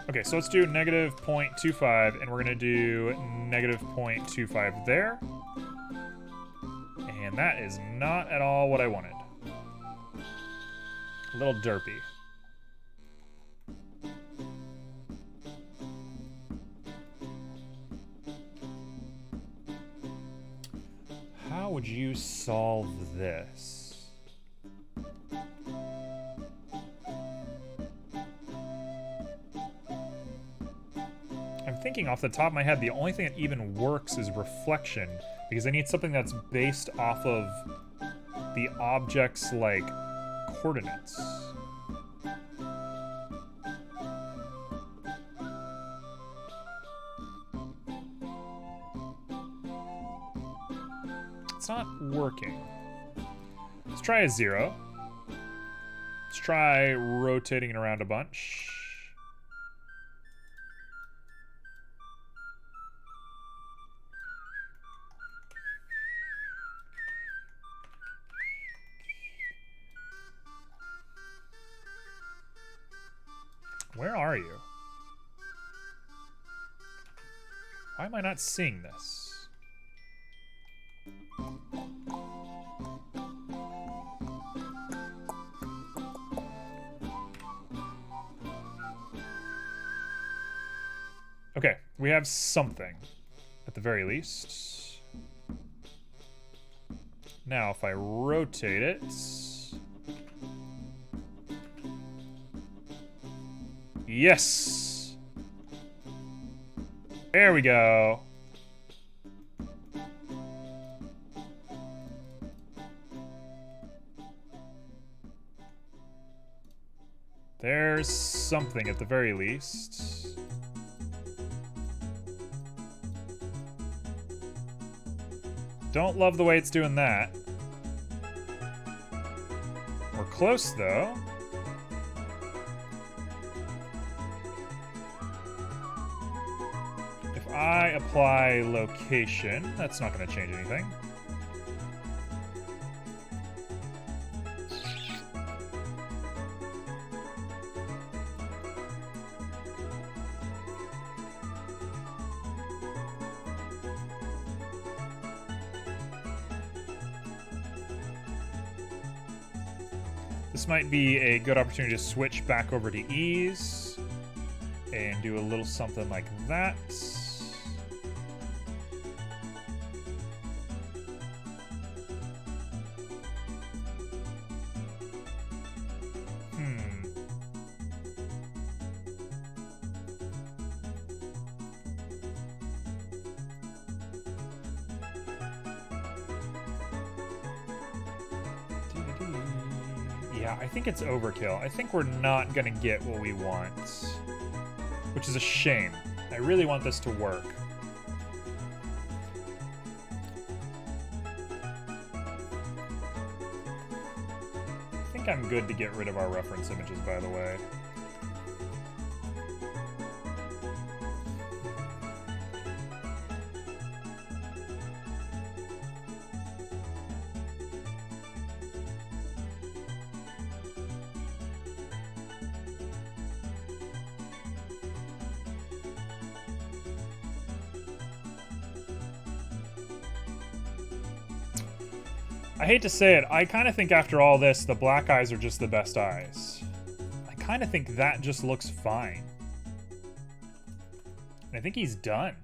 Okay, so let's do negative 0.25, and we're going to do negative 0.25 there. And that is not at all what I wanted. A little derpy. would you solve this? I'm thinking off the top of my head, the only thing that even works is reflection, because I need something that's based off of the object's, like, coordinates. It's not working. Let's try a 0. Let's try rotating it around a bunch. Where are you? Why am I not seeing this? Okay, we have something, at the very least. Now, if I rotate it... Yes! There we go. There's something at the very least. Don't love the way it's doing that. We're close, though. If I apply location, that's not going to change anything. This might be a good opportunity to switch back over to ease and do a little something like that. Yeah, I think it's overkill. I think we're not gonna get what we want, which is a shame. I really want this to work. I think I'm good to get rid of our reference images, by the way. I hate to say it, I kind of think after all this, the black eyes are just the best eyes. I kind of think that just looks fine. And I think he's done.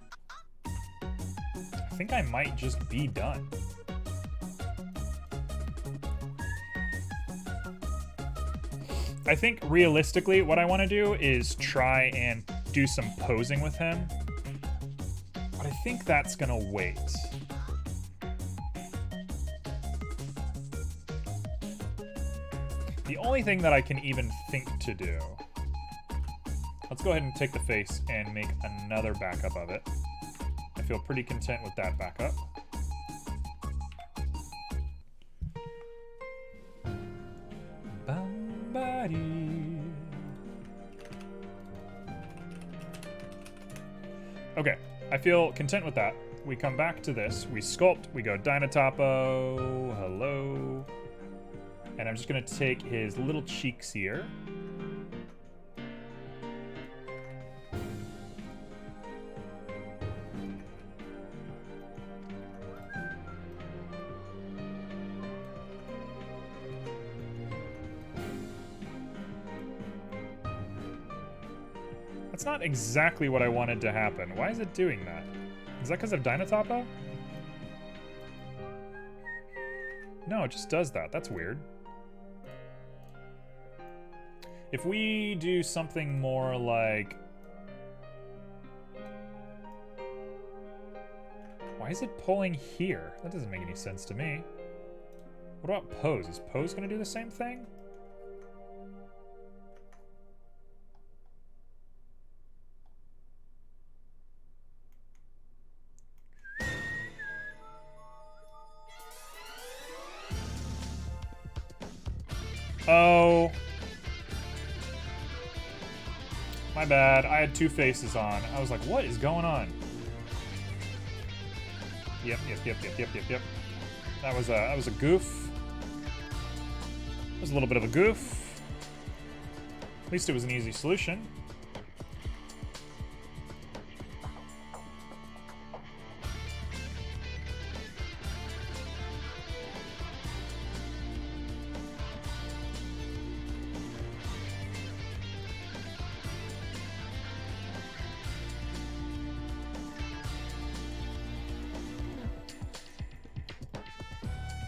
I think I might just be done. I think realistically, what I want to do is try and do some posing with him. But I think that's gonna wait. The only thing that I can even think to do... Let's go ahead and take the face and make another backup of it. I feel pretty content with that backup. Okay, I feel content with that. We come back to this, we sculpt, we go Dynatopo, hello. And I'm just gonna take his little cheeks here. That's not exactly what I wanted to happen. Why is it doing that? Is that because of Dynatopo? No, it just does that. That's weird. If we do something more like... Why is it pulling here? That doesn't make any sense to me. What about pose? Is pose going to do the same thing? Oh. My bad. I had two faces on. I was like, what is going on? Yep. That was a goof. It was a little bit of a goof. At least it was an easy solution.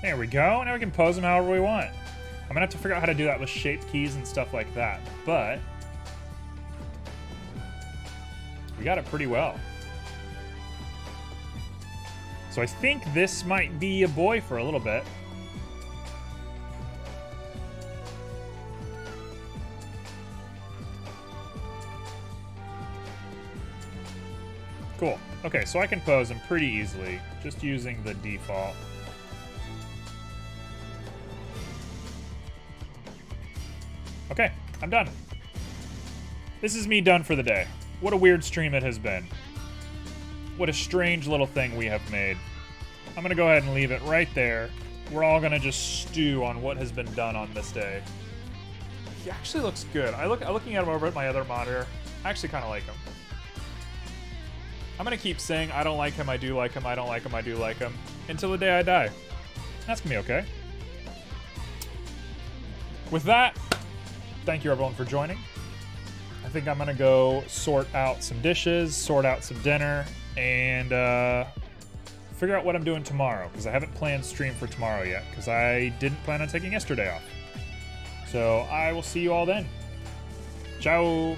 There we go. Now we can pose them however we want. I'm gonna have to figure out how to do that with shape keys and stuff like that, but we got it pretty well. So I think this might be a boy for a little bit. Cool. Okay, so I can pose them pretty easily, just using the default. Okay, I'm done. This is me done for the day. What a weird stream it has been. What a strange little thing we have made. I'm gonna go ahead and leave it right there. We're all gonna just stew on what has been done on this day. He actually looks good. Looking at him over at my other monitor, I actually kind of like him. I'm gonna keep saying I don't like him, I do like him, I don't like him, I do like him, until the day I die. That's gonna be okay. With that, thank you everyone for joining. I think I'm gonna go sort out some dishes, sort out some dinner, and figure out what I'm doing tomorrow, because I haven't planned stream for tomorrow yet, because I didn't plan on taking yesterday off. So I will see you all then. Ciao.